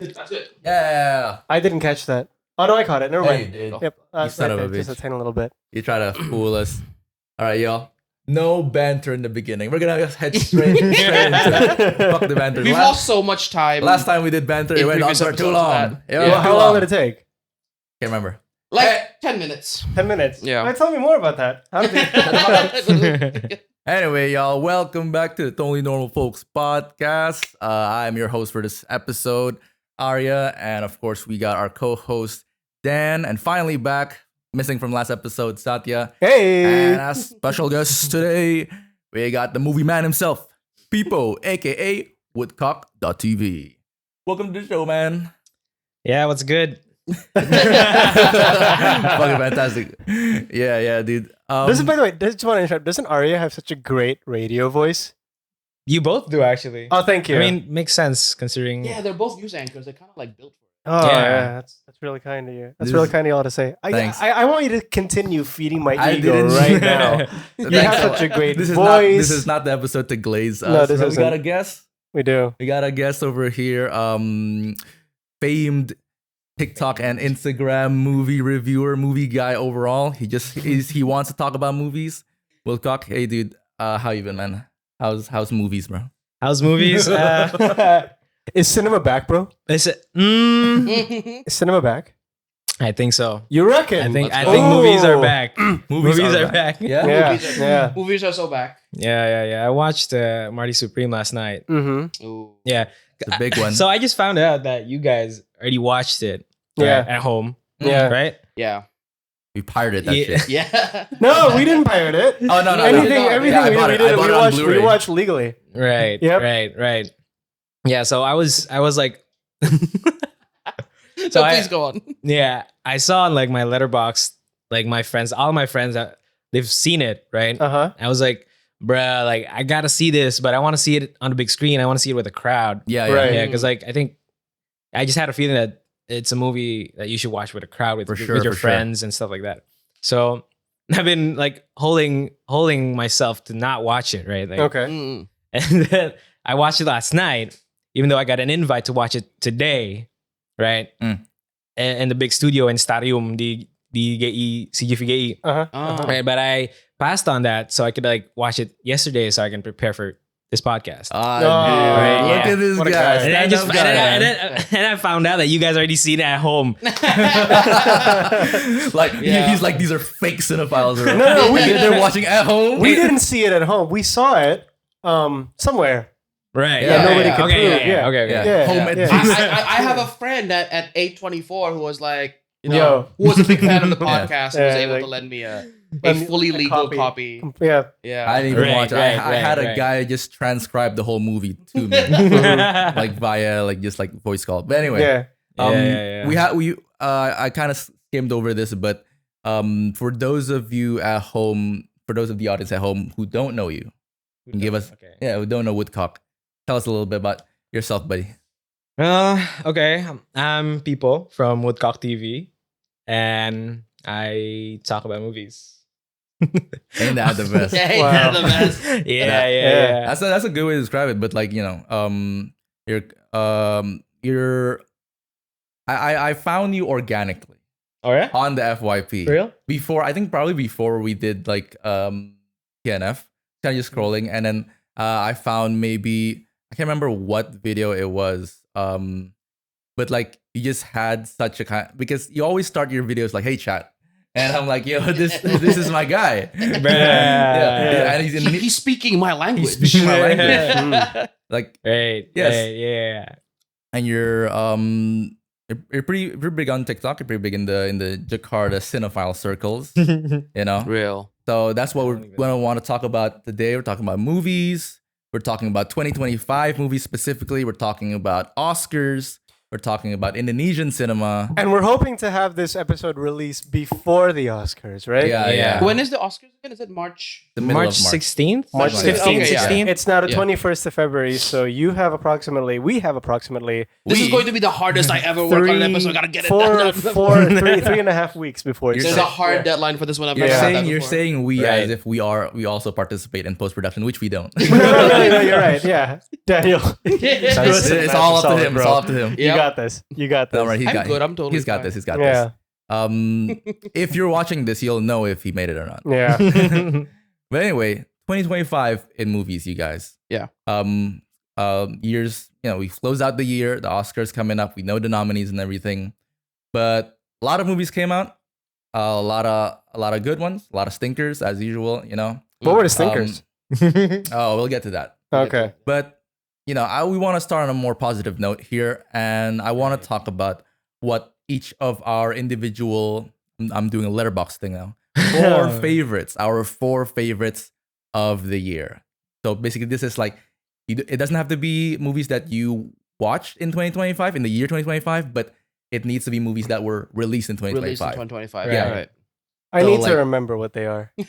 That's it. Yeah. I didn't catch that. Oh no, I caught it. Never Yeah, mind. you did. Yep. You son of a Just a bitch. tiny little bit. You try to fool us. All right, y'all. No banter in the beginning. We're gonna head straight into it. Fuck the banter. We've lost so much time. Last time we did banter, it In went on previous for too episodes long. of It went Well, too how long did it take? Can't remember. Like 10 minutes. 10 minutes. Yeah. Wait, tell me more about that. How did you... Anyway, y'all, welcome back to the Totally Normal Folks podcast. I'm your host for this episode, Arya, and of course, we got our co-host Dan, and finally back, missing from last episode, Satya. Hey. And as special guests today, we got the movie man himself, Pipo, aka Woodcock.tv. Welcome to the show, man. Yeah, what's good? Fucking fantastic. Yeah, dude. By the way, just want to interrupt. Doesn't Arya have such a great radio voice? You both do, actually. Oh, thank you. I mean, makes sense considering. Yeah, they're both news anchors. They're kind of like built for it. Oh, Yeah. yeah. That's really kind of you. That's This really is- kind of y'all to say. Thanks. I want you to continue feeding my I ego didn't- right now. You Thanks. have such a great This is voice. not the episode to glaze us. No, this We isn't. got a guest. We do. We got a guest over here. Famed TikTok and Instagram movie reviewer, movie guy overall. He wants to talk about movies. Wilcock, hey dude, how you been, man? How's movies, bro? How's movies? Is cinema back, bro? Is it? Is cinema back? I think so. You reckon? I think Oh. movies are back. movies are back. back. Yeah. Yeah. Movies are, Yeah. movies are so back. Yeah. I watched Marty Supreme last night. Mm-hmm. Ooh. Yeah. It's a big one. So I just found out that you guys already watched it. Yeah. At home. Yeah. Right? Yeah. We pirated that Yeah. shit. Yeah. No, we didn't pirate it. Oh no. Everything Yeah, I bought we it. did, I bought we it on watched, Blu-ray. we watched legally. Right. Yep. Right. Yeah. So I was like. So I- please go on. Yeah, I saw on like my Letterboxd, like all my friends, they've seen it, right? Uh-huh. I was like, bruh, like I gotta see this, but I want to see it on the big screen. I want to see it with a crowd. Yeah. Right. Yeah, because like I think I just had a feeling that it's a movie that you should watch with a crowd, with For with sure, your for sure. friends and stuff like that. So I've been like holding myself to not watch it, right? Like, Okay. Mm. and then I watched it last night, even though I got an invite to watch it today, right? Mm. And the big studio in Stadium, the GI, CGV Uh-huh. Oh. right? But I passed on that so I could like watch it yesterday so I can prepare for this podcast. Ah, No. dude, Right, look yeah. at this What a guy. guy. and I just Stand-up guy, man. and I found out that you guys already seen it at home. Like Yeah. he's like, these are fake cinephiles. Bro. No, they're watching at home. We didn't see it at home. We saw it somewhere. Right. Yeah, nobody could okay, prove, yeah. Okay. Yeah. Yeah. Home Yeah. I have a friend at 824 who was like, you know, Yo. who was a big fan of the Yeah. podcast and was Yeah, able like- to lend me a Lend me fully a legal copy. copy. Yeah. Yeah. I didn't even Right, watch it. right, I had a right. guy just transcribe the whole movie to me, like via like just like voice call. But anyway, Yeah. Yeah. I kind of skimmed over this, but for those of you at home, for those of the audience at home who don't know you, give us who don't know Woodcock, tell us a little bit about yourself, buddy. Okay. I'm People from Woodcock TV, and I talk about movies. Ain't that the best? Yeah, ain't Wow. that the best? Yeah. That's a good way to describe it. But like I found you organically Oh yeah. on the FYP. For real? Probably before we did like TNF, kind of just scrolling, and then I found maybe I can't remember what video it was, but like you just had such a kind, because you always start your videos like, hey chat, and I'm like, yo, this is my guy. Yeah, and He's speaking my language. he's speaking my language. Like, Right. Yes. Right, yeah. and you're pretty big on TikTok. You're pretty big in the Jakarta cinephile circles, you know. Real. So that's what we're going to want to talk about today. We're talking about movies. We're talking about 2025 movies specifically. We're talking about Oscars. We're talking about Indonesian cinema. And we're hoping to have this episode released before the Oscars, right? Yeah. When is the Oscars again? Is it March? The middle March of March. 16th? March Something like 15th, that. Okay, yeah. 16th? It's now the Yeah. 21st of February, so we have approximately This is going to be the hardest I ever work on an episode. Gotta get it done. three and a half weeks before. You're There's saying- a hard deadline for this one. I've You're never had saying that you're before. saying we Right. as if we also participate in post production, which we don't. No, you're right. Yeah, Daniel. it's all up to him. It's all up to him. You got this. You got this. Don't worry, I'm good. I'm totally he's got fine. this. He's got Yeah. this. If you're watching this, you'll know if he made it or not. Yeah. But anyway, 2025 in movies, you guys. Yeah. Years, we close out the year. The Oscars coming up. We know the nominees and everything. But a lot of movies came out. A lot of good ones. A lot of stinkers, as usual. What were the stinkers? We'll get to that. Okay. But we want to start on a more positive note here, and I want to talk about what each of our individual. I'm doing a Letterboxd thing now. Our 4 favorites of the year. So basically, this is like, it doesn't have to be movies that you watched in 2025, in the year 2025, but it needs to be movies that were released in 2025. Released in 2025. Yeah. Right. I So, need like- to remember what they are. I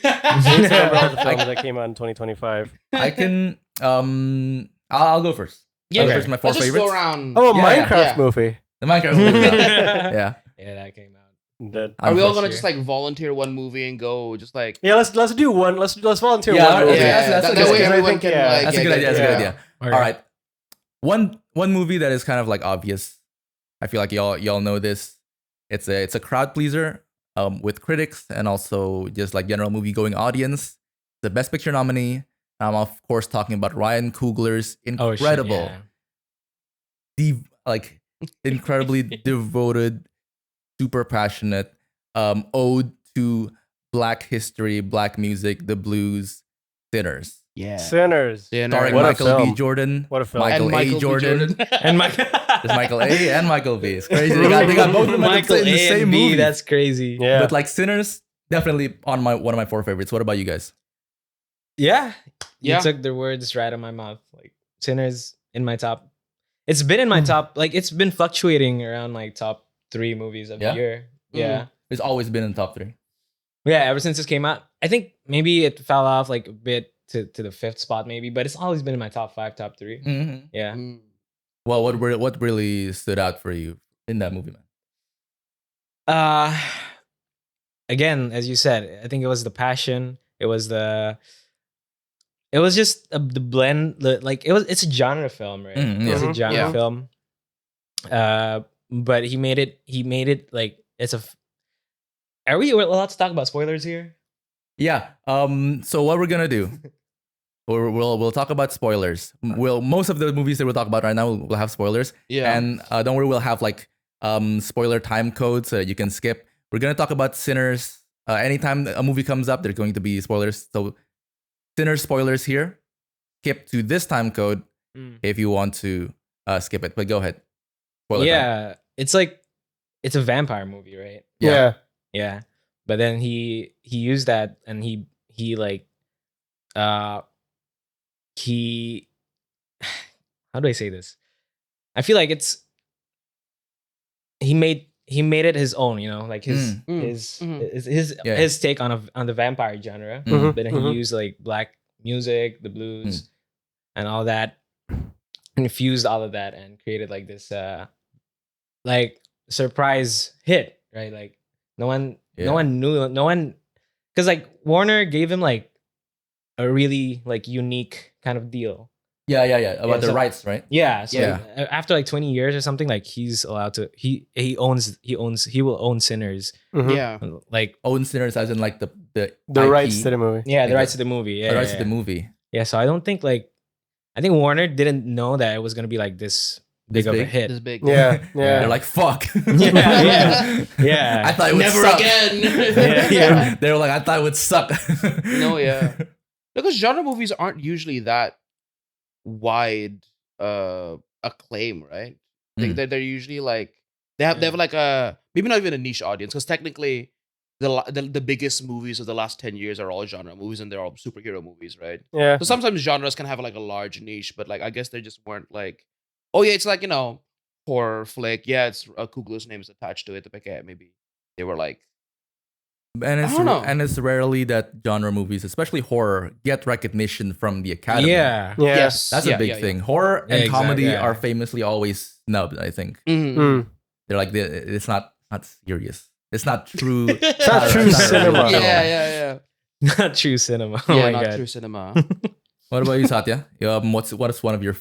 need to remember all the films that came out in 2025. I can. I'll go first. Yeah. I'll go Okay. first. My 4 Let's just favorites. go around. Oh, a Yeah, Minecraft yeah. movie. The Minecraft movie. Yeah. Yeah, that came out. That- Are we all Unfortunately. gonna just like volunteer one movie and go just like? Yeah, let's do one. Let's volunteer Yeah, one movie. okay, Yeah, that's a that good way idea. everyone I think, can yeah. like. That's a good idea. That's a good idea. Okay. All right. One movie that is kind of like obvious. I feel like y'all know this. It's a crowd pleaser with critics and also just like general movie going audience. The Best Picture nominee. I'm of course talking about Ryan Coogler's Oh, shit, incredible, yeah. incredibly devoted, super passionate ode to Black history, Black music, the blues, Sinners. Yeah. Sinners. Starring What a Michael B. film. Jordan, What a film. Michael And A. Michael B. Jordan. And Mike, There's Michael A. and Michael B. It's crazy. They got both of them Michael in the A same and B. movie. That's crazy. Yeah. But like Sinners, definitely on one of my 4 favorites. What about you guys? Yeah. Yeah. You took the words right out of my mouth. Like Sinners in my top. It's been in my top. Like it's been fluctuating around like top 3 movies of Yeah? the year. Yeah. It's always been in the top 3. Yeah. Ever since this came out, I think maybe it fell off like a bit to the 5th spot maybe, but it's always been in my top 5, top 3. Mm-hmm. Yeah. Mm. Well, what really stood out for you in that movie, man? Again, as you said, I think it was the passion. It was just the blend. It's a genre film, right? Mhm, yeah. It's a Mhm. genre Yeah. film. But he made it like it's a. Are we allowed to talk about spoilers here? Yeah. So what we're gonna do? We'll talk about spoilers. Most of the movies that we'll talk about right now will have spoilers. Yeah. And don't worry, we'll have like spoiler time codes so that you can skip. We're gonna talk about Sinners. Anytime a movie comes up, there's going to be spoilers. So Sinners spoilers here. Skip to this time code if you want to skip it. But go ahead. Spoiler time. Yeah, it's like it's a vampire movie, right? Yeah. Yeah, but then he used that and he how do I say this? I feel like he made it his own, like his Yeah. his take on the vampire genre. Mhm. But then he used like Black music, the blues, and all that, and fused all of that and created like this like surprise hit, right? Like no one knew, because like Warner gave him like a really like unique kind of deal. Yeah. About the so- rights, right? Yeah. So Yeah. after like 20 years or something, like he's allowed to he will own Sinners. Mhm. Yeah. Like Own Sinners as in like the The IP, rights to the movie. yeah, the Yeah. rights to the movie. Yeah. the rights yeah, to the yeah. movie. Yeah, so I don't think I think Warner didn't know that it was gonna be like this big of a big? hit. This big. Yeah. They're Yeah. like, fuck. Yeah. Yeah. I thought it would Never suck. again. Yeah. They were like, I thought it would suck. No, yeah. Because genre movies aren't usually that wide acclaim, right? They're usually like they have like a maybe not even a niche audience, because technically the biggest movies of the last 10 years are all genre movies and they're all superhero movies, right? Yeah. So sometimes genres can have like a large niche, but like I guess they just weren't like, oh yeah, it's like, horror flick. Yeah, it's Kugler's name is attached to it. But yeah, maybe they were like, And I don't know. it's rarely that genre movies, especially horror, get recognition from the Academy. Yeah. Yeah. yes, That's yeah, a big yeah, yeah. thing. Horror and Yeah, comedy exactly, yeah. are famously always snubbed, I think. Mhm. Mm. They're like, it's not serious. It's not true. It's not true cinema. Yeah. Not true cinema. Oh Yeah, my not god. true cinema. What about you, Satya? What is one of your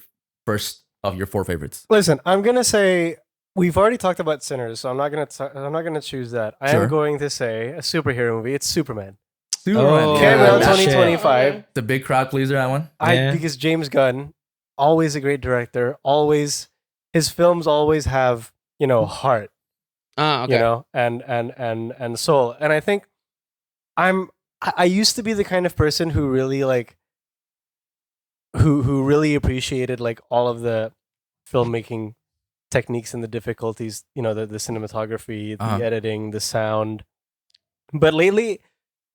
first of your 4 favorites? Listen, I'm gonna say we've already talked about Sinners, so I'm not gonna choose that. I Sure. am going to say a superhero movie. It's Superman. Superman. Oh, Came out that shit. 2025. The big crowd pleaser, that one. Yeah. Because James Gunn, always a great director. Always, his films always have heart. Okay. And soul. And I think I used to be the kind of person who really who really appreciated like all of the filmmaking techniques and the difficulties, the cinematography, the editing, the sound. But lately,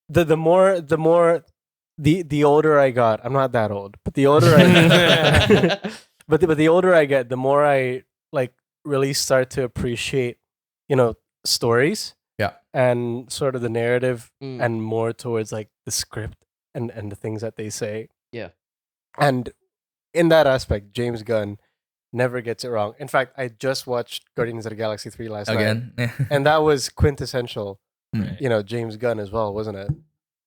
the more the older I got, I'm not that old, but the older I but the older I get, the more I like really start to appreciate, stories. Yeah. And sort of the narrative Mm. and more towards like the script and the things that they say. Yeah. And in that aspect, James Gunn never gets it wrong. In fact, I just watched Guardians of the Galaxy 3 last night. Again. And that was quintessential, Right. James Gunn as well, wasn't it?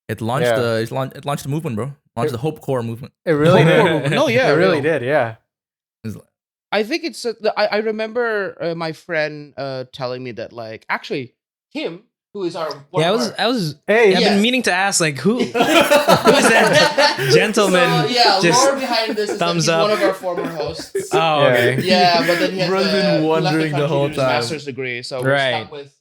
It launched Yeah. it launched the movement, bro. Launched the Hope Core movement. It really Oh, did. no, yeah, it really real. did. Yeah. I think it's. I remember my friend telling me that like actually Kim, who is our one Yeah, of I was. Hey, I've yeah. been meaning to ask, like, who is that gentleman? So, yeah, just lore behind this is that thumbs he's up. one of our former hosts. Oh, Yeah. okay. Yeah, but then he had Bro's to, been he left wondering the country whole to do his time. master's degree, so we're Right. stuck with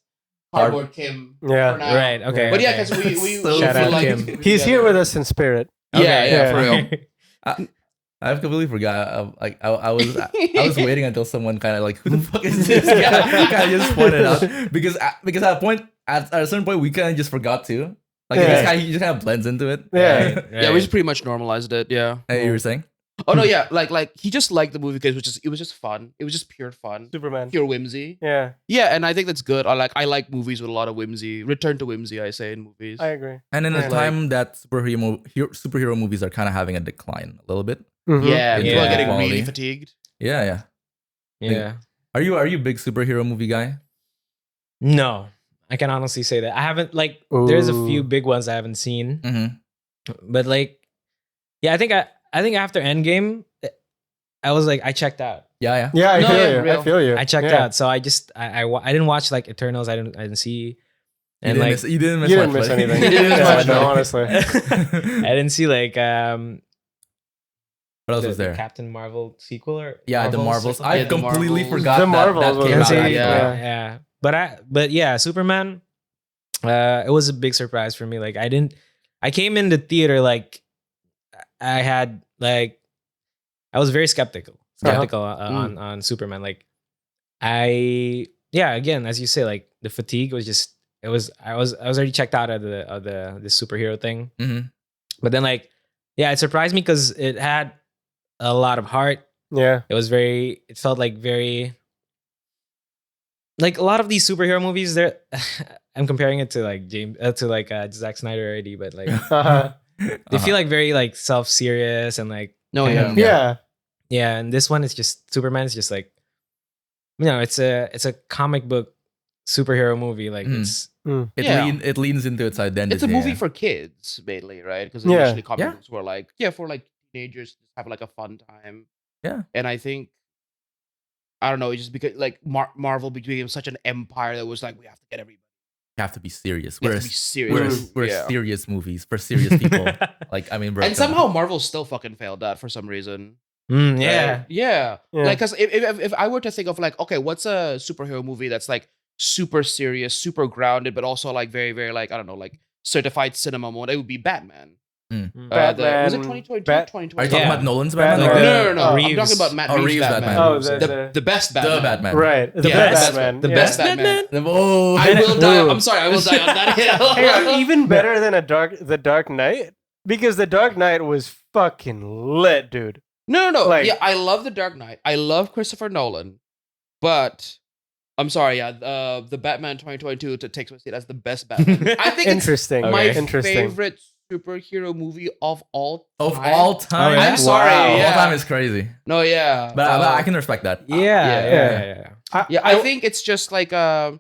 Cardboard Kim. Yeah. for now. Right. Okay. But yeah, okay. because we So feel Shout out like Kim. He's here with us in spirit. Yeah, Okay. yeah, for real. I've completely forgot. Like I was waiting until someone kind of like, who the fuck is this guy? Kind of just pointed out because at a certain point we kind of just forgot to. Like Yeah. he just kind of blends into it. Yeah. Right, Yeah, we just pretty much normalized it. Yeah. Hey, you were saying? Oh no, yeah, like he just liked the movie because it was just fun. It was just pure fun, Superman. pure whimsy. Yeah, Yeah, and I think that's good. I like movies with a lot of whimsy. Return to whimsy, I say in movies. I agree. And in a Yeah. time that superhero movies are kind of having a decline a little bit. Mhm. Yeah, people are Yeah. getting really Quality. fatigued. Yeah. Yeah. Are you a big superhero movie guy? No, I can honestly say that I haven't. Like, there's a few Ooh. big ones I haven't seen, Mm-hmm. but like, yeah, I think after Endgame, I was like, I checked out. Yeah. Yeah, I No, feel yeah, you. real. I feel you. I checked Yeah. out. So I just I didn't watch like Eternals. I didn't see, and like You didn't miss You much. didn't miss like- anything. You didn't miss Yeah, much, no, no. honestly. I didn't see like What else the was there? Captain Marvel sequel or Yeah, the Marvels. I Yeah, the completely Marvels. forgot The that Marvels was came out. insane. actually. Yeah. yeah. But yeah, Superman. It was a big surprise for me. Like I came in the theater like I had like I was very skeptical on Superman. Like again, as you say, like the fatigue was just I was already checked out of the superhero thing. Mhm. But then like it surprised me because it had a lot of heart. Yeah. It felt like very like a lot of these superhero movies there. I'm comparing it to like Zack Snyder already, but like Uh-huh. they feel like very like self-serious and like No, kind yeah. of- Yeah. yeah, and this one is just Superman is just like it's a comic book superhero movie. Like Mhm. it's Yeah. It leans into its identity. It's a movie yeah. for kids mainly, right? Because Yeah. initially comic Yeah. books were like for like teenagers to have like a fun time. Yeah. And I think I don't know, it's just because like Marvel became such an empire that was like we have to get everybody. You have to be serious. We We're have to be serious. we're Yeah. serious movies for serious people. Like I mean, bro. And somehow Marvel still fucking failed that for some reason. yeah. Right? Yeah. Yeah. Like, cause if I were to think of like, okay, what's a superhero movie that's like super serious, super grounded, but also like very, very like I don't know, like certified cinema mode, it would be Batman. Batman. Was it 2022? Are you talking 2020? Yeah. about Nolan's Batman. Batman? No, no. I'm Reeves. talking about Matt Oh, Reeves' Reeves' Batman. Batman. Oh, the best Batman. The Batman. Right. The Yeah, best the Batman. the Yeah. best Batman. Oh, I will die. Ooh. I'm sorry. I will die on that hill. Hang on, even better than the Dark Knight, because the Dark Knight was fucking lit, dude. No. Like- Yeah, I love The Dark Knight. I love Christopher Nolan, but I'm sorry. Yeah, the Batman 2022 takes my seat as the best Batman. I think it's Interesting. my Interesting. favorite superhero movie of all time. of all time. Oh, yeah? I'm sorry. Wow. Of Yeah. all time is crazy. No, yeah. But I can respect that. Yeah. Yeah, I think it's just like I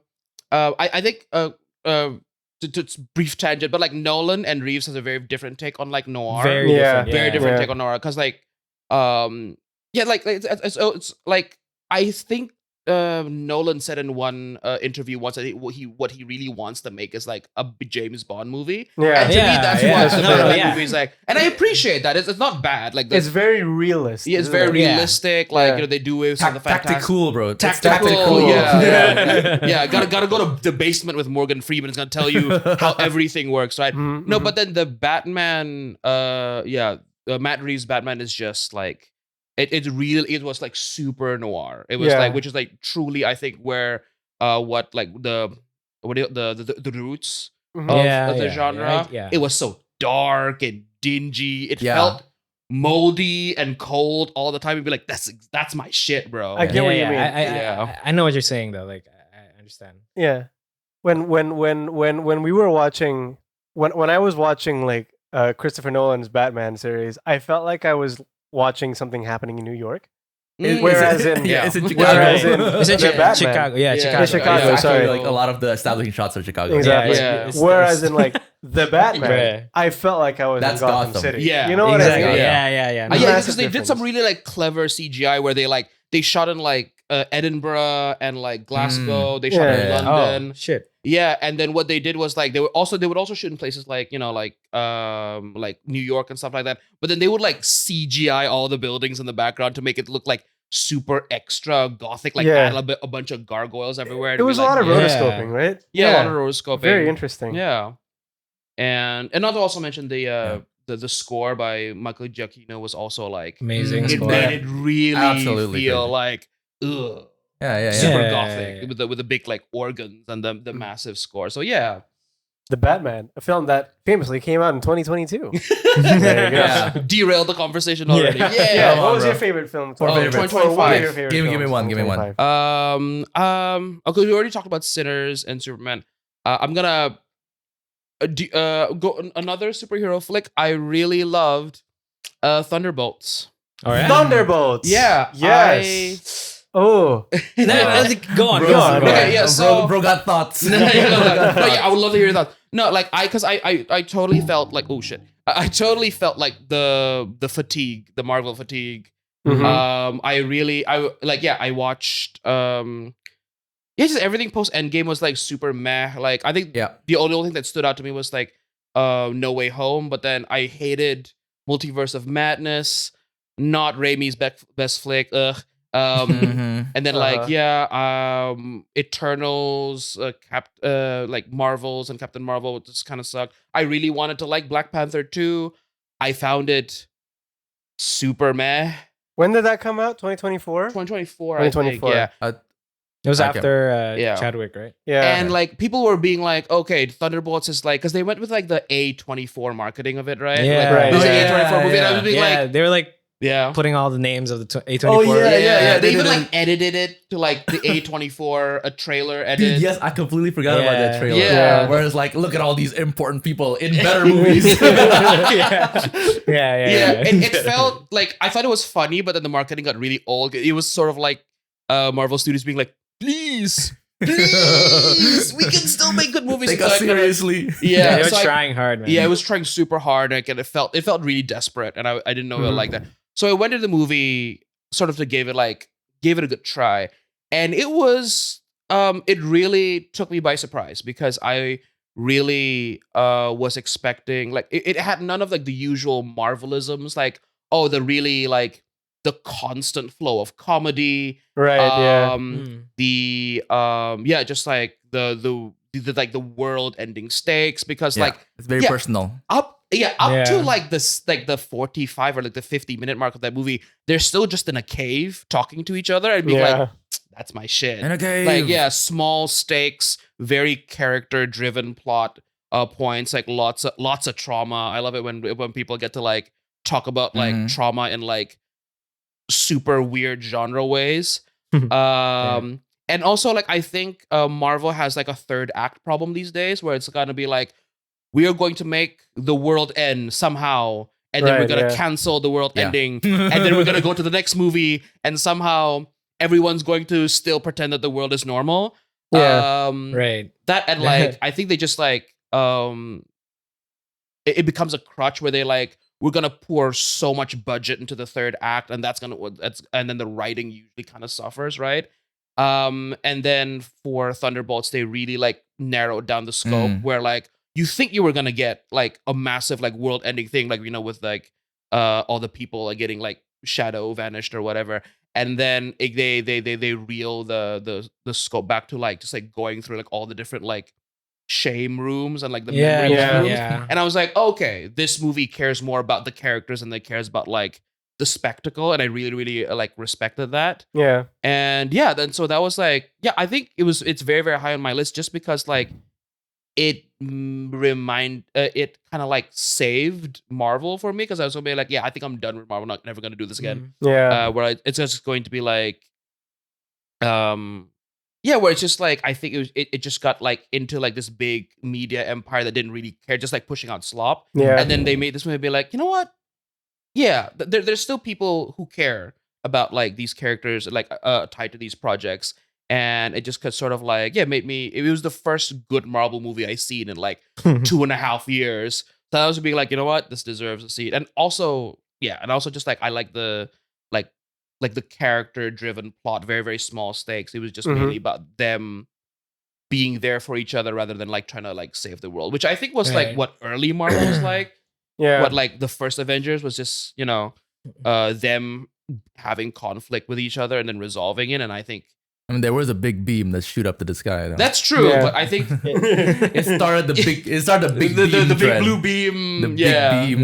think to brief tangent, but like Nolan and Reeves has a very different take on like noir. Very Yeah. different. Very different Yeah. take on noir because like yeah, like it's like I think Nolan said in one interview once that what he really wants to make is like a James Bond movie. Yeah. And to me, that's what the No, Batman movie is like. And I appreciate that. It's not bad. Like it's very realistic. Yeah, it's very realistic. Like they do with some of the tactical, bro. Tactical. Yeah. Gotta go to the basement with Morgan Freeman. It's gonna tell you how everything works, right? No, but then the Batman, Matt Reeves' Batman is just like it was like super noir. It was like, which is like truly, I think, where what like the roots of the genre. It was so dark and dingy. It felt moldy and cold all the time. You'd be like, that's my shit, bro. I get what you mean. I know what you're saying though. Like I understand. Yeah. When we were watching when I was watching like Christopher Nolan's Batman series, I felt like I was watching something happening in New York. Whereas in it's in Chicago. It's in Chicago. Chicago. Sorry, like a lot of the establishing shots are Chicago. Exactly. Whereas in like the Batman, I felt like I was in Gotham City. Yeah, you know what I mean? Yeah. Because they did some really like clever CGI where they shot in like Edinburgh and like Glasgow. They shot in London. Oh, shit. Yeah, and then what they did was like they would also shoot in places like like New York and stuff like that. But then they would like CGI all the buildings in the background to make it look like super extra gothic, like add a bunch of gargoyles everywhere. It was a lot of rotoscoping, right? Yeah, a lot of rotoscoping. Very interesting. Yeah, and not to also mention the score by Michael Giacchino was also like amazing. It made it really feel like ugh. Super gothic with the big like organs and the massive score. So yeah, The Batman, a film that famously came out in 2022. There you go. Derailed the conversation already. Yeah. What was your favorite film? 2025. Give me one. Okay, we already talked about Sinners and Superman. I'm gonna go another superhero flick. I really loved Thunderbolts. All right. Thunderbolts. Yeah. Yes. Go on. Okay, yeah, so bro got thoughts. I would love to hear your thoughts. No, like I totally felt like, oh shit. I totally felt like the fatigue, the Marvel fatigue. Mm-hmm. I watched just everything post Endgame was like super meh. Like I think the only thing that stood out to me was like No Way Home, but then I hated Multiverse of Madness, not Raimi's best flick. Ugh. And then Eternals, like Marvels and Captain Marvel just kind of sucked. I really wanted to like Black Panther 2. I found it super meh. When did that come out? 2024? 2024, 2024. I think, yeah. It was after Chadwick, right? Yeah. And like people were being like, okay, Thunderbolts is like, because they went with like the A24 marketing of it, right? Yeah. Like, this is an A24 movie. And I was being like, they were like, putting all the names of the A24. They even like edited it to like the A24 a trailer edit. Dude, yes, I completely forgot about that trailer. Yeah. Where it's like, look at all these important people in better movies. It felt like I thought it was funny, but then the marketing got really old. It was sort of like Marvel Studios being like, please, we can still make good movies. Take us seriously. They were trying hard, man. Yeah, it was trying super hard, and it felt really desperate, and I didn't know it like that. So I went to the movie sort of to give it a good try. And it was it really took me by surprise because I really was expecting like it had none of like the usual Marvelisms, like the really like the constant flow of comedy. Right, just like the like the world ending stakes because like it's very personal. Up to like this, like the 45 or like the 50-minute mark of that movie, they're still just in a cave talking to each other and being like, that's my shit. In a cave. Like, small stakes, very character-driven plot points, like lots of trauma. I love it when people get to like talk about like trauma in like super weird genre ways. And also like I think Marvel has like a third act problem these days where it's gonna be like, we are going to make the world end somehow, and then we're going to cancel the world ending, and then we're going to go to the next movie, and somehow everyone's going to still pretend that the world is normal. Right. That, and like, I think they just like, it becomes a crutch where they like, we're going to pour so much budget into the third act, and and then the writing usually kind of suffers, right? And then for Thunderbolts, they really like narrowed down the scope where like you think you were gonna get like a massive like world ending thing, like with like all the people like getting like shadow vanished or whatever. And then they reel the scope back to like just like going through like all the different like shame rooms and like the memory rooms. Yeah. And I was like, okay, this movie cares more about the characters and it cares about like the spectacle, and I really really like respected that. Yeah. And yeah, then so that was like, yeah, I think it's very very high on my list just because like it it kind of like saved Marvel for me, because I was gonna be like, yeah, I think I'm done with Marvel. I'm not never gonna do this again. Yeah. It's just going to be like, yeah, where it's just like I think it just got like into like this big media empire that didn't really care, just like pushing out slop. Yeah. And then they made this movie be like, you know what? Yeah, there's still people who care about like these characters like tied to these projects, and it just sort of like, yeah, made me. It was the first good Marvel movie I seen in like 2.5 years. So I was being like, you know what, this deserves a seat. And also, yeah, and also just like I like the like the character driven plot, very very small stakes. It was just mainly about them being there for each other rather than like trying to like save the world, which I think was like what early Marvel was like. Yeah. What like the first Avengers was just them having conflict with each other and then resolving it. And I think there was a big beam that shoot up to the sky. Though. That's true, Yeah. but I think it started the big beam the big trend. blue beam, The big yeah, beam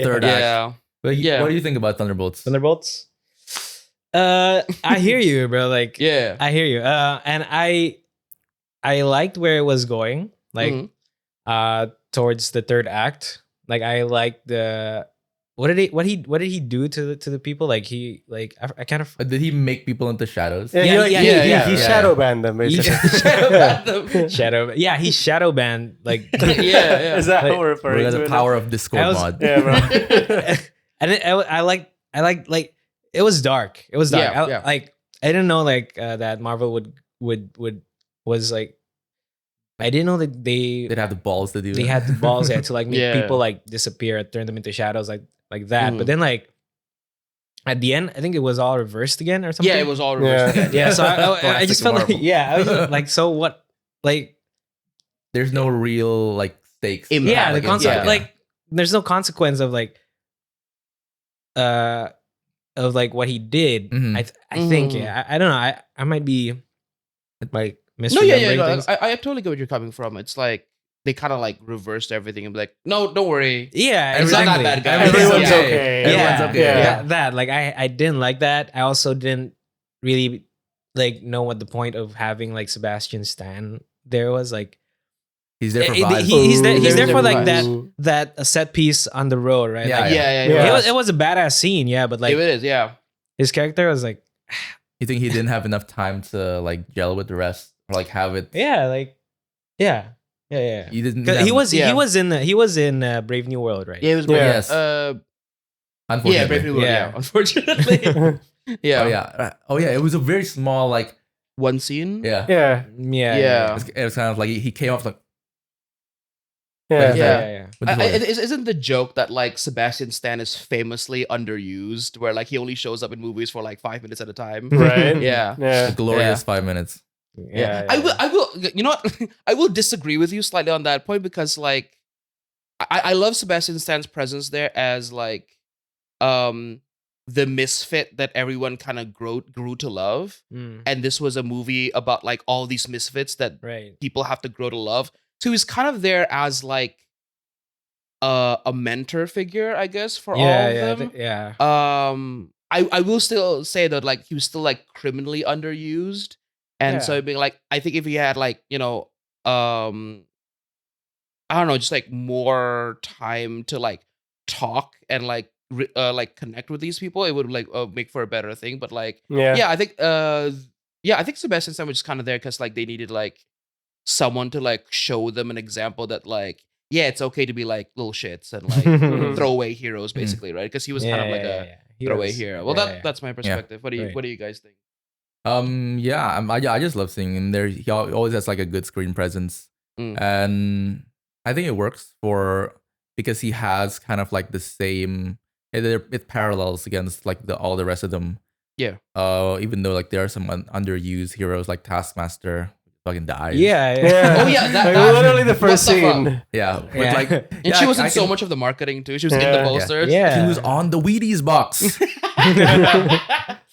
third act. yeah. But Yeah. What do you think about Thunderbolts? Thunderbolts. I hear you, bro. Like, Yeah. I hear you. And I liked where it was going. Like, towards the third act. Like, I liked the what did he do to the people? Like, he like I kind of Did he make people into shadows? He shadow banned them basically. shadow. Yeah, he shadow banned. Like, yeah. Is that Like, how we're referring We're to the it? power of Discord I was- mod. Yeah, bro. and I like like it was dark. It was dark. Yeah, yeah. Like, I didn't know like that Marvel would was like. I didn't know that they They'd have the balls to do they it. had the balls to like make Yeah. people like disappear, turn them into shadows, like that. Mhm. But then like at the end, I think it was all reversed again or something. Yeah, it was all reversed Yeah. again. Yeah, so I Classic just felt like Marvel. I was just, like, so what? Like, There's no real like stakes. Impact. yeah, the Like, concept, yeah. like, there's no consequence of like what he did. Mhm. I think Mhm. I don't know. I might be like No, misremembering no, things. I totally get where you're coming from. It's like they kind of like reversed everything and be like, no, don't worry. Yeah, It's not exactly. that bad, guys. Everyone's Yeah. okay. Everyone's Yeah, okay. Yeah. that like I didn't like that. I also didn't really like know what the point of having like Sebastian Stan there was. Like, He's there for He- vibes. he's there. He's There's there for like different that a set piece on the road, right? Yeah, Like, Yeah. Yeah. It was a badass scene, yeah. But like it is, yeah. his character was like, You think he didn't have enough time to like gel with the rest or like have it? yeah, like yeah. He didn't. 'Cause have- he was in Brave New World, right? Yeah, it was Yeah. Yes. yeah, Brave New World, Yeah. yeah. Unfortunately. yeah. Oh yeah. Oh yeah. It was a very small like. One scene. Yeah. Yeah. Yeah. It was kind of like he came off like. Yeah. Yeah. with the voice. Isn't the joke that like Sebastian Stan is famously underused, where like he only shows up in movies for like 5 minutes at a time? Right. Yeah. Yeah. The glorious 5 minutes. Yeah. I will. You know what? I will disagree with you slightly on that point, because like I love Sebastian Stan's presence there as like the misfit that everyone kind of grew to love. Mm, And this was a movie about like all these misfits that right. people have to grow to love. So he's kind of there as like a mentor figure, I guess, for all of them. Yeah. I will still say that like he was still like criminally underused. And so being like, I think if he had like, I don't know, just like more time to like talk and like like connect with these people, it would like make for a better thing. But like, Yeah. I think I think Sebastian Stan was just kind of there because like they needed like someone to like show them an example that like, yeah, it's okay to be like little shits and like throwaway heroes, basically, right? Because he was kind of like a throwaway hero. Well, that's my perspective. What do you guys think? I just love seeing him there. He always has like a good screen presence, and I think it works because he has kind of like the same. It parallels against like all the rest of them. Yeah. Even though like there are some underused heroes like Taskmaster fucking dies. Yeah. Oh yeah, that literally the first what the fuck? scene. Yeah. But Yeah. like And she was in I so can- much of the marketing too. She was in the Yeah. posters. Yeah. She was on the Wheaties box.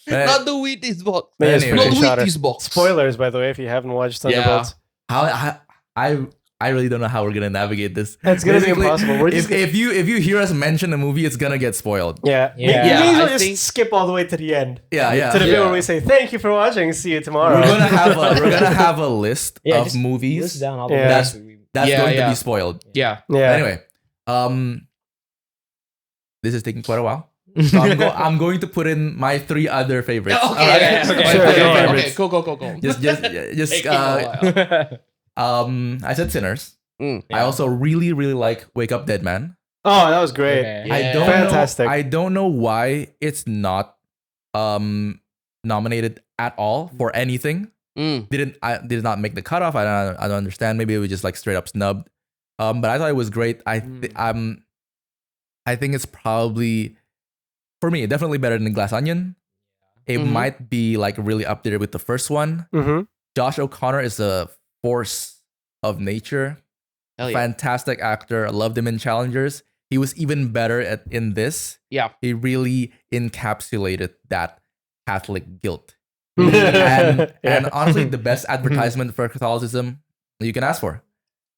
Not the Wheaties box. Yeah, it's Anyway. Not pretty the shot. Wheaties box. Spoilers, by the way, if you haven't watched Yeah. Thunderbolts. I really don't know how we're gonna navigate this. It's gonna be Basically, impossible. We're just if you hear us mention a movie, it's gonna get spoiled. Yeah. Yeah. You Yeah, may as well I just think- skip all the way to the end. Yeah, yeah. To the bit Yeah. where we say thank you for watching. See you tomorrow. We're gonna have a list Yeah, of just movies List down all the Yeah. movies we- that's Yeah, going to yeah. be spoiled. Yeah. yeah. Anyway, this is taking quite a while. So I'm going to put in my 3 other favorites. Okay. All right? Okay. My Sure, three go on. favorites. Okay. Go. Just Taking a while. I said Sinners. Mm. I also really like Wake Up Dead Man. Oh, that was great. Okay. Yeah. I don't Fantastic. know. I don't know why it's not nominated at all for anything. Mm. Did not make the cutoff. I don't understand. Maybe it was just like straight up snubbed. But I thought it was great. I think it's probably, for me, definitely better than Glass Onion. It Mhm. might be like really up there with the first one. Mm-hmm. Josh O'Connor is a force of nature. Hell yeah. Fantastic actor. I loved him in Challengers. He was even better in this. Yeah. He really encapsulated that Catholic guilt. Yeah. And honestly, the best advertisement for Catholicism you can ask for.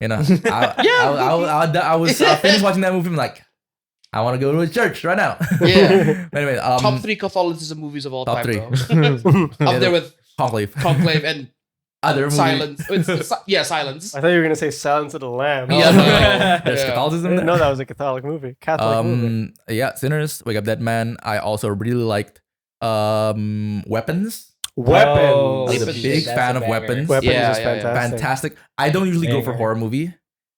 You know, I was finished watching that movie. I'm like, I want to go to a church right now. Yeah. But anyway, Top 3 Catholicism movies of all top time. 3. Bro. Up there with Conclave. Conclave and Other movie. Silence. Silence. I thought you were gonna say Silence of the Lamb. Yeah, no. There's Yeah. I Catholicism didn't there. know that was a Catholic movie. Catholic movie. Yeah, Sinners, Wake Up Dead Man. I also really liked Weapons. Weapons. I was a Weapons. big That's fan a of banger. Weapons. Weapons Yeah, is yeah, yeah. fantastic. Fantastic. I don't usually go for Banger. horror movie,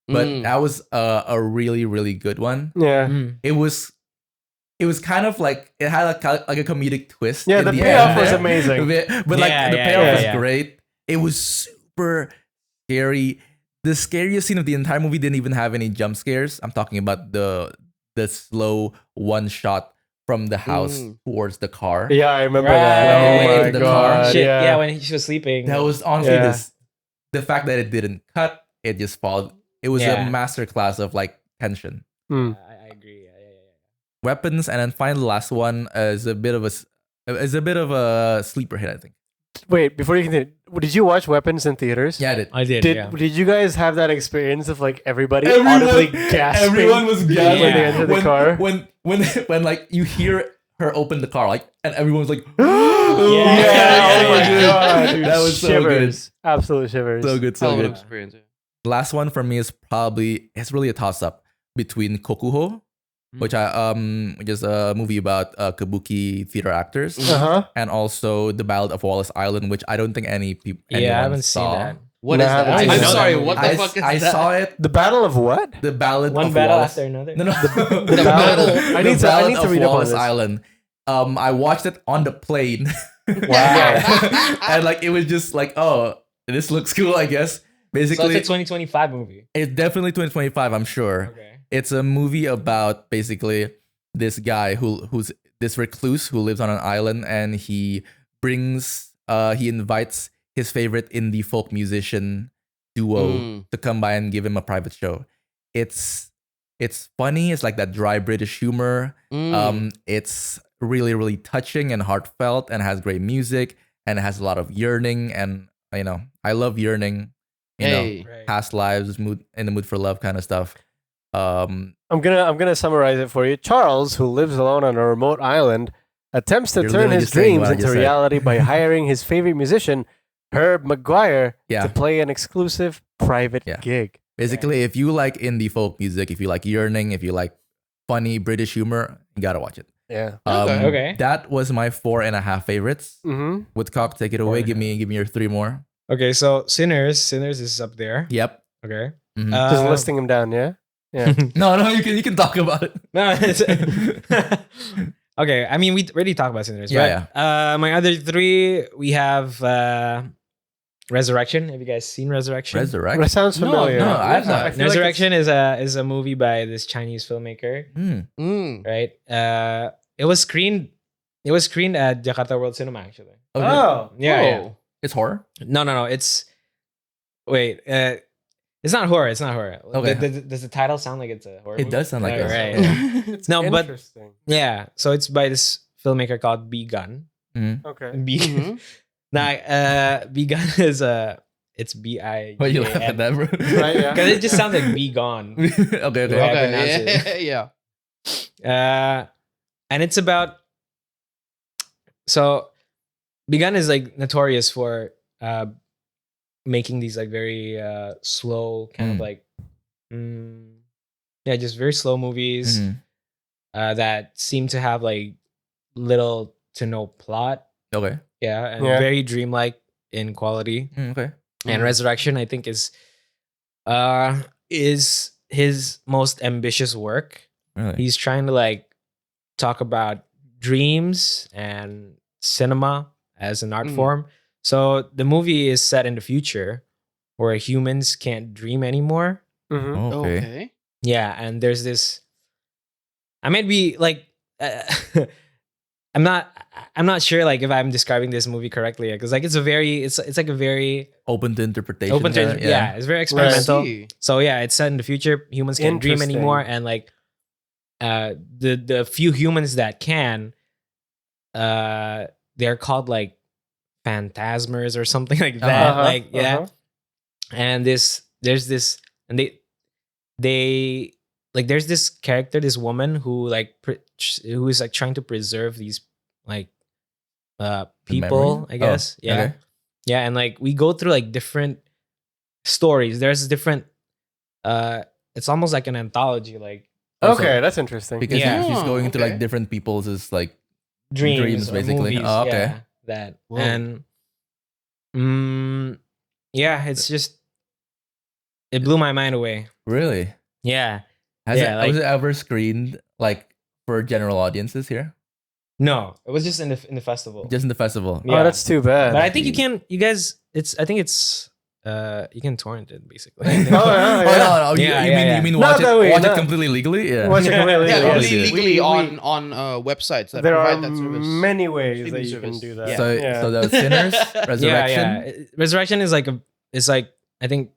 but Mm. that was a really good one. Yeah. Mm. It was kind of like it had like a comedic twist. Yeah, in the the payoff end was there. amazing. But like Yeah, the yeah, payoff yeah, was yeah. great. It was super scary. The scariest scene of the entire movie didn't even have any jump scares. I'm talking about the slow one shot from the house towards the car. Yeah, I remember Right. that. Oh Right. my The god. car. Shit, Yeah. yeah, when she was sleeping. That was honestly Yeah. the fact that it didn't cut, it just followed. It was Yeah. a masterclass of like tension. Hmm. I agree. Yeah. Weapons, and then finally the last one is a bit of a sleeper hit, I think. Wait, before you continue, did you watch Weapons in theaters? Yeah, I did. I did. Did you guys have that experience of like everybody audibly gasping? Everyone was gasping when they entered the car. When like you hear her open the car, like, and everyone's like, Yeah. Oh my yeah. god, dude. That was so shivers. Absolute shivers. so good, Hell so of an good. experience. Yeah. Last one for me is probably, it's really a toss up between Kokuho, which is a movie about kabuki theater actors, Uh-huh. and also The Ballad of Wallace Island, which I don't think any people Yeah, I haven't seen that. What No, is that? I I'm didn't know sorry. that What the I, fuck is I that? saw it. The Battle of what? The Ballad One of battle Wallace. after another. No. The battle. I need to Ballad of read up on Wallace this. Island. I watched it on the plane. Wow. And like it was just like, oh, this looks cool, I guess. So Basically, it's a 2025 movie. it's definitely 2025, I'm sure. Okay. It's a movie about basically this guy who's this recluse who lives on an island, and he invites his favorite indie folk musician duo to come by and give him a private show. It's funny. It's like that dry British humor. It's really touching and heartfelt, and has great music, and it has a lot of yearning, and I love yearning. Hey. Right. Past lives, mood in the mood for love kind of stuff. I'm gonna summarize it for you. Charles, who lives alone on a remote island, attempts to You're turn literally his just saying dreams what I into just said. reality by hiring his favorite musician, Herb McGuire, Yeah. to play an exclusive private Yeah. gig. Basically, if you like indie folk music, if you like yearning, if you like funny British humor, you gotta watch it. Yeah. Okay. That was my 4.5 favorites. Mm-hmm. Woodcock, take it away. 4.5. Give me your 3 more. Okay, so Sinners is up there. Yep. Okay. Mhm. Just listing them down. Yeah. Yeah. No, you can talk about it. No, it's okay. I mean, we already talked about Sinners, Yeah, right? My other 3, we have Resurrection. Have you guys seen Resurrection? Resurrect. That sounds No, familiar. no, I've not. I feel like Resurrection is a movie by this Chinese filmmaker, Mm. right? It was screened It was screened at Jakarta World Cinema actually. Oh, Oh, Yeah. it's horror. No. It's wait. It's not horror. It's not horror. Okay. Does the title sound like it's a horror? It movie? does sound like Right, it. right. Yeah. It's No, but- interesting. Yeah. So it's by this filmmaker called Begun. Okay. Mhm. Now, Begun is it's B-I. Why you laugh at that, bro? Right, yeah. Because it just sounds like be gone. okay. Yeah. I pronounce Okay. it. Yeah. And it's about so Begun is like notorious for making these like very slow kind of like just very slow movies Mhm. that seem to have like little to no plot. Okay. Yeah, and Yeah. very dreamlike in quality. Okay. And Resurrection, I think, is his most ambitious work. Really? He's trying to like talk about dreams and cinema as an art form. So the movie is set in the future where humans can't dream anymore. Mm-hmm. Okay. Yeah, and there's this. I might be like, I'm not sure like if I'm describing this movie correctly because like it's like a very Open to interpretation. open to kinda, yeah, it's very I experimental. see. So yeah, it's set in the future. Humans can't dream Interesting. anymore, and like the few humans that can, they're called like phantasmers or something like that. Uh-huh, Like yeah, uh-huh. and there's this, and they like there's this character, this woman who like who is like trying to preserve these like people, memory? I guess. Oh, Yeah. okay. Yeah, and like we go through like different stories. There's different it's almost like an anthology, like Okay, that's interesting. Because Yeah. she's going into Okay. like different people's like dreams Dreams, basically. movies, Oh, okay. yeah, that. Whoa. And yeah, it's just it blew my mind away. really. Yeah. Has Yeah, was like- it ever screened like for general audiences here? No, it was just in the festival. Just in the festival. Yeah. Oh, that's too bad. But I think you guys I think it's you can torrent it basically. Oh, yeah, yeah. Oh, no, Yeah, you yeah, mean yeah. you mean Not watch it that way, watch it not- completely legally? Yeah. Watch it completely Yeah, legally. only Yes. legally We- on websites that there provide are that service. many ways Streaming that you service. can do that. Yeah. So the Sinners, Resurrection. Yeah. Resurrection is like it's like I think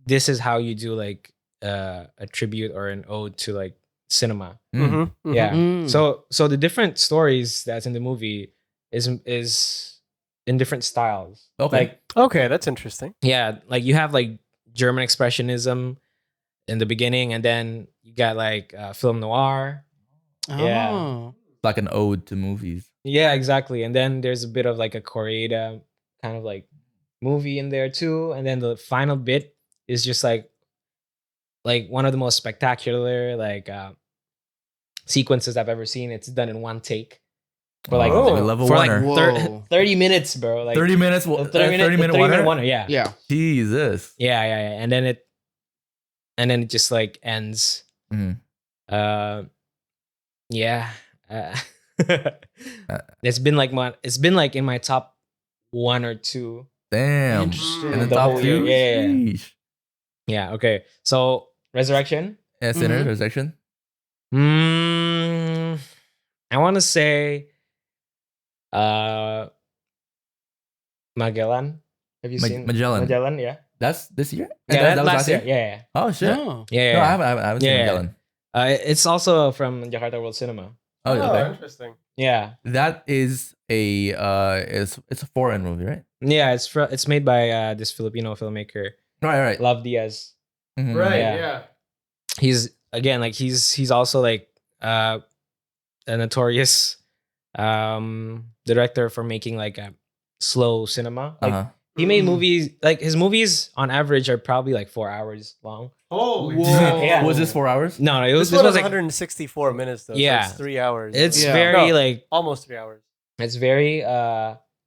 this is how you do like a tribute or an ode to like cinema. Mm-hmm, Yeah. Mm. So the different stories that's in the movie is in different styles. Okay. Like Okay, that's interesting. yeah, like you have like German expressionism in the beginning, and then you got like film noir. Yeah. Oh. Like an ode to movies. Yeah, exactly. And then there's a bit of like a Koreeda kind of like movie in there too. And then the final bit is just like one of the most spectacular like sequences I've ever seen. It's done in one take for like Oh. We love a for like winner. Whoa. 30 minutes, bro. Like 30 minutes. 30 minute one. Yeah. Yeah. Jesus. Yeah. And then it just like ends. Mhm. Yeah. It's been like in my top 1 or 2. Damn. Interesting. In the The top whole two. year, yeah. Sheesh. Yeah. Okay. So Resurrection. Yeah, Sinners, Mhm. Resurrection. I want to say, Magellan. Have you seen Magellan. Magellan? Yeah. That's this year? Yeah. That was last year. Yeah. Oh shit. Oh. Yeah. No, I haven't seen Yeah. Magellan. It's also from Jakarta World Cinema. Oh, okay. Interesting. Yeah. That is a it's a foreign movie, right? Yeah. It's made by this Filipino filmmaker, Right. Love Diaz. Mhm. Right, Yeah. yeah. He's again like he's also like a notorious director for making like a slow cinema. Like Uh-huh. he made movies like his movies on average are probably like 4 hours long. Holy Whoa. shit. Yeah. Was this 4 hours? No, it This was one was like 164 minutes though. Yeah. So it's 3 hours. it's Yeah. very No. like almost 3 hours. it's very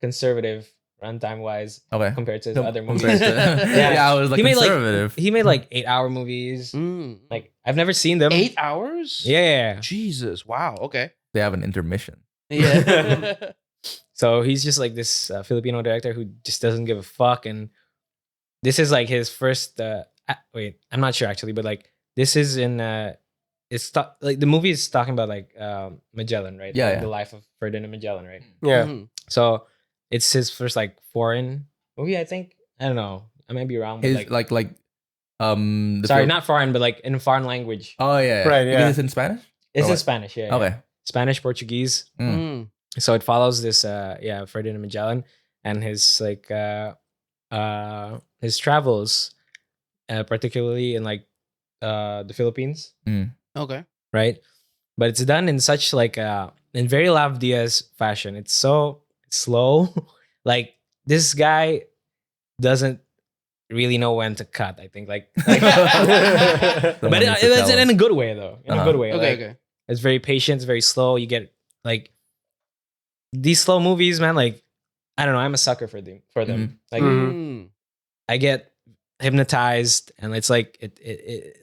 conservative runtime wise Okay. compared to his Com- other movies. compared to- yeah, I was like He made, like, conservative. He made like 8-hour movies. Mm. Like I've never seen them. 8 hours? Yeah. Jesus. Wow. Okay. They have an intermission. Yeah. So he's just like this Filipino director who just doesn't give a fuck, and this is like his first. Wait, I'm not sure actually, but like this is in like the movie is talking about like Magellan, right? Yeah, Like, yeah. the life of Ferdinand Magellan, right? Yeah. Mhm. So it's his first like foreign movie, I think. I don't know. I might be wrong, but His like the sorry, film- not foreign, but like in foreign language. Oh yeah, Right, yeah. Is it in Spanish? It's Oh, in what? Spanish, yeah. Okay. Yeah. Spanish, Portuguese. Mm. So it follows this Ferdinand Magellan and his like his travels, particularly in like the Philippines, Okay. right? But it's done in such like in very Lav Diaz fashion. It's so slow. Like this guy doesn't really know when to cut, I think. Like but Someone needs to it's tell in him. a good way though. In a good way. Okay. Like, Okay. it's very patient, it's very slow. You get like these slow movies, man, like I don't know, I'm a sucker for them. Like Mm. I get hypnotized and it's like it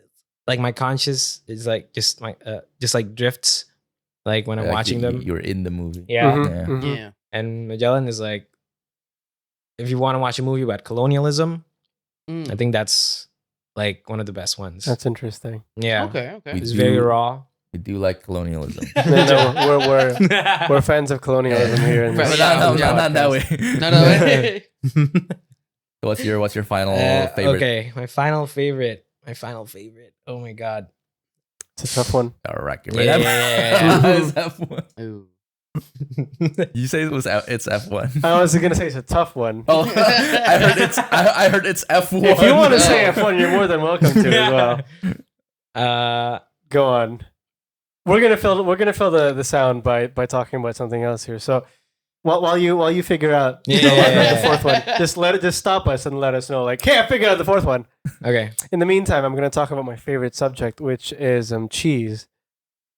like my conscious is like just like drifts like when I'm Like, watching them. You're in the movie. Yeah. Mhm, Yeah. mhm. Yeah. And Magellan is like, if you want to watch a movie about colonialism, Mm. I think that's like one of the best ones. That's interesting. Yeah. Okay. Okay. It's very raw. We do like colonialism. No, we're fans of colonialism here. In But this Not that way. No, no. Way. So what's your final favorite? Okay, my final favorite. Oh my god. It's a tough one. All right, Yeah. It's F1. Ooh. You say it's F1. I was gonna say it's a tough one. Oh, I heard it's F1. If you want to say F1, you're more than welcome to as well. Go on. We're gonna fill the sound by talking about something else here. So while you figure out the fourth one, just stop us and let us know. Like, hey, I figured out the fourth one. Okay. In the meantime, I'm gonna talk about my favorite subject, which is cheese.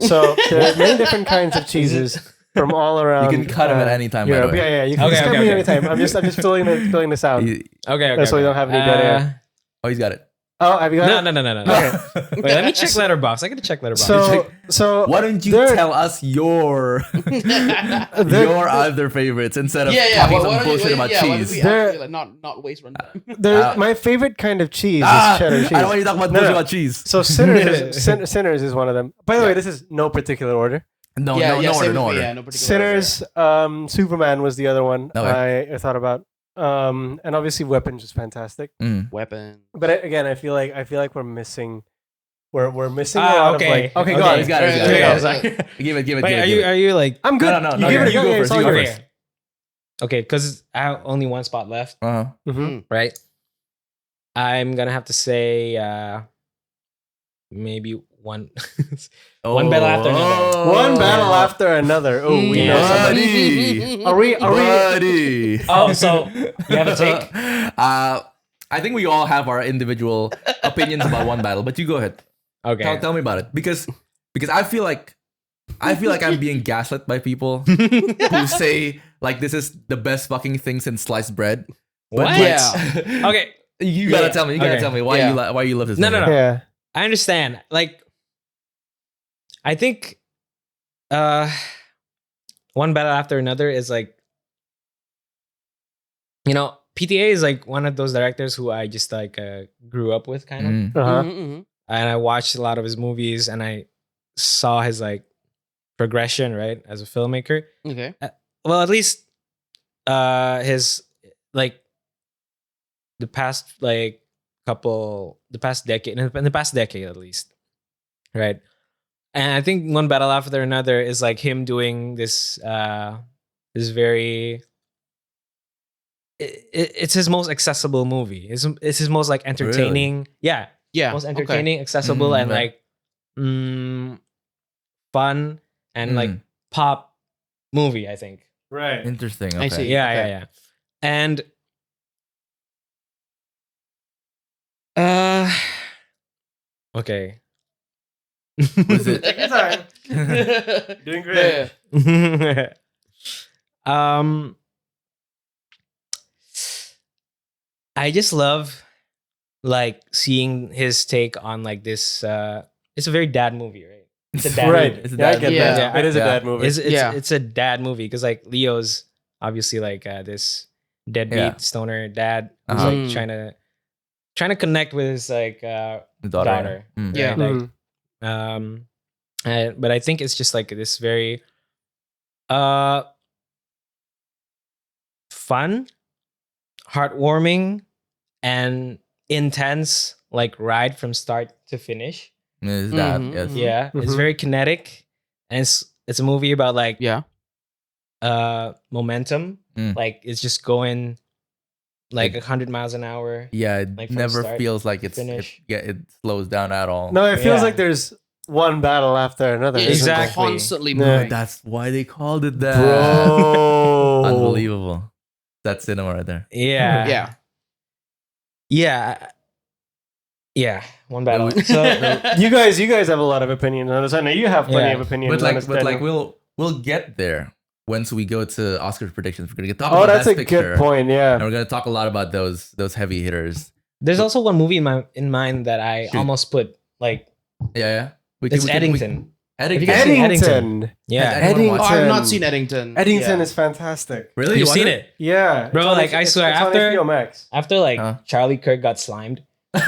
So there are many different kinds of cheeses from all around. You can cut them at any time. By the Europe. way. Yeah. You can Okay, just cut okay, me okay. anytime. I'm just filling the sound. Okay. That's why we don't have any dead air. Oh, he's got it. Oh, have you got it? No. Okay. Wait, let me check Letterboxd. I gotta check Letterboxd. So Why don't you there- tell us your other favorites instead of talking some bullshit about cheese? Not waste run time. my favorite kind of cheese is cheddar cheese. I don't want you to talk about bullshit about cheese. So Sinners is one of them. By the way, this is no particular order. No order. No particular Sinners, Superman was the other one Okay. I thought about. And obviously Weapons is fantastic. Weapon. But again, I feel like we're missing we're missing a lot of like go on. He's got it. Give it. Wait, are you like? I'm good. No. You give it a You go. go Yeah, first. it's all You go yours. first. Okay, because I have only one spot left, Mhm. right? I'm gonna have to say maybe one one battle after another. One battle after another. Oh, we Yeah. know somebody. Are we? Buddy. Oh, so you have a take? I think we all have our individual opinions about one battle, but you go ahead. Okay. Tell me about it because I feel like I'm being gaslit by people who say like this is the best fucking thing since sliced bread. What? But, Yeah. Okay. You gotta tell me. You gotta Okay. tell me why why you love this. No, movie. no. Yeah. I understand. Like, I think one battle after another is like, PTA is like one of those directors who I just like grew up with kind of. Uh-huh. Mm-hmm. And I watched a lot of his movies and I saw his like progression, right, as a filmmaker. Okay. Well, at least his like the past like the past decade at least, right? And I think one battle after another is like him doing this this very it's his most accessible movie. It's his most like entertaining. Really? Yeah. Most entertaining, accessible, and right. like fun and like pop movie, I think. Right. Interesting. Okay. I see. Yeah, Okay. yeah. And okay. Was it? Take your time. Doing great. Yeah. I just love like seeing his take on like this it's a very dad movie, right? It's a dad Right. movie. It's a Yeah, I dad get movie. that. Yeah. It is a Yeah. dad movie. It's a dad movie because like Leo's obviously like this deadbeat Yeah. stoner dad who's Uh-huh. like trying to connect with his like The daughter. Mm. Yeah. Right? Like, But I think it's just like this very uh fun, heartwarming, and intense like ride from start to finish. Is that yes? Yeah, it's very kinetic, and it's a movie about like momentum. Like it's just going like 100 miles an hour. Yeah, it like, from never start feels like to it finish. slows down at all. No, it feels Yeah. like there's one battle after another. It's isn't Exactly. constantly Yeah. moving. That's why they called it there? that. Bro. Unbelievable. That's cinema right there. Yeah. Yeah. Yeah. Yeah. One battle. we- So You guys have a lot of opinions on this. I know you have plenty Yeah. of opinions But on like, this. Daniel. we'll get there once we go to Oscar predictions. We're gonna talk Oh, about that's a Best Picture, good point. Yeah. and we're gonna talk a lot about those heavy hitters. there's also one movie in mind that I Shoot. almost put like Yeah. it's Eddington. Eddington. Have you guys seen Eddington. Yeah. Anyone Oh, watch I've not Eddington. seen Eddington. Eddington Yeah. is fantastic. Really? You've watched seen it? Yeah. Bro, It's on like, I swear, it's on after- HBO Max. After like Huh? Charlie Kirk got slimed. Yo!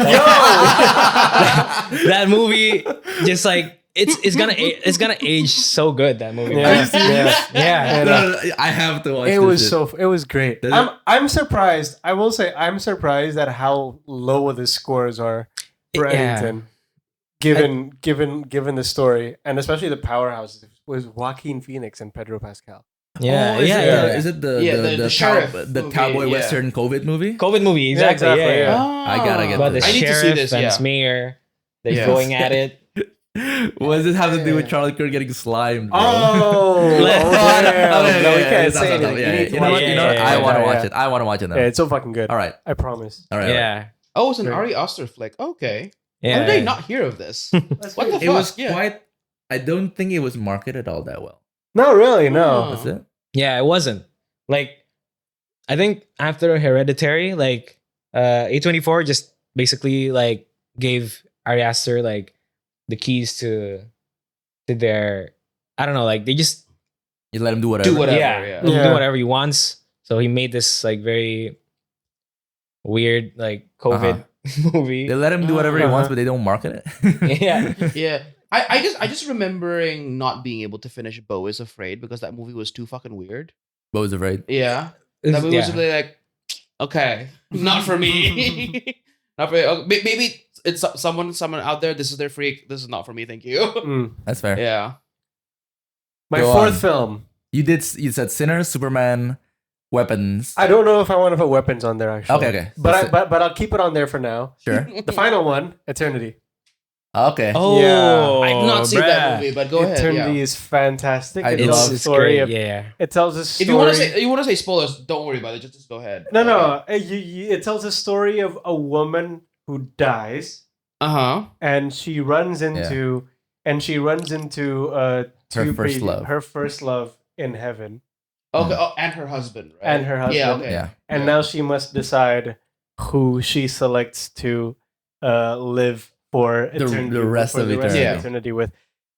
That movie just like it's gonna age so good, that movie. Yeah. Yeah. Yeah. No, I have to watch It this was shit. it was great. Does it- I'm surprised. I will say I'm surprised at how low the scores are for Yeah. Eddington. Given the story, and especially the powerhouse was Joaquin Phoenix and Pedro Pascal. Yeah. Oh, is yeah, it, yeah. Is it Yeah, the sheriff the movie, cowboy yeah. western COVID movie? COVID movie, exactly. exactly, Yeah. yeah. Ah. I gotta get About the I need to see sheriff this, and yeah. his mayor. They're Yeah. going at it. What does it have to do with Charlie Kirk getting slimed, bro? Oh, damn. no, we can't Stop, say stop, stop. anything. You Yeah, need to you know watch what? it. You know what? Yeah, I yeah, want to yeah. watch it. I want to watch it now. Yeah, it's so fucking good. All right. I promise. All right. Yeah. Oh, it's an Great. Ari Aster flick. Okay. Yeah. How did I not hear of this? What the fuck? It was Yeah. quite. I don't think it was marketed all that well. No, really, no. Oh. That's it. Yeah, it wasn't. Like, I think after Hereditary, like, A24 just basically like gave Ari Aster like the keys to their, I don't know, like they just You let him do whatever. Do whatever. yeah, Yeah. he can Yeah. do whatever he wants. So he made this like very weird like COVID movie. They let him do whatever he Uh-huh. wants, but they don't market it. Yeah. Yeah. I just remembering not being able to finish Beau is Afraid because that movie was too fucking weird. Bo was afraid. Yeah. That movie was Yeah. really like, okay, not for me. Not for maybe it's someone out there. This is their freak. This is not for me. Thank you. Mm. That's fair. Yeah. My Go fourth on. film. You said Sinners, Superman, Weapons. I don't know if I want to put weapons on there actually. Okay. But I'll keep it on there for now. Sure. The final one, Eternity. Okay. Oh, Yeah. I've not seen that bruh. movie, but go ahead. Eternity Yeah. is fantastic. I It love- tells the It's story great. of Yeah. it tells a story. If you want to say spoilers, don't worry about it. Just go ahead. No. It tells a story of a woman who dies Uh huh. and she runs into Her first love. her first love in heaven. Okay. Oh, and her husband, right? And her Yeah. husband. Okay. Yeah. And Yeah. now she must decide who she selects to live for eternity, the rest for of the eternity. Yeah. eternity with.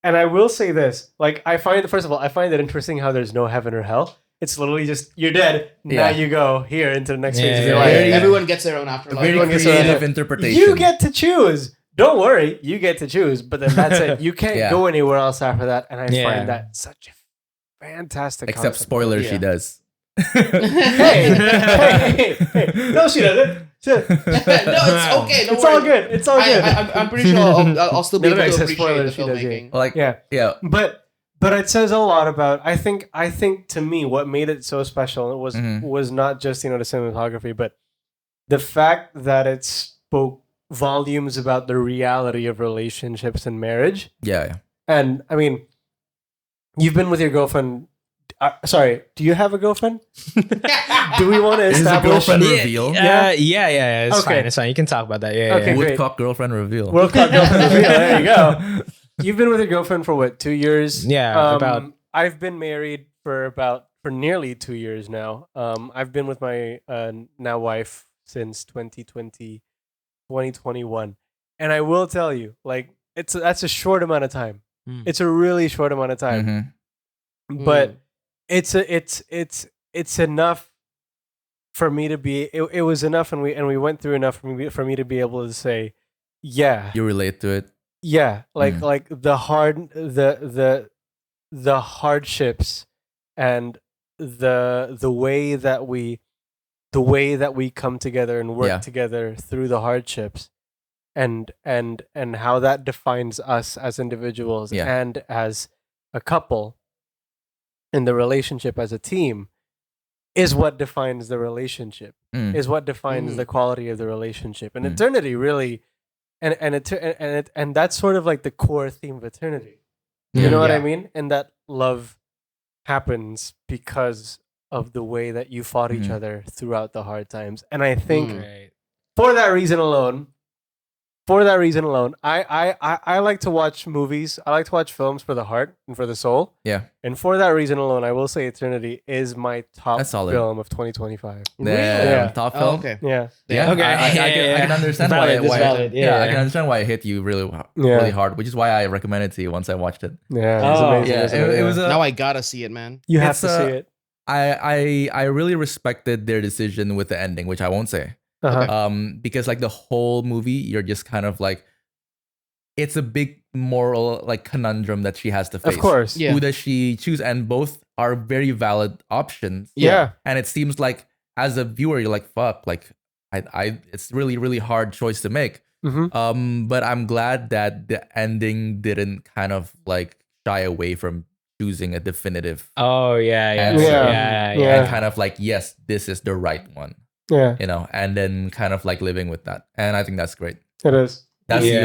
And I will say this: like, first of all, I find it interesting how there's no heaven or hell. It's literally just you're dead. Now Yeah. you go here into the next phase of Yeah, your yeah, life. yeah. Everyone gets their own A afterlife. very Everyone gets their own creative life. interpretation. You get to choose. Don't worry, you get to choose. But then that's it. You can't Yeah. go anywhere else after that. And I Yeah. find that such a fantastic. Except concept. spoiler, Yeah. she does. Hey. No, she doesn't. No, it's okay. Don't It's worry. all good. It's all good. I'm pretty sure I'll still be No, able no, to it's a appreciate spoiler, the she does, yeah. filmmaking. Like, Yeah. But it says a lot about. I think to me what made it so special was Mhm. was not just the cinematography, but the fact that it spoke volumes about the reality of relationships and marriage. yeah. And I mean, you've been with your girlfriend. Sorry, do you have a girlfriend? Do we want to Is a establish? girlfriend Yeah, reveal? yeah. It's Okay. fine. It's fine. You can talk about that. Yeah. Okay. Yeah. great. Woodcock girlfriend reveal. World Cup girlfriend reveal. There you go. You've been with your girlfriend for what, 2 years? Yeah, about. I've been married for nearly 2 years now. I've been with my now wife since 2020, 2021, and I will tell you, like that's a short amount of time. Mm. It's a really short amount of time, Mhm. but it's enough for me to be. It was enough, and we went through enough for me to be able to say, yeah, You relate to it. yeah, like the hardships and the way that we come together and work together through the hardships, and how that defines us as individuals and as a couple in the relationship as a team is what defines the relationship, is what defines the quality of the relationship. And Eternity really, and that's sort of like the core theme of Eternity. You know what I mean? And that love happens because of the way that you fought each other throughout the hard times. And I think for that reason alone, I like to watch movies. I like to watch films for the heart and for the soul. Yeah. And for that reason alone, I will say Eternity is my top film of 2025. Top film? Okay. Yeah. Yeah. Okay. I can understand valid, why valid. I can understand why it hit you really hard, which is why I recommended it to you once I watched it. Yeah. It was amazing. Yeah. It was now I gotta see it, man. You have to see it. I really respected their decision with the ending, which I won't say. Because like the whole movie, you're just kind of like, it's a big moral like conundrum that she has to face. Of course. Yeah. Who does she choose? And both are very valid options. Yeah. And it seems like as a viewer, you're like, fuck, like it's really, really hard choice to make. But I'm glad that the ending didn't kind of like shy away from choosing a definitive answer. And kind of like, yes, this is the right one. Yeah. You know, and then kind of like living with that. And I think that's great. It is. That's you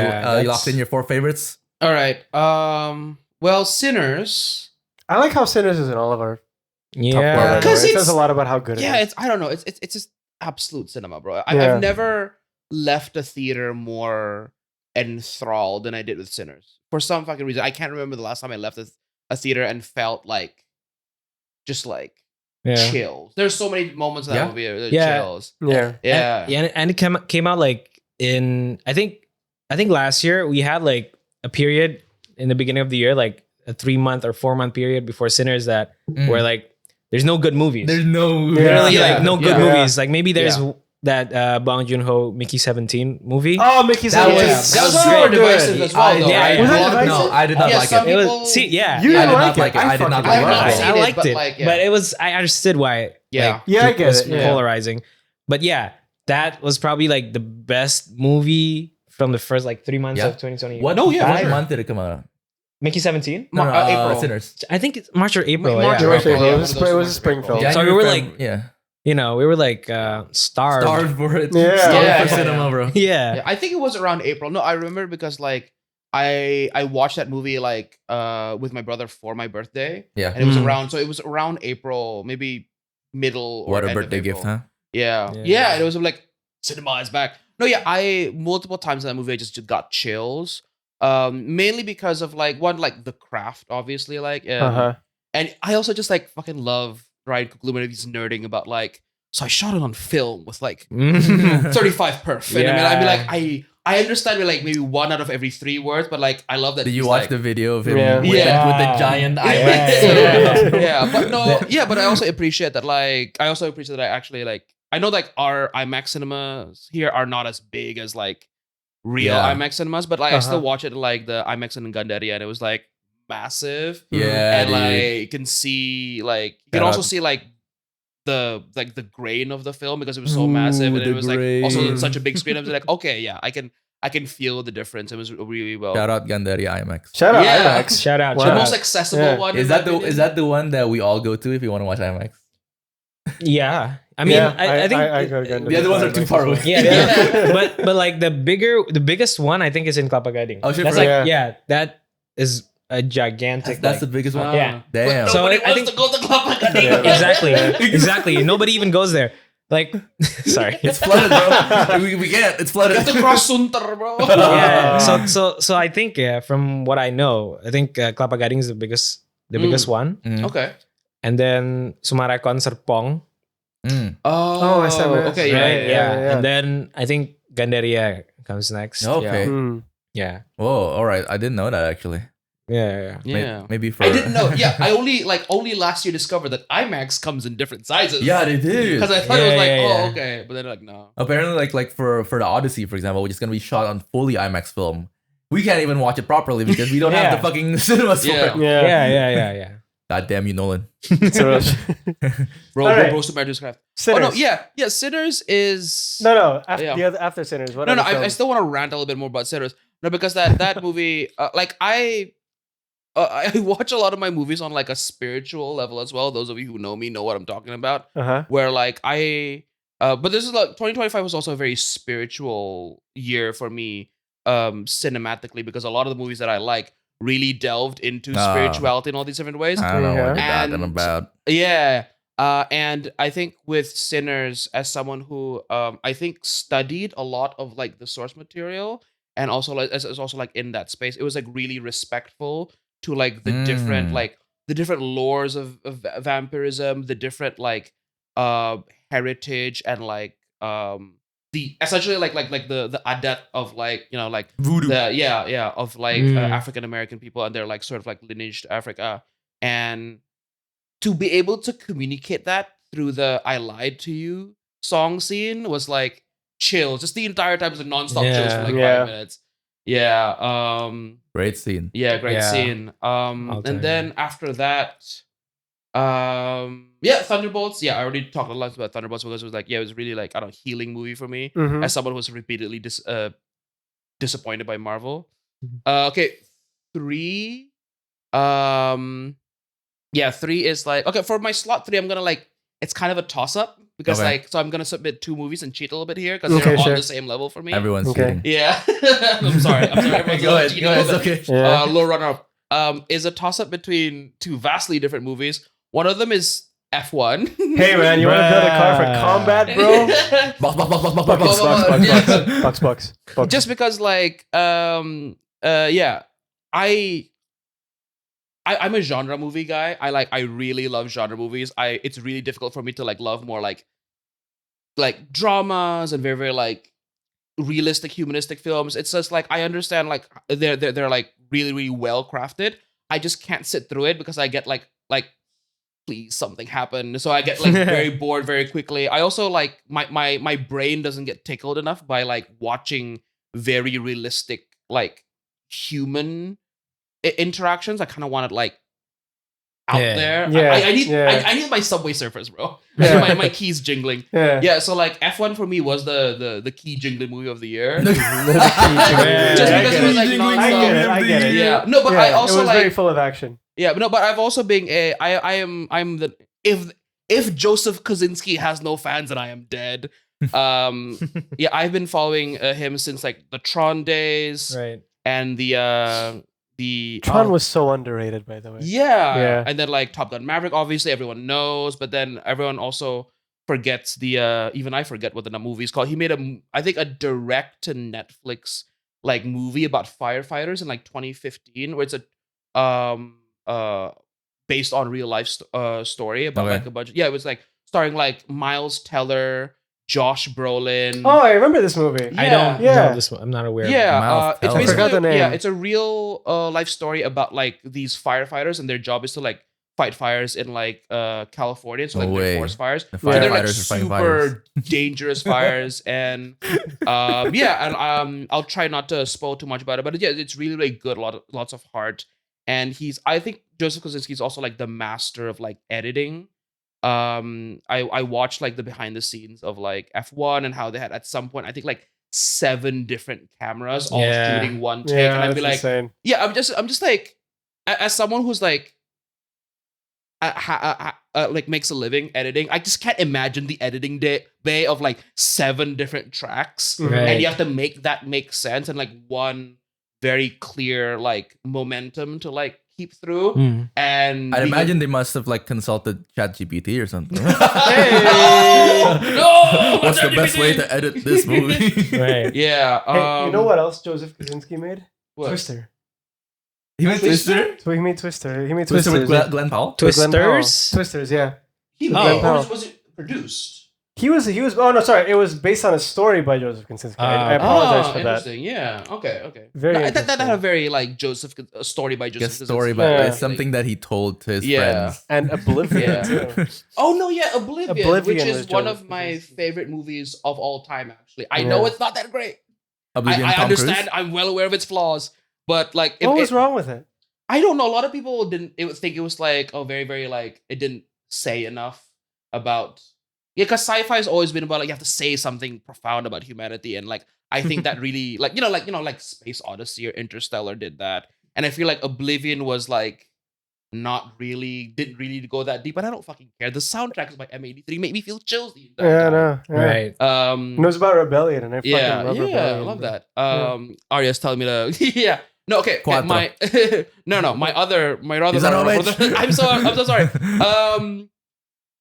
locked in your 4 favorites? All right. Well, Sinners. I like how Sinners is in all of our top 4. Because it says a lot about how good it is. Yeah, it's I don't know. It's just absolute cinema, bro. I've never left a theater more enthralled than I did with Sinners. For some fucking reason. I can't remember the last time I left a theater and felt like just like chills. There's so many moments in that movie. Chills. And it came out like in I think last year we had like a period in the beginning of the year, like a 3-month or 4-month period before Sinners that where like there's no good movies. There's no literally like no good movies. Like maybe there's that Bong Joon-ho Mickey 17 movie. Oh, Mickey 17. That was super divisive as well. No, I did not like it. It was you didn't like it. I did not like it. I liked it, but it was. I understood why. Yeah, I get was it. Polarizing, but that was probably like the best movie from the first like 3 months of 2020. What month did it come out? Mickey 17? April. Sinners. I think it's March or April. March or April. It was a spring film. So we were like, we were like starved for it. Yeah. For cinema, bro. Yeah. I think it was around April. No, I remember because like I watched that movie like with my brother for my birthday. Yeah. And it was around April, maybe middle or what a end birthday of April. gift, huh? Yeah. And it was like cinema is back. No, I multiple times in that movie I just got chills. Mainly because of like one, like the craft, obviously, like and I also just like fucking love Ryan Coogler when he's nerding about like, so I shot it on film with like 35 perf. And I mean like I understand like maybe 1 out of every 3 words, but like I love that. Did you watch the video of him with the giant IMAX? But I also appreciate that I actually like, I know like our IMAX cinemas here are not as big as like real IMAX cinemas, but like I still watch it like the IMAX in Gandaria, and it was like massive. And like you can see like you can also see like the grain of the film because it was so massive, and it was like also on such a big screen. I was like, okay, I can feel the difference. It was really well. Shout out Gandaria IMAX. Shout out IMAX. Shout out. The most accessible one. Is that the one that we all go to if you want to watch IMAX? Yeah. I mean, I think the other ones are too far away. But like the biggest one I think is in Kelapa Gading. Oh, shit, that's like that is a gigantic. That's the biggest one. Yeah, damn. So I think to go to Kelapa Gading. Exactly. Nobody even goes there. Like, sorry, it's flooded, bro. we can't. It's flooded. You have to cross Sunter, bro. Yeah. So I think from what I know, I think Kelapa Gading is the biggest one. Okay. And then Summarecon Serpong. Oh, SMS. Okay, right, yeah. And then I think Gandaria comes next. Okay. Yeah. Whoa. All right. I didn't know that actually. Yeah. Maybe for I didn't know. Yeah, I only last year discovered that IMAX comes in different sizes. Yeah, they did. Because I thought it was like, okay, but then like no. Apparently, like for the Odyssey, for example, which is gonna be shot on fully IMAX film, we can't even watch it properly because we don't have the fucking cinemas for it. Yeah. God damn you, Nolan. So, Bro, Samaritan's Craft. Sinners. Oh no, yeah. Sinners is No. After Sinners. What no. other I films? still want to rant a little bit more about Sinners. No, because that movie, like I watch a lot of my movies on like a spiritual level as well. Those of you who know me know what I'm talking about. Where like but this is like 2025 was also a very spiritual year for me, cinematically, because a lot of the movies that I like really delved into spirituality in all these different ways. I don't know what you're talking about. Yeah. And I think with Sinners, as someone who I think studied a lot of like the source material, and also like as also like in that space, it was like really respectful to like the different lores of vampirism, the different like heritage, and like the essentially like the adat of like, you know, like voodoo. Of like African American people and their like sort of like lineage to Africa, and to be able to communicate that through the "I Lied to You" song scene was like chills. Just the entire time, it was like nonstop chills for like 5 minutes. Yeah. Great scene. Yeah, great scene. And then after that, Thunderbolts. Yeah, I already talked a lot about Thunderbolts because it was like, it was really like, I don't know, healing movie for me as someone who was repeatedly disappointed by Marvel. Okay, 3. 3 is like, okay, for my slot 3, I'm gonna like, it's kind of a toss up because like, so I'm gonna submit 2 movies and cheat a little bit here because they're on the same level for me. Everyone's cheating. Yeah. I'm sorry. Everyone's Go ahead. It's okay. Low runner up is a toss up between 2 vastly different movies. One of them is F1. Hey man, you want to build a car for combat, bro? Box. Just because like I'm a genre movie guy. I really love genre movies. It's really difficult for me to like love more like dramas and very, very like realistic humanistic films. It's just like I understand like they're like really, really well crafted. I just can't sit through it because I get like please something happen. So I get like very bored very quickly. I also like my brain doesn't get tickled enough by like watching very realistic like human interactions. I kind of want it like out there. I need my Subway Surfers, bro. My keys jingling. So like F1 for me was the key jingling movie of the year. Just because it was like I get it. Yeah. No, but I also it was like very full of action. Yeah, but no, but I've also been I'm the if Joseph Kosinski has no fans, then I am dead. I've been following him since like the Tron days, right? And the Tron was so underrated, by the way. Yeah. And then like Top Gun Maverick, obviously everyone knows, but then everyone also forgets even I forget what the movie is called. He made I think a direct to Netflix like movie about firefighters in like 2015, where it's a based on real life story about like a bunch. It was like starring like Miles Teller, Josh Brolin. Oh, I remember this movie. I don't know this one. I'm not aware. It's basically, I forgot the name. It's a real life story about like these firefighters, and their job is to like fight fires in like California. So like they're forest fires. The they're like super dangerous fires, and I'll try not to spoil too much about it, but it's really, really good. Lots of heart, and I think Joseph Kosinski is also like the master of like editing. I watched like the behind the scenes of like F1 and how they had at some point I think like 7 different cameras all shooting one take, and I'd be like, insane. I'm just like, as someone who's like like makes a living editing, I just can't imagine the editing bay of like 7 different tracks, and you have to make that make sense and like one very clear like momentum to like keep through. And I'd imagine they must have like consulted ChatGPT or something. No! What's the best way to edit this movie? Right. Yeah. Hey, you know what else Joseph Kosinski made? What? Twister. He made Twister? So he made Twister. Twister with Glenn Powell? Twisters? Twisters, yeah. Was it produced? He was. Oh no, sorry. It was based on a story by Joseph Kosinski. I apologize for that. Interesting. Yeah. Okay. Very that had a very like a story by Joseph. Story by something that he told to his friends. And Oblivion too. Oh no, yeah, Oblivion, which is one of my favorite movies of all time. Actually, I know it's not that great, Oblivion, I Tom understand. Cruise? I'm well aware of its flaws, but like, What was wrong with it? I don't know. A lot of people think it was like, oh, very, very like it didn't say enough about. Yeah, because sci-fi has always been about like you have to say something profound about humanity, and like I think that really like like Space Odyssey or Interstellar did that, and I feel like Oblivion was like didn't really go that deep, and I don't fucking care. The soundtrack is by M83 made me feel chills the entire time. Yeah. Right. And it was about rebellion, and I fucking love Yeah, rebellion. I love bro. that. Arya's telling me to yeah. No, okay. Quattro. My my other He's an old bitch. I'm so sorry.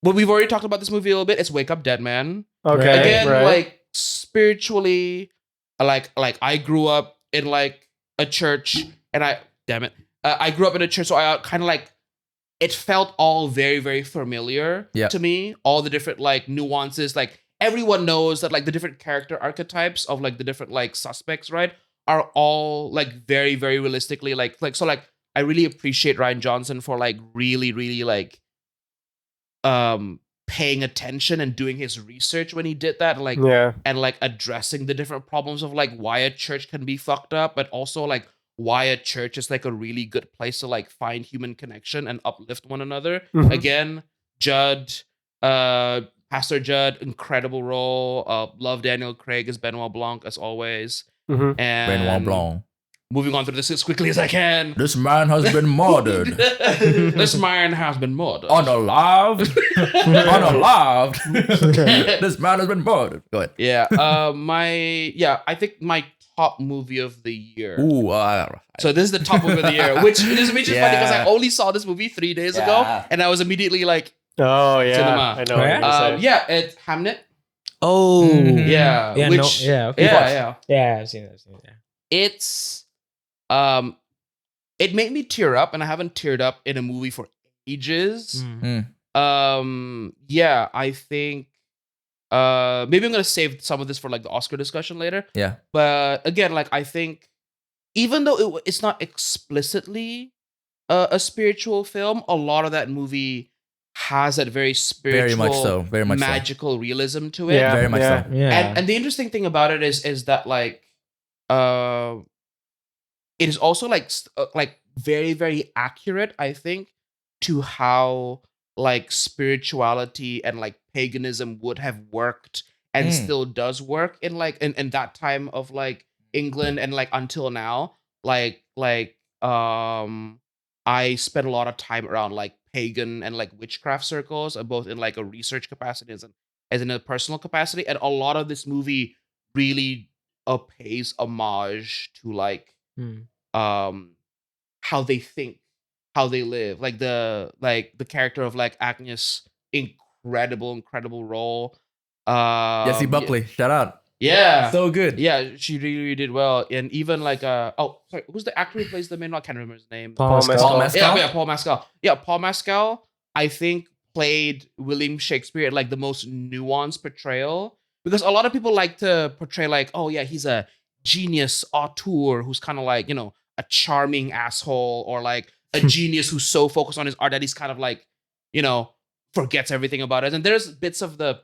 Well, we've already talked about this movie a little bit. It's Wake Up Dead Man. Okay, Right. Again, right. like spiritually, like I grew up in like a church, and I grew up in a church, so I kind of like it felt all very, very familiar to me. All the different like nuances, like everyone knows that like the different character archetypes of like the different like suspects, right, are all like very, very realistically like so like I really appreciate Ryan Johnson for like really, really like paying attention and doing his research when he did that, like and like addressing the different problems of like why a church can be fucked up, but also like why a church is like a really good place to like find human connection and uplift one another. Again, Judd, Pastor Judd, incredible role. Love Daniel Craig as Benoit Blanc as always. And Benoit Blanc. Moving on through this as quickly as I can. This man has been murdered. This man has been murdered. Unalived. Unalived. This man has been murdered. Go ahead. Yeah. I think my top movie of the year. Ooh. So this is the top movie of the year, which is funny because I only saw this movie 3 days ago, and I was immediately like, oh yeah, cinema. I know. What you're gonna say. Yeah, it's Hamnet. Oh. Yeah. Yeah. Which, Okay. Yeah. I've seen it. Yeah. It's it made me tear up, and I haven't teared up in a movie for ages. Yeah, I think maybe I'm gonna save some of this for like the Oscar discussion later. Yeah. But again, like I think even though it's not explicitly a spiritual film, a lot of that movie has that very spiritual, very much magical realism to it. Yeah, very much so. Yeah. And the interesting thing about it is that like it is also like very, very accurate, I think, to how like spirituality and like paganism would have worked and still does work in like in that time of like England and like until now. Like I spent a lot of time around like pagan and like witchcraft circles, both in like a research capacity as in a personal capacity, and a lot of this movie really pays homage to like how they think, how they live, like the character of like Agnes, incredible role. Jessie Buckley, shout out. Yeah, So good. yeah, she really did well. And even like who's the actor who plays the main one? I can't remember his name. Paul Mescal. Yeah, Paul Mescal. Yeah, Paul Mescal, I think, played William Shakespeare at like the most nuanced portrayal, because a lot of people like to portray like, oh yeah, he's a genius auteur who's kind of like, you know, a charming asshole, or like a genius who's so focused on his art that he's kind of like, you know, forgets everything about it. And there's bits of the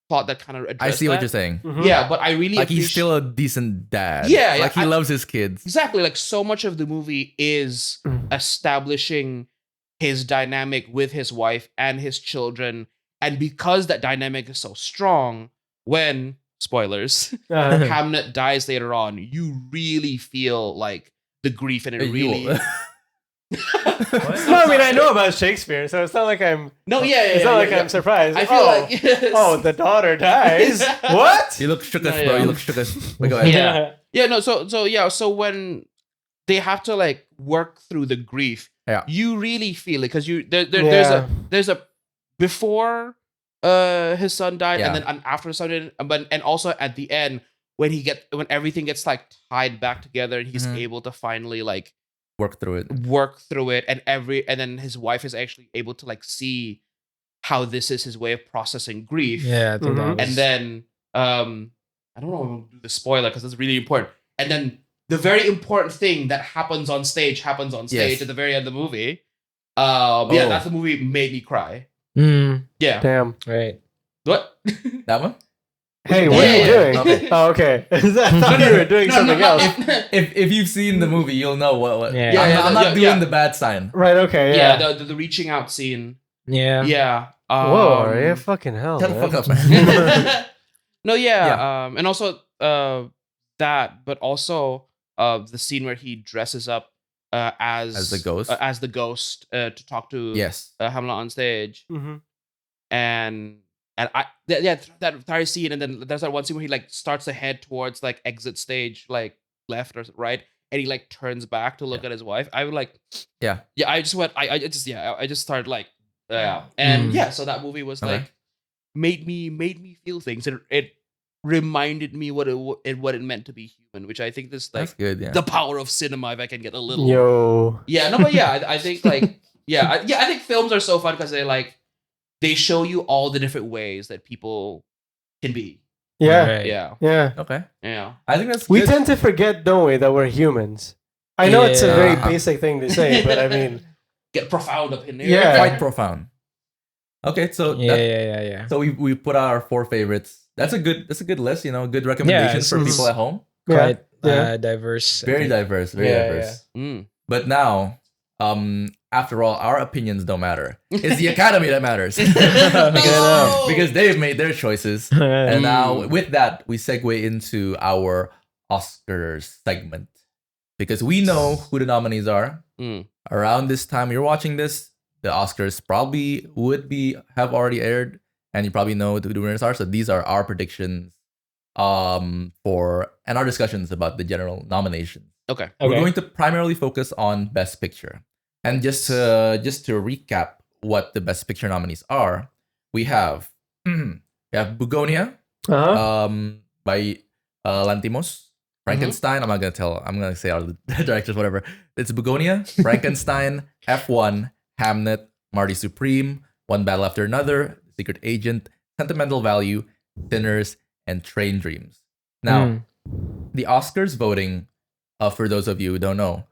plot that kind of address I see that. what you're saying. Yeah, but I really Like he's still a decent dad. Yeah, like he loves his kids. Exactly. Like so much of the movie is establishing his dynamic with his wife and his children. And because that dynamic is so strong, when, spoilers, Hamnet dies later on, you really feel like the grief, and it really... No, I mean, I know about Shakespeare, so it's not like I'm... No, yeah. It's not like I'm surprised. I feel like... Yes. Oh, the daughter dies? What? You look shook us, No, bro. yeah. You look shook us. But go ahead. Yeah, no, so when they have to like work through the grief, you really feel it, because there's a before his son died, and then after his son died, and also at the end when everything gets like tied back together, and he's able to finally like work through it, and then his wife is actually able to like see how this is his way of processing grief. Yeah, I think that was... And then I don't want to do the spoiler because it's really important. And then the very important thing that happens on stage at the very end of the movie. Yeah, that's the movie made me cry. Yeah. Damn. Right. What? That one? Hey, what are you doing? Okay. Oh, okay. I thought you were doing something else. If you've seen the movie, you'll know what. Yeah. I'm not doing the bad sign. Right, okay, yeah. The reaching out scene. Yeah. Yeah. Whoa, Arya, fucking hell, Shut the man. fuck up, man. No, yeah. And also that, but also the scene where he dresses up as the ghost, to talk to yes, Hamlet on stage, Mm-hmm. and that entire scene, and then there's that one scene where he like starts to head towards like exit stage, like left or right, and he like turns back to look at his wife. I would like, I just went, I just started like, and so that movie was like made me feel things. It reminded me what it meant to be human, which I think this like that's good. Yeah, the power of cinema. If I can get a little, but I think like I think films are so fun because they show you all the different ways that people can be. Yeah. Right. Yeah. Okay. Yeah. I think that's We good. tend to forget, don't we, that we're humans. I know it's a very basic thing to say, but I mean, get profound up in there. Yeah. Quite profound. Okay, so Yeah. So we put out our 4 favorites. That's a good list. You know, good recommendations for people at home. Quite Yeah. diverse. Very diverse. Very diverse. But now, after all, our opinions don't matter. It's the Academy that matters. Because they've made their choices. And now, with that, we segue into our Oscars segment. Because we know who the nominees are. Around this time you're watching this, the Oscars probably have already aired. And you probably know who the winners are. So these are our predictions and our discussions about the general nominations. Okay. We're going to primarily focus on Best Picture. And just to recap what the Best Picture nominees are, we have Bugonia by Lantimos, Frankenstein. I'm gonna say all the directors, whatever. It's Bugonia, Frankenstein, F1, Hamnet, Marty Supreme, One Battle After Another, Secret Agent, Sentimental Value, Sinners, and Train Dreams. Now, the Oscars voting, for those of you who don't know,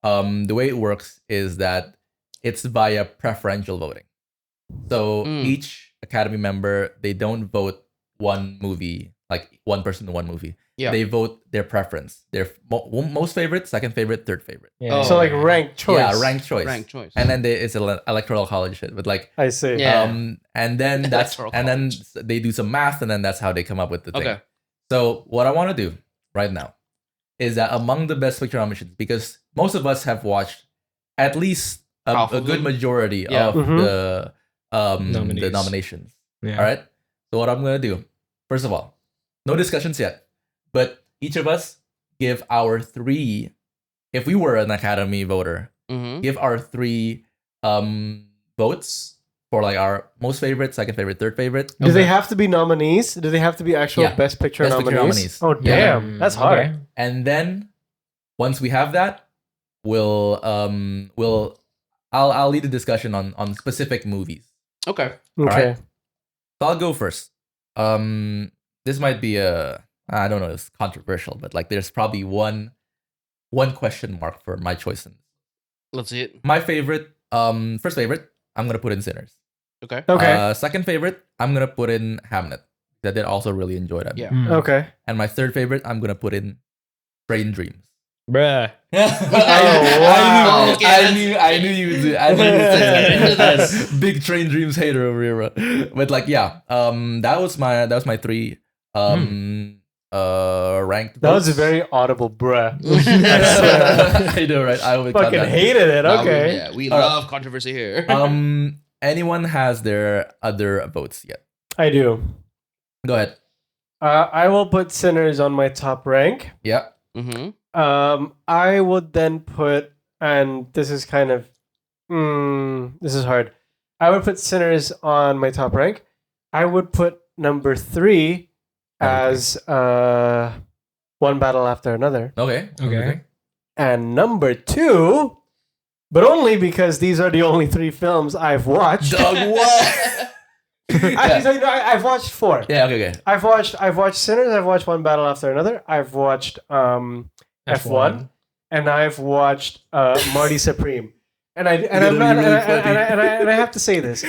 the way it works is that it's via preferential voting. So each Academy member, they don't vote one movie, like one person to one movie. Yeah. They vote their preference, their most favorite, second favorite, third favorite. Yeah. So like ranked choice. Yeah, ranked choice. And then it's an electoral college shit. But like I see. Yeah. And then then they do some math, and then that's how they come up with the thing. Okay. So what I want to do right now is that among the Best Picture nominations, because most of us have watched at least a good majority of the nominations. Yeah. All right. So what I'm gonna do, first of all, no discussions yet. But each of us give our 3, if we were an Academy voter, give our 3 votes for like our most favorite, second favorite, third favorite. Do they have to be nominees? Do they have to be actual Best Picture nominees? Oh damn, that's hard. Okay. And then once we have that, I'll lead the discussion on specific movies. Okay. All right? So I'll go first. This might be I don't know, it's controversial, but like there's probably one question mark for my choice. Let's see it. My favorite, first favorite, I'm gonna put in Sinners. Okay. Second favorite, I'm gonna put in Hamnet. That did also really enjoy that. Yeah. Okay. And my third favorite, I'm gonna put in Train Dreams. Bruh. I knew you would do. I knew you would say that. Big Train Dreams hater over here, bro. But like, that was my 3 ranked. That was a very audible bruh. I know, right? I fucking hated it. Okay. We love controversy here. Anyone has their other votes yet? I do. Go ahead. I will put Sinners on my top rank. Yeah. I would then put, and this is kind of, this is hard. I would put Sinners on my top rank. I would put number 3 as One Battle After Another. Okay. And number 2, but only because these are the only 3 films I've watched. Dog, what? Actually, no, I've watched 4. Yeah, okay. I've watched Sinners. I've watched One Battle After Another. I've watched F1, and I've watched Marty Supreme. And I have to say this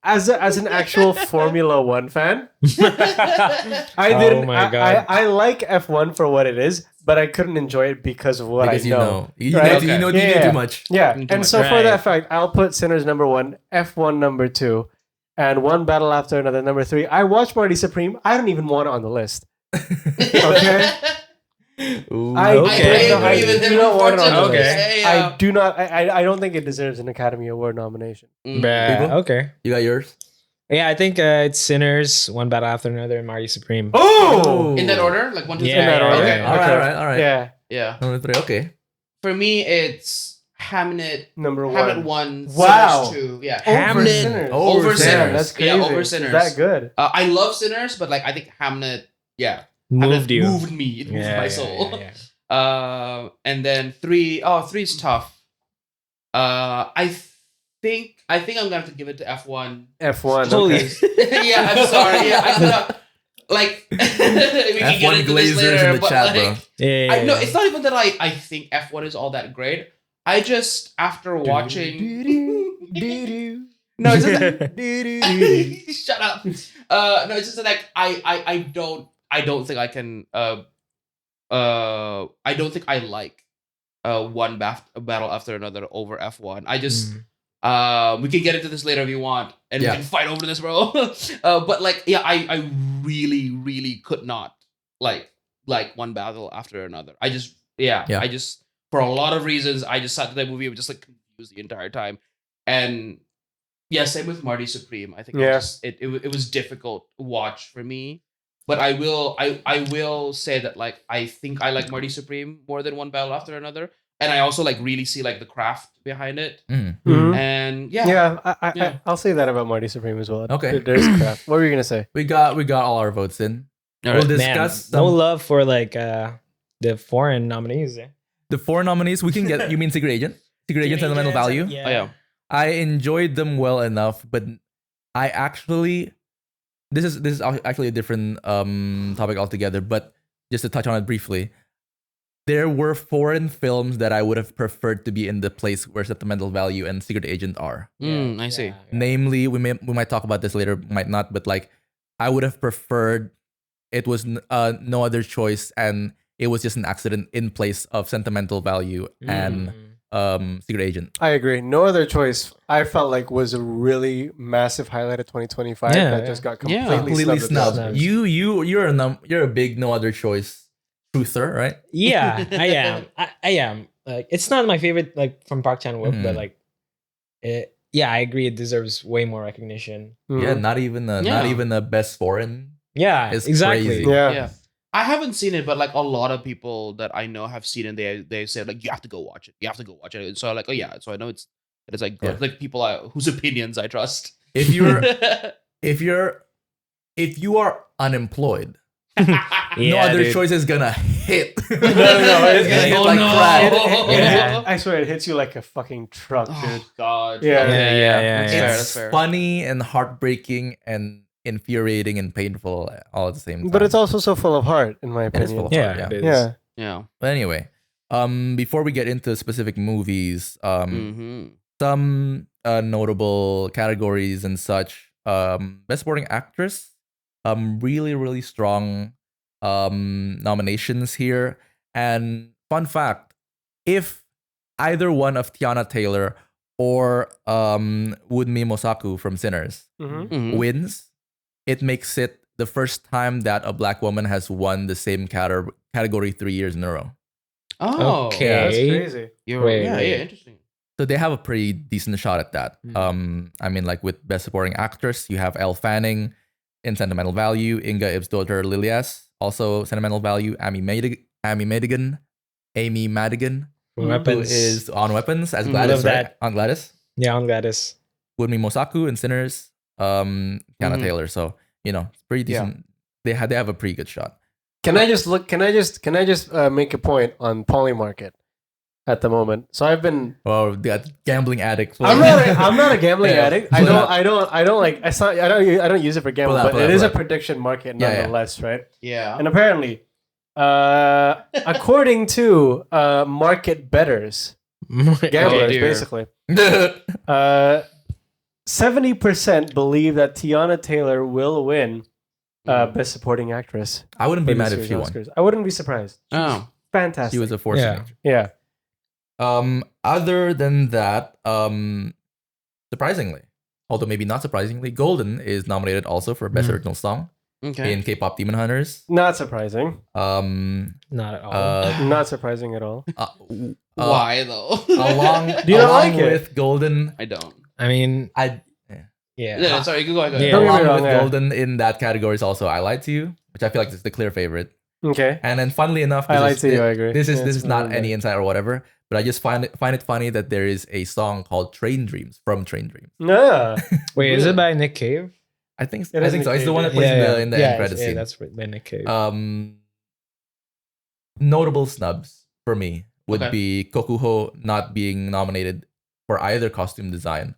as an actual Formula One fan, I Oh didn't. my God. I like F1 for what it is, but I couldn't enjoy it because of what Because I know. you right? know, Okay. you know Yeah. too much. Yeah, Too and much. so for Right. that fact, I'll put Sinners number 1, F1 number 2, and One Battle After Another number 3. I watched Marty Supreme. I don't even want it on the list. Okay. Ooh. I Okay. do not- I agree with do him, not want it on the unfortunately. list. Okay. Yeah. I do not. I don't think it deserves an Academy Award nomination. People? Okay. You got yours? Yeah, I think it's Sinners, One Battle After Another, and Marty Supreme. Oh, In that order? Like 1, 2, 3? Yeah, in that yeah, order. Okay. All right. Yeah, Yeah. Number 3. Okay. For me, it's Hamnet. number Hamnet 1. 1. Wow. Sinners 2. Yeah. Over Hamnet. Sinners. Over Damn, Sinners. that's crazy. Yeah, over Sinners. Is that good? I love Sinners, but like I think Hamnet, yeah, Moved Hamnet you. moved me. It moved my soul. Yeah. And then 3. Oh, 3 is tough. I think I'm gonna have to give it to F1. F1. Holy- Okay. Yeah, I'm sorry. Yeah, I'm not like we can get F1 into this Glazers later, in the but chat, like, bro. Yeah. I know it's not even that I think F1 is all that great. I just after watching no, it's just that, shut up. No, it's just that like I don't think I can I don't think I like one battle after another over F1. I just we can get into this later if you want, and Yeah. we can fight over this, bro. But like, yeah, I really could not like one battle after another. I just Yeah. I just for a lot of reasons I just sat to that movie. I was just like confused the entire time, and yeah, same with Marty Supreme. I think Yeah. it was difficult to watch for me. But I will say that like I think I like Marty Supreme more than one battle after another, and I also like really see like the craft behind it. Mm. Mhm. And Yeah, Yeah. I'll say that about Marty Supreme as well. Okay. There's craft. What were you gonna say? We got all our votes in. All We'll right. Man, discuss no some- love for like the foreign nominees. the 4 nominees. We can get. You mean Secret Agent? Secret Agent, Sentimental Value. Oh, yeah. I enjoyed them well enough, but I actually this is actually a different topic altogether. But just to touch on it briefly, there were foreign films that I would have preferred to be in the place where Sentimental Value and Secret Agent are. I see. Namely, we might talk about this later, might not, but like I would have preferred it was no other choice, and it was just an accident in place of Sentimental Value and Secret Agent. I agree. No Other Choice. I felt like was a really massive highlight of 2025 Yeah, that yeah. just got Yeah. completely, Snubbed. snubbed. You're a big no other choice truther, right? Yeah, I am. I am. Like, it's not my favorite, like from Park Chan Wook, but like, I agree. It deserves way more recognition. Yeah, Mhm. not even the best foreign. Yeah, It's exactly. crazy. Yeah. Yeah. I haven't seen it, but like a lot of people that I know have seen it. They said like you have to go watch it. You have to go watch it. And so I'm like, oh yeah. So I know it's like good. Yeah. Like people whose opinions I trust. If you are unemployed, no Yeah, other dude. choice is gonna hit. no, it's gonna hit Oh, like no. crack. Yeah. I swear it hits you like a fucking truck, dude. Oh God. Yeah. Yeah. That's fair. It's That's fair. funny and heartbreaking and infuriating and painful all at the same time. But it's also so full of heart, in my It is full opinion. of Yeah, heart, it is. Yeah. Yeah. But anyway, before we get into specific movies, Mm-hmm. some notable categories and such. Best Supporting Actress, really strong nominations here. And fun fact, if either one of Tiana Taylor or Wunmi Mosaku from Sinners Mhm. wins, it makes it the first time that a black woman has won the same category 3 years in a row. Oh. Okay. Yeah, that's crazy. Wait. Yeah. Interesting. So they have a pretty decent shot at that. I mean, like with Best Supporting Actress, you have Elle Fanning in Sentimental Value, Inga Ibsdottir Lilias, also Sentimental Value, Amy Madigan, who Weapons. is on Weapons as Mhm. Gladys, Love right? that. On Gladys. Yeah, on Gladys. Wunmi Mosaku in Sinners, Tiana Mhm. Taylor. So it's pretty decent. They have a pretty good shot. Can I just make a point on Polymarket at the moment? So I've been. Oh, that gambling addict. I'm not a gambling Yeah, addict. pull it up. I don't like. It's not. I don't use it for gambling, Pull but it up, it is pull a it up. prediction market Yeah, yeah. nonetheless, right? Yeah. And apparently, according to market betters, gamblers dear. basically, 70% believe that Tiana Taylor will win Best Supporting Actress. I wouldn't be for this mad if year's she won. Oscars. I wouldn't be surprised. Oh, Fantastic. She was a force Yeah. of nature. Yeah. Other than that, surprisingly, although maybe not surprisingly, Golden is nominated also for Best Original Song okay. in K-pop Demon Hunters. Not surprising. Not at all. Not surprising at all. Why though? Along, Do you not along like it? with Golden, I don't. I mean, Yeah, yeah. sorry, you can go ahead. Yeah. Don't get me along wrong, with yeah. Golden in that category is also I Lied to You, which I feel like is the clear favorite. Okay. And then, funnily enough, I Lied to You, I agree. This is Yeah, this it's is not really any good. insight or whatever, but I just find it funny that there is a song called Train Dreams from Train Dreams. Yeah. Wait, is it by Nick Cave? I think It I is think so. Nick It's the one that Cave, plays in the end yeah, credits scene. that's by Nick Cave. Notable snubs for me would Okay. be Kokuho not being nominated for either costume design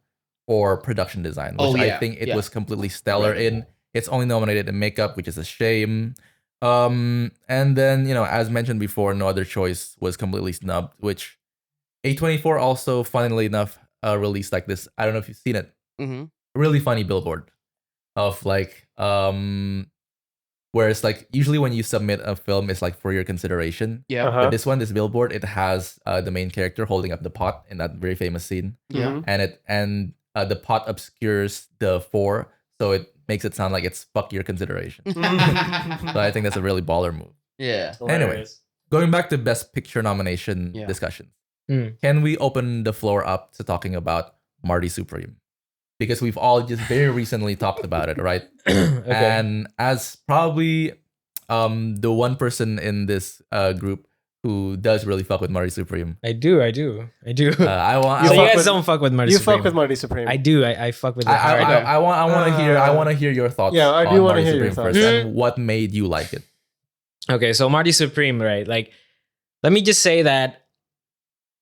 or production design, which I think it was completely stellar Right. in. It's only nominated in makeup, which is a shame. And then, as mentioned before, No Other Choice was completely snubbed, which A24 also, funnily enough, released like this. I don't know if you've seen it. Mm-hmm. Really funny billboard of like, whereas like usually when you submit a film, it's like for your consideration. Yeah. Uh-huh. But this billboard, it has the main character holding up the pot in that very famous scene, Yeah. Mhm. and the pot obscures the four, so it makes it sound like it's fuck your consideration. So I think that's a really baller move. Yeah. Hilarious. Going back to Best Picture nomination Yeah. discussion, Mm. can we open the floor up to talking about Marty Supreme? Because we've all just very recently talked about it, right? Okay. And as probably the one person in this group who does really fuck with Marty Supreme, I do. I So want. you fuck guys with- don't fuck with Marty You Supreme. fuck with Marty Supreme. I do. I fuck with it. I hard. want to hear your thoughts. Yeah, I do on wanna Marty hear your Supreme thoughts. first, and what made you like it. Okay, so Marty Supreme, right? Like, let me just say that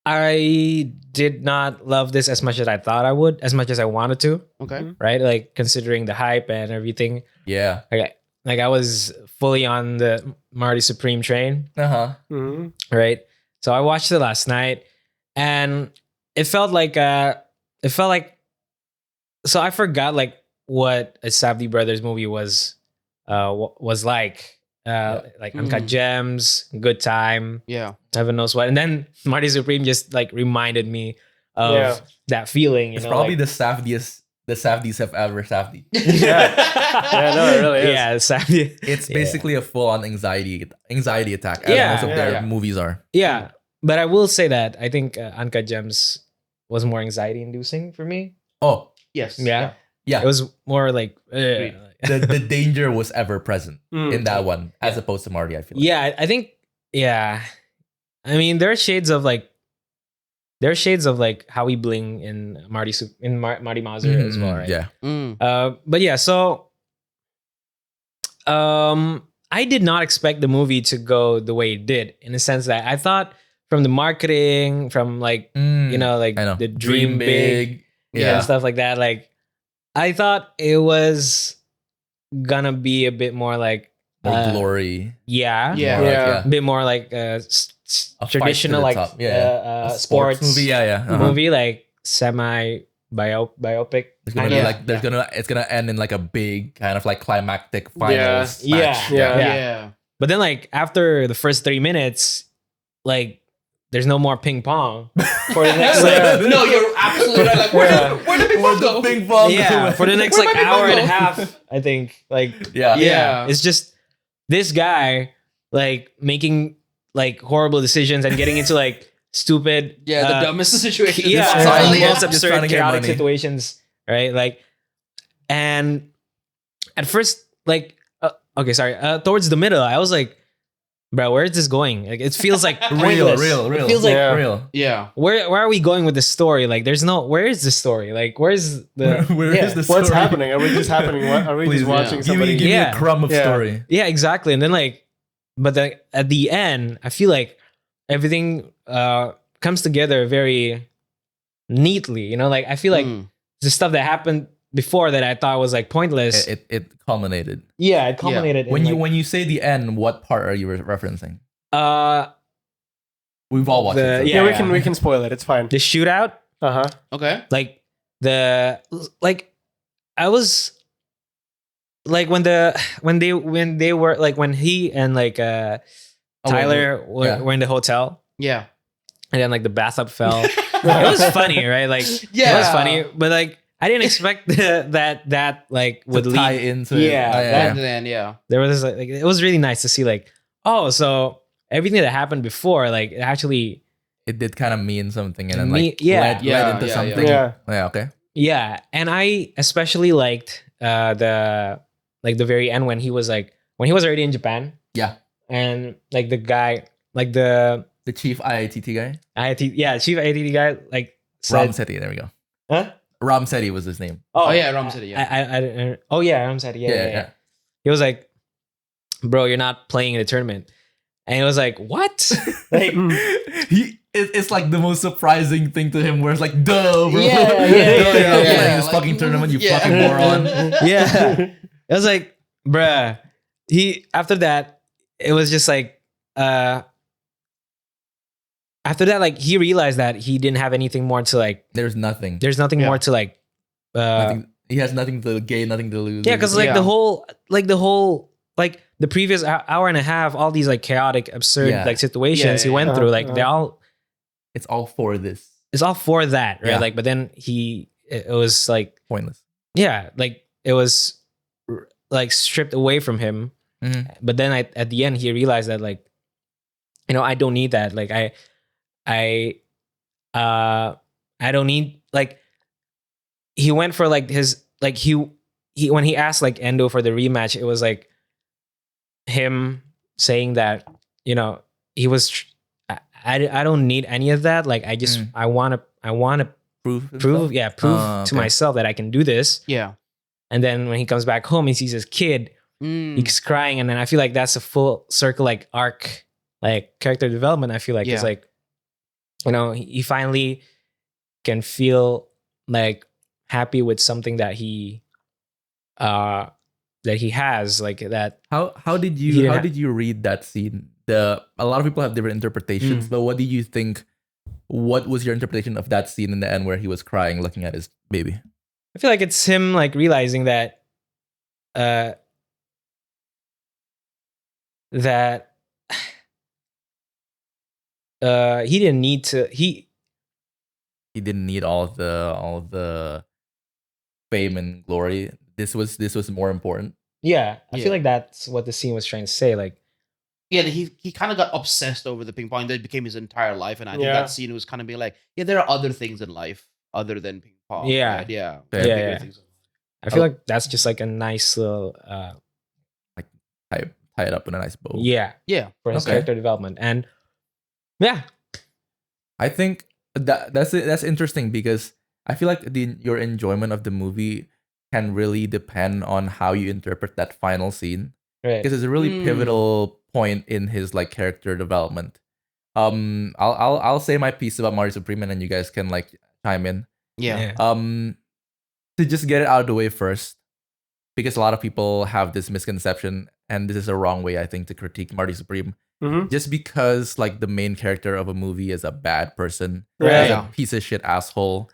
I did not love this as much as I thought I would, as much as I wanted to, Okay. right? Like, considering the hype and everything. Yeah. Like I was fully on the Marty Supreme train, Mhm. right? So I watched it last night, and it felt like so I forgot like what a Safdie Brothers movie was like. Like Uncut Gems, Good Time, Yeah. Heaven Knows What. And then Marty Supreme just like reminded me of Yeah. that feeling. It's know, probably like, the Safdies have ever Safdie. Yeah, no, it really is. yeah, Safdie. It's Yeah. basically a full-on anxiety attack, as Yeah, most of their yeah. movies are. Yeah, but I will say that I think Uncut Gems was more anxiety inducing for me. Oh, Yes. Yeah. yeah. It was more like, Agreed. the danger was ever present Mm. in that one, as opposed to Marty, I feel like. yeah, I think, yeah. I mean, there are shades of like Howie Bling in Marty Mauser as well, right? Yeah. Mm. But yeah, so I did not expect the movie to go the way it did, in the sense that I thought from the marketing, from like like I know. the dream big, Yeah. and stuff like that. Like I thought it was gonna be a bit more like More glory. yeah, Yeah. More like, Yeah. a bit more like A fight to traditional the like top. Yeah. A sports movie. Yeah. Uh-huh. movie, like semi biopic. It's gonna kinda. be like it's gonna end in like a big kind of like climactic finals Yeah. match. Yeah. Yeah. But then, like after the first 3 minutes, like there's no more ping pong for the next like, No, you're absolutely right. Like, where did people go? Ping pong. yeah, for the next Where like my hour and a people go? half, I think. Like Yeah. Yeah. it's just this guy like making like horrible decisions and getting into like stupid Yeah, the dumbest situation. yeah, Just like, trying to most get- just trying absurd to get chaotic money. situations, right? Like, and at first, like, okay, sorry, towards the middle, I was like, bro, where is this going? Like, it feels like pointless. real. It feels like Yeah. real. Yeah. where are we going with this story? Like, where is this story? Like, where's the Where yeah. is the What's story? happening? Are we just happening? Are we Please, just watching Give me, somebody? give me Yeah. a crumb of Yeah. story. Yeah, exactly. And then like, but then at the end, I feel like everything comes together very neatly. You know, like I feel like Mm. the stuff that happened before that I thought was like pointless. It culminated. Yeah, it culminated When in you say the end, what part are you referencing? like, We've all watched The- it. so- Yeah, Yeah. we can spoil it. It's fine. the shootout, Uh huh. Okay. like the like I was like when they were like when he and like Tyler were in the hotel, Yeah. and then like the bathtub fell. It was funny, right? Like it was funny, but like I didn't expect that like would tie lead into it. Then there was this, like it was really nice to see like, oh, so everything that happened before, like it actually it did kind of mean something and then like led into something. Yeah. Okay. Yeah, and I especially liked the very end when he was already in Japan. Yeah. And like the guy, like the chief IITT guy. Chief IITT guy, like said, Ram Seti. There we go. Huh? Ram Seti was his name. Oh yeah, Ram Seti. Yeah. Ram Seti. Yeah. He was like, bro, you're not playing in the tournament. And he was like, what? Like it's like the most surprising thing to him, where it's like, duh, bro. Yeah. Playing this fucking tournament, you fucking moron. Yeah. It was like, bruh. After that, it was just like, after that, like he realized that he didn't have anything more to like. There's nothing more to like. He has nothing to gain, nothing to lose. Yeah, because like the whole like the previous hour and a half, all these like chaotic, absurd like situations he went through, like it's all for this. It's all for that, right? Yeah. Like, but then it was like pointless. Yeah, like it was like stripped away from him. Mm-hmm. But then at the end, he realized that like, I don't need that. Like I don't need like. He went for like his like he when he asked like Endo for the rematch, it was like him saying that he was I don't need any of that. Like I just I want to prove to myself that I can do this. Yeah. And then when he comes back home, he sees his kid. He's crying, and then I feel like that's a full circle like arc, like character development. I feel like it's like he finally can feel like happy with something that he has, like that. How did you read that scene? A lot of people have different interpretations, but what do you think? What was your interpretation of that scene in the end where he was crying, looking at his baby? I feel like it's him like realizing that he didn't need to he didn't need all of the fame and glory. This was more important. I feel like that's what the scene was trying to say. Like, he kind of got obsessed over the ping pong. That became his entire life, and I think that scene was kind of being like, there are other things in life other than ping pong. Right? Yeah. I feel like that's just like a nice little like tie it up in a nice bow. For his character development. And I think that's interesting, because I feel like your enjoyment of the movie can really depend on how you interpret that final scene, right? Because it's a really pivotal point in his like character development. I'll say my piece about Marty Supreme, and then you guys can like chime in. To just get it out of the way first, because a lot of people have this misconception, and this is a wrong way, I think, to critique Marty Supreme. Just because like the main character of a movie is a bad person, is a piece of shit asshole,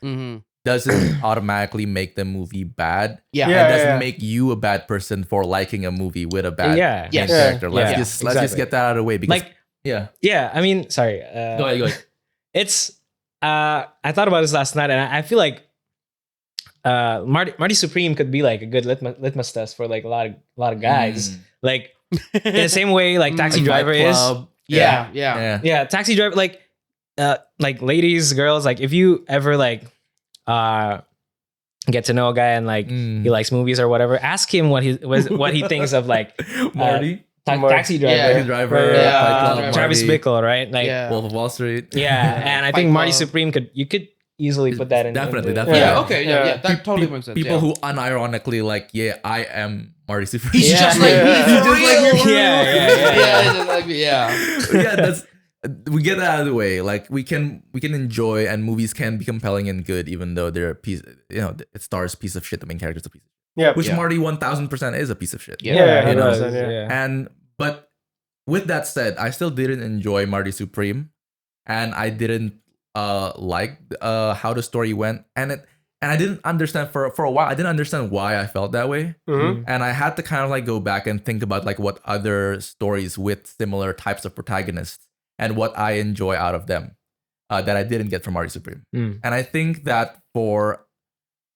doesn't automatically make the movie bad. It doesn't make you a bad person for liking a movie with a bad main character. Let's just get that out of the way, because I mean, sorry. Go ahead. It's I thought about this last night, and I feel like Marty Supreme could be like a good litmus test for like a lot of guys. Like in the same way like Taxi Driver is. Taxi Driver, like ladies, girls, like if you ever like get to know a guy and like he likes movies or whatever, ask him what he thinks of like Marty. Taxi Driver, Travis Bickle, right? Like Wolf of Wall Street. And I think Marty Supreme you could easily put that in. Definitely. That totally makes sense. People who unironically like, I am Marty Supreme. He's just like me. He's just like you. He's just like me. That's we get that out of the way. Like we can enjoy, and movies can be compelling and good, even though they're a piece. It stars piece of shit. The main character's a piece of shit. Which Marty 1000% is a piece of shit. But with that said, I still didn't enjoy Marty Supreme, and I didn't like how the story went, and and I didn't understand for a while. I didn't understand why I felt that way, Mhm. and I had to kind of like go back and think about like what other stories with similar types of protagonists and what I enjoy out of them that I didn't get from Marty Supreme. Mm. And I think that for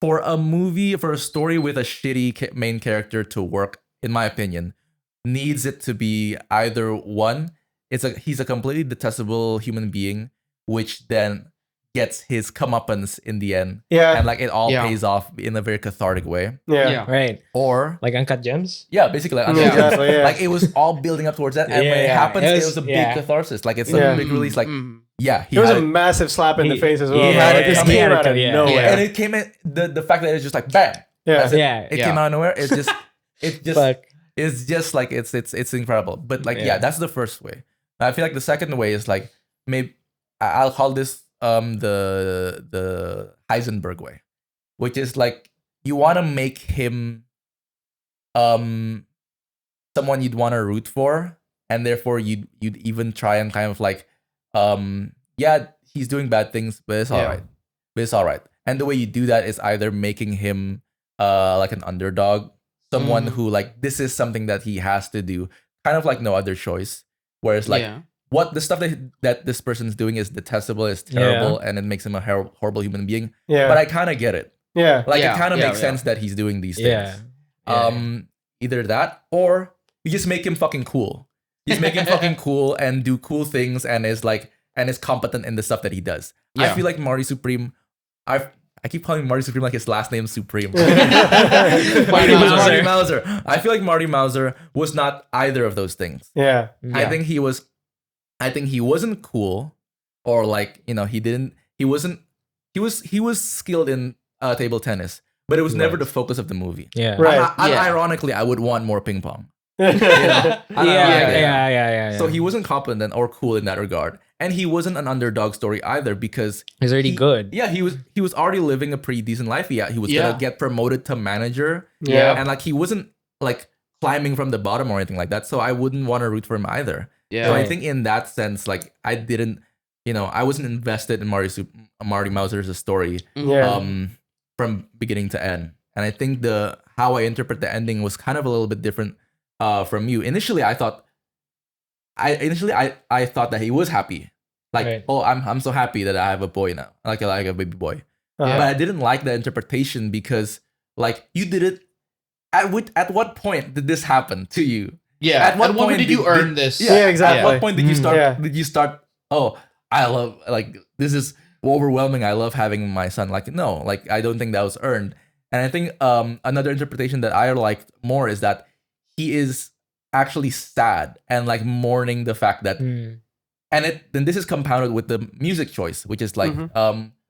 a movie, for a story with a shitty main character to work, in my opinion, needs it to be either one, he's a completely detestable human being, which then gets his comeuppance in the end, Yeah. and like it all Yeah. pays off in a very cathartic way. Yeah. Right. Or Like Uncut Gems. yeah, basically like, Yeah, exactly, yeah. like it was all building up towards that, and when it Yeah, happens, it it was- was a big yeah. catharsis. Like it's Yeah. a big release. Like yeah, he There was had a it. massive slap in the He- face as well. he right? had Like, it this coming came out out of yeah. nowhere. and it came in the fact that it's just like bam. Yeah. That's it. Yeah. It Yeah. came out of nowhere. It's just Fuck. it's just like it's incredible. But like yeah, Yeah. that's the first way. I feel like the second way is like maybe I'll call this the Heisenberg way, which is like you want to make him someone you'd want to root for, and therefore you'd even try and kind of like yeah, he's doing bad things, but it's all Yeah. right. But it's all right. And the way you do that is either making him like an underdog, someone who like this is something that he has to do, kind of like no other choice. Whereas like what the stuff that this person's doing is detestable, is terrible, and it makes him a horrible human being. Yeah. But I kind of get it. Yeah. Like Yeah, it kind of yeah, makes yeah. sense that he's doing these things. Yeah. Either that or you just make him fucking cool. You just make him fucking cool and do cool things and is competent in the stuff that he does. I Yeah. feel like Marty Supreme. I keep calling Marty Supreme like his last name Supreme. Marty Marty Mauser. Mauser. I feel like Marty Mauser was not either of those things. Yeah. I think he wasn't cool, or like, you know, he was skilled in table tennis, but it was never the focus of the movie. Yeah. Right. Ironically, I would want more ping pong. Yeah. Unironically. Yeah. So he wasn't competent or cool in that regard, and he wasn't an underdog story either because He's already good. yeah, he was already living a pretty decent life. Yeah, he was Yeah. gonna get promoted to manager. Yeah. And like he wasn't like climbing from the bottom or anything like that. So I wouldn't want to root for him either. Yeah. So I Right. think in that sense, like I didn't, I wasn't invested in Marty Mauser's story Yeah. from beginning to end. And I think how I interpret the ending was kind of a little bit different from you. Initially, I thought that he was happy. Like, Right. oh, I'm so happy that I have a boy now. Like a baby boy. Uh-huh. But I didn't like the interpretation because like you did it at what point did this happen to you? Yeah. At what At what point point did you did- earn this? Yeah, exactly. At what point did you start Yeah. oh, I love, like, this is overwhelming, I love having my son. Like, no, like I don't think that was earned. And I think another interpretation that I liked more is that he is actually sad and like mourning the fact that and then this is compounded with the music choice, which is like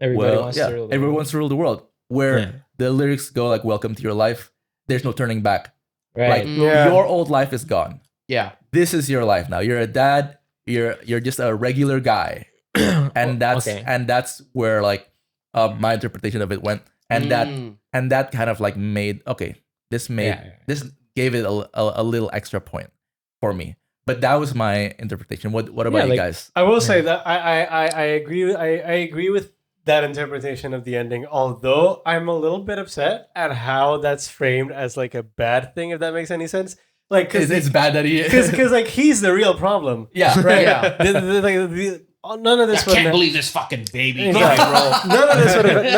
Everybody wants to rule the everyone world. wants to rule the world, where Yeah. the lyrics go like, welcome to your life, there's no turning back. Right. Like Yeah. your old life is gone, Yeah. this is your life now. You're a dad, you're just a regular guy. And that's where like my interpretation of it went, and that kind of like this gave it a little extra point for me. But that was my interpretation. What about you like- guys? I will say that I agree. I agree with that interpretation of the ending. Although I'm a little bit upset at how that's framed as like a bad thing. If that makes any sense. Like, It's bad that he because like he's the real problem. yeah, Right. Yeah. None of this. I can't believe this fucking baby. Exactly. None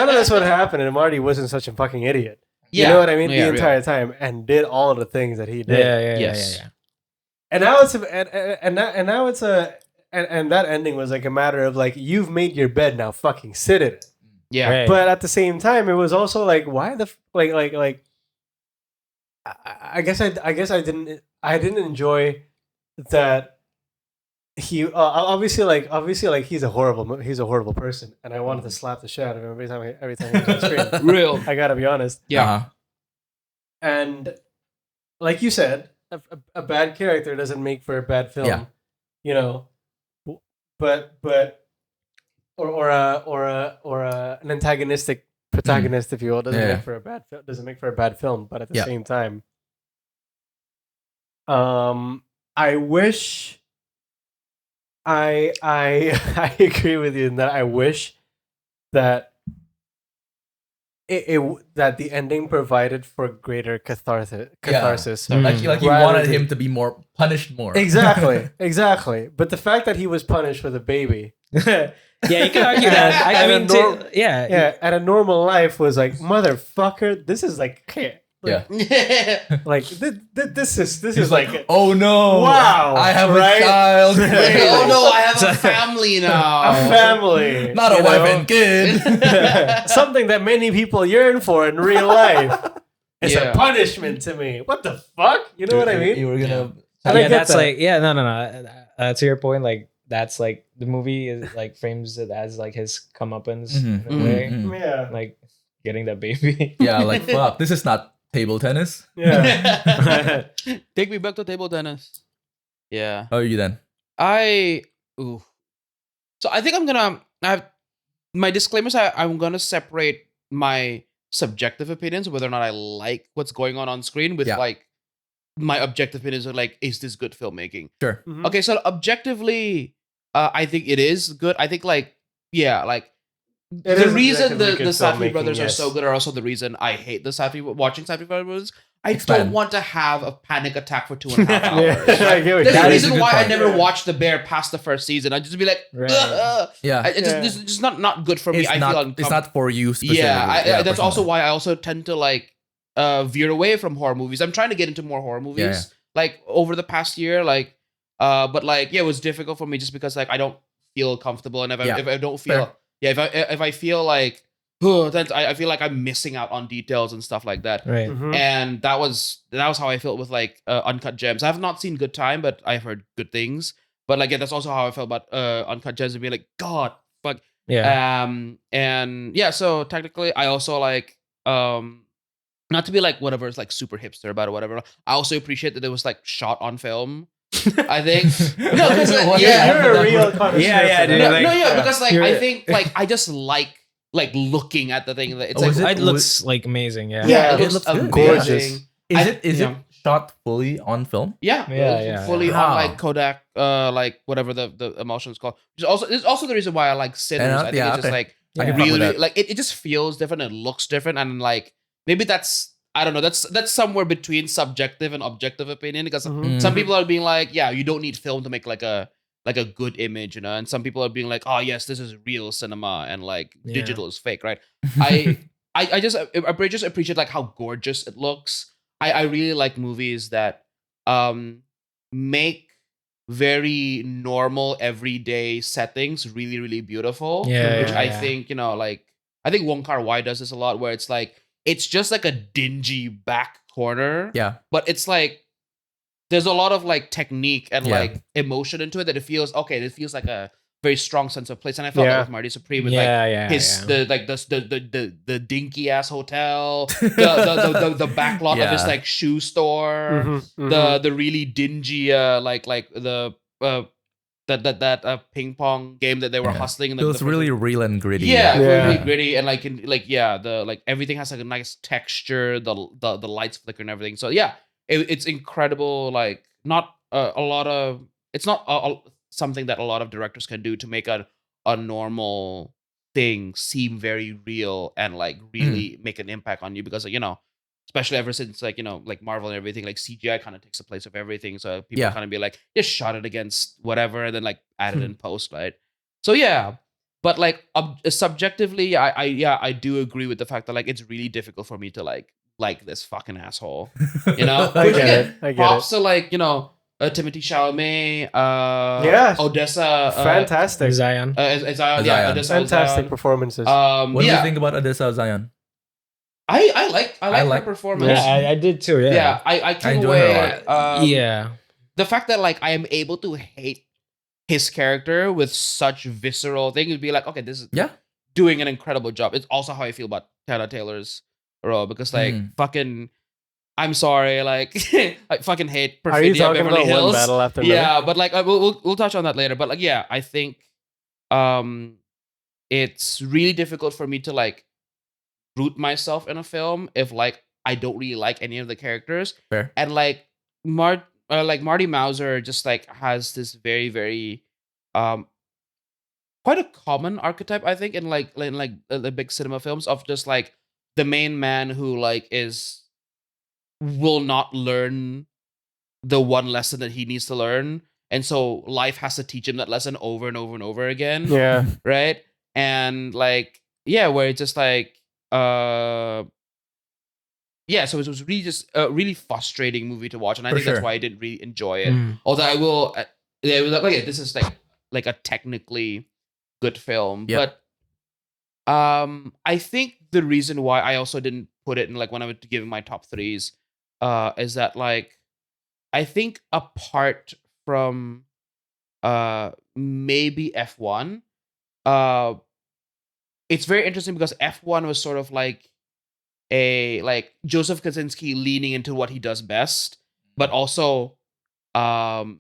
of this would have happened, and Marty wasn't such a fucking idiot. You Yeah. know what I mean? Yeah, the entire time, and did all of the things that he did. Yes. And now and that ending was like a matter of like, you've made your bed, now fucking sit in it. Yeah. Right. But at the same time, it was also like, why the like I guess I didn't enjoy that he obviously he's a horrible person, and I wanted to slap the shit out of him every time he was on screen. Real. I gotta be honest. Yeah. Uh-huh. And like you said, a bad character doesn't make for a bad film. Yeah. You know, but an antagonistic protagonist, if you will, doesn't make for a bad film. But at the same time, I wish I agree with you in that I wish that that the ending provided for greater catharsis. Like you rather wanted than- him to be punished more. Exactly. But the fact that he was punished with a baby, Yeah, you can argue that. I mean, yeah, and a normal life was like, motherfucker, this is like, Yeah. like this is He's like, oh no! wow, I have right? a child. Oh no, I have a family now. a family, Not a you wife know? and kid. Something that many people yearn for in real life. It's Yeah. a punishment to me. What the fuck? You know what I mean? You were gonna. And I yeah, get that's that. like no. To your point, like that's like the movie is like frames it as like his comeuppance Mhm, in a way, mhm. Yeah. like getting that baby. Yeah, like fuck. This is not table tennis. Yeah. Take me back to table tennis. Yeah. How are you then? Ooh. So I think I have my disclaimers. I'm gonna separate my subjective opinions, whether or not I like what's going on screen, with Yeah. like my objective opinions of like, is this good filmmaking? Sure. Mhm. Okay, so objectively, I think it is good. I think like, yeah, like It the is reason objectively the good Safdie filmmaking, brothers are yes. so good are also the reason I hate the watching Safdie brothers. I Expand. don't want to have a panic attack for 2.5 hours. Yeah, I get what There's you a That mean. is a reason good why I point. never Yeah. watched The Bear past the first season. I'd just be like, Right. Yeah. It's Yeah. just not good for me. It's I feel not. uncomfortable. It's not for you specifically. Yeah, that's also personally. why I also tend to like veer away from horror movies. I'm trying to get into more horror movies. Yeah. Like over the past year, like but like yeah, it was difficult for me just because like I don't feel comfortable, and if I don't feel if I feel like then I feel like I'm missing out on details and stuff like that. Right. Mhm. And that was how I felt with like Uncut Gems. I have not seen Good Time, but I've heard good things. But like yeah, that's also how I felt about Uncut Gems, and being like, God, fuck. Yeah. And yeah, so technically I also like not to be like whatever, it's like super hipster about it or whatever. I also appreciate that it was like shot on film. I think no, because You're a real connoisseur. Yeah, for dude, that. no, like- yeah, because like You're- I think like I just like looking at the thing. It's Oh, like is It looks like amazing. Yeah. yeah, it it looks looks good. gorgeous. Gorgeous. Is yeah. it shot fully on film? Yeah, Yeah, it's yeah, fully yeah. on Wow. like Kodak, like whatever the emulsion is called. It's also the reason why I like Sinners. I think yeah, it's just okay. like I can fuck with really that. like it just feels different. It looks different, and like maybe that's I don't know. That's somewhere between subjective and objective opinion, because Mhm. some people are being like, yeah, you don't need film to make like a good image, you know, and some people are being like, oh yes, this is real cinema, and like Yeah. digital is fake, right? I just appreciate like how gorgeous it looks. I really like movies that make very normal everyday settings really really beautiful. Yeah, Which yeah, I yeah. think like I think Wong Kar Wai does this a lot, where it's like it's just like a dingy back corner, Yeah. but it's like there's a lot of like technique and Yeah. like emotion into it that it feels okay. It feels like a very strong sense of place, and I felt that Yeah. with Marty Supreme with like Yeah. his Yeah. the dinky ass hotel, the back lot of his Yeah. like shoe store, Mhm, mhm. the really dingy like the that ping pong game that they were Yeah. hustling in It was really real and gritty. yeah, Yeah. really gritty, and the like everything has like a nice texture, the lights flicker and everything. So yeah, it's incredible. Like not a lot of it's not something that a lot of directors can do to make a normal thing seem very real and like really make an impact on you, because you know, especially ever since like you know like Marvel and everything, like CGI kind of takes the place of everything. So people Yeah. kind of be like, just shot it against whatever and then like add it in post, right? So yeah. But like subjectively, I do agree with the fact that like it's really difficult for me to like this fucking asshole, you know. I Which, get again, it. I get props to like you know Timothée Chalamet, Yeah. Odessa, Fantastic. Zion. Zion, yeah, Zion. Odessa, Fantastic Zion. performances. What do you Yeah, think about Odessa Zion? I like her like- performance. Yeah, I did too. Yeah. Yeah, I came enjoy her a away. Yeah. The fact that like I am able to hate his character with such visceral thing would be like, okay, this is Yeah. doing an incredible job. It's also how I feel about Tana Taylor's role, because like fucking, I'm sorry, like I fucking hate Are you Perfidia talking Beverly about one Hills. battle after another? Yeah, but like we'll touch on that later. But like yeah, I think it's really difficult for me to like root myself in a film if like I don't really like any of the characters. Fair. And like Marty Mauser just like has this very very quite a common archetype, I think, in the big cinema films, of just like the main man who like will not learn the one lesson that he needs to learn, and so life has to teach him that lesson over and over and over again. Yeah. Right. And like, yeah, where it's just like, yeah, so it was really just a really frustrating movie to watch, and I For think that's sure. why I didn't really enjoy it. Mm. Although I will, yeah, it was like this is like a technically good film, Yep. but I think the reason why I also didn't put it in like when I was giving my top threes, is that like I think apart from maybe F1, uh, it's very interesting because F1 was sort of like a like Joseph Kaczynski leaning into what he does best, but also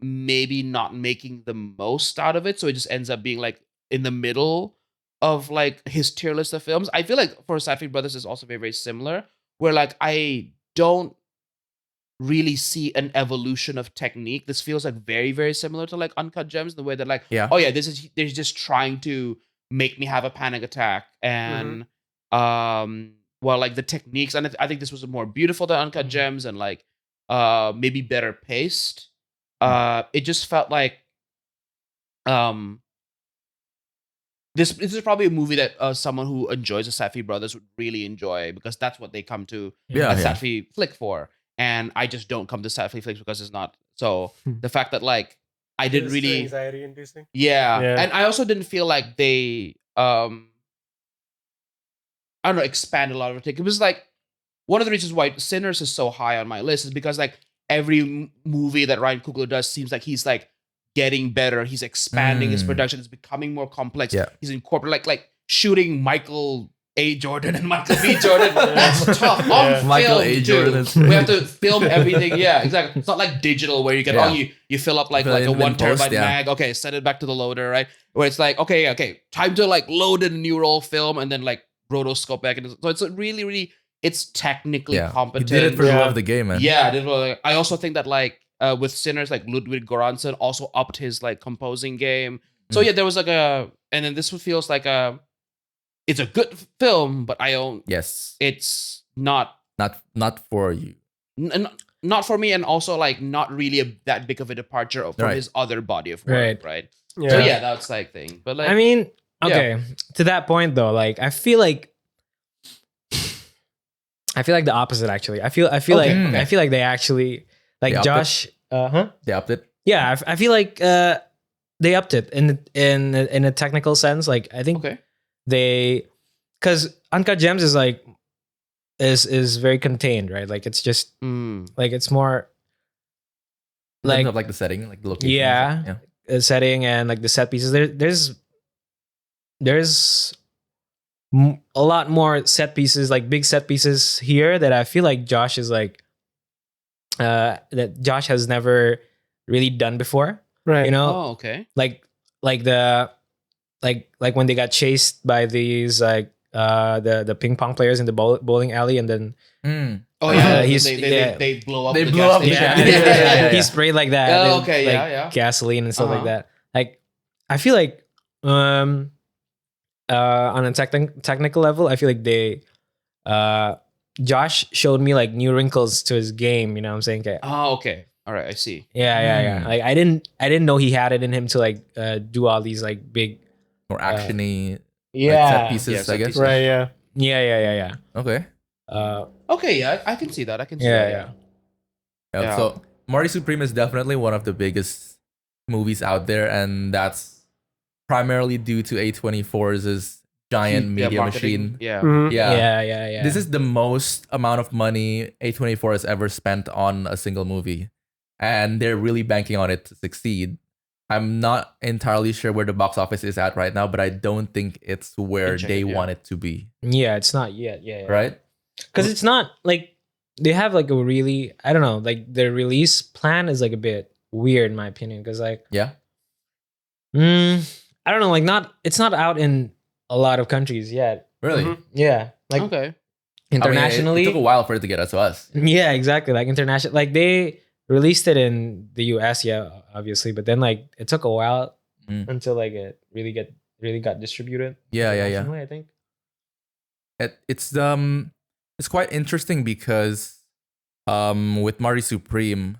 maybe not making the most out of it. So it just ends up being like in the middle of like his tier list of films. I feel like for Safdie Brothers is also very, very similar, where like I don't really see an evolution of technique. This feels like very, very similar to like Uncut Gems, in the way that like, Yeah. oh yeah, they're just trying to make me have a panic attack. And well, like the techniques, and I think this was more beautiful than Uncut Gems, and like maybe better paced. It just felt like this is probably a movie that someone who enjoys the Safdie Brothers would really enjoy, because that's what they come to Yeah, a yeah. Safdie flick for. And I just don't come to Safdie flicks because it's not. So the fact that like I didn't really anxiety inducing. yeah, and I also didn't feel like they I don't know, expand a lot of it. It was like one of the reasons why Sinners is so high on my list is because like every movie that Ryan Coogler does seems like he's like getting better. He's expanding his production. It's becoming more complex. Yeah. He's incorporating like shooting Michael A. Jordan and Michael B. Jordan. That's tough. On Michael film, A. too. Jordan is- We have to film everything. Yeah, exactly. It's not like digital where you get Yeah. you fill up like Fill a in 1 post, terabyte yeah. mag. Okay, send it back to the loader, right? Where it's like, okay, time to like load in a new roll film and then like rotoscope back. So it's a really, really, it's technically Yeah. He competent. did it for the love of the game, man. Yeah, I also think that like with Sinners, like Ludwig Göransson also upped his like composing game. So yeah, there was like and then this one feels like it's a good film, but Yes. it's not Not for you. not for me, and also like not really that big of a departure from Right. his other body of work, right? Yeah. So yeah, that's like thing. But like, I mean, okay, to that point though, like I feel like the opposite actually. I feel like they actually like They upped Josh. They upped it. Yeah, I feel like they upped it in a technical sense. Like I think because Uncut Gems is like is very contained, right? Like it's just like it's more Like, like the setting, like the location. yeah, setting and like the set pieces. There's a lot more set pieces, like big set pieces here that I feel like Josh is like that Josh has never really done before. Right. You know? oh, okay. Like the like when they got chased by these like the ping pong players in the bowling alley, and then Oh yeah, they blow up. They the blow gas up the station. gas. he sprayed like that. Oh, then, okay, like, yeah. gasoline and stuff like Uh-huh. that. Like I feel like on a technical level, I feel like they Josh showed me like new wrinkles to his game. You know what I'm saying? Okay. Oh, okay. All right, I see. Yeah. Like I didn't know he had it in him to like do all these like big More actiony yeah set pieces, Yeah, set I guess. pieces. Right. Yeah. yeah. Okay. Okay, yeah, I can see that. I can see Yeah, that. Yeah, Yeah. So Marty Supreme is definitely one of the biggest movies out there, and that's primarily due to A24's giant media marketing. machine. Yeah. Mhm. Yeah. This is the most amount of money A24 has ever spent on a single movie, and they're really banking on it to succeed. I'm not entirely sure where the box office is at right now, but I don't think it's where check they it, yeah. want it to be. Yeah, it's not yet. Yeah. Right? Because it's not like they have like a really, I don't know, like their release plan is like a bit weird in my opinion. Because like, Yeah. I don't know, like it's not out in a lot of countries yet. Really? Mhm. Yeah, like Okay. internationally. it took a while for it to get to us. Yeah, exactly. Like international, like they released it in the US, yeah, obviously, but then like it took a while until like it really got distributed. Yeah. internationally, I think. It's it's quite interesting because with Marty Supreme,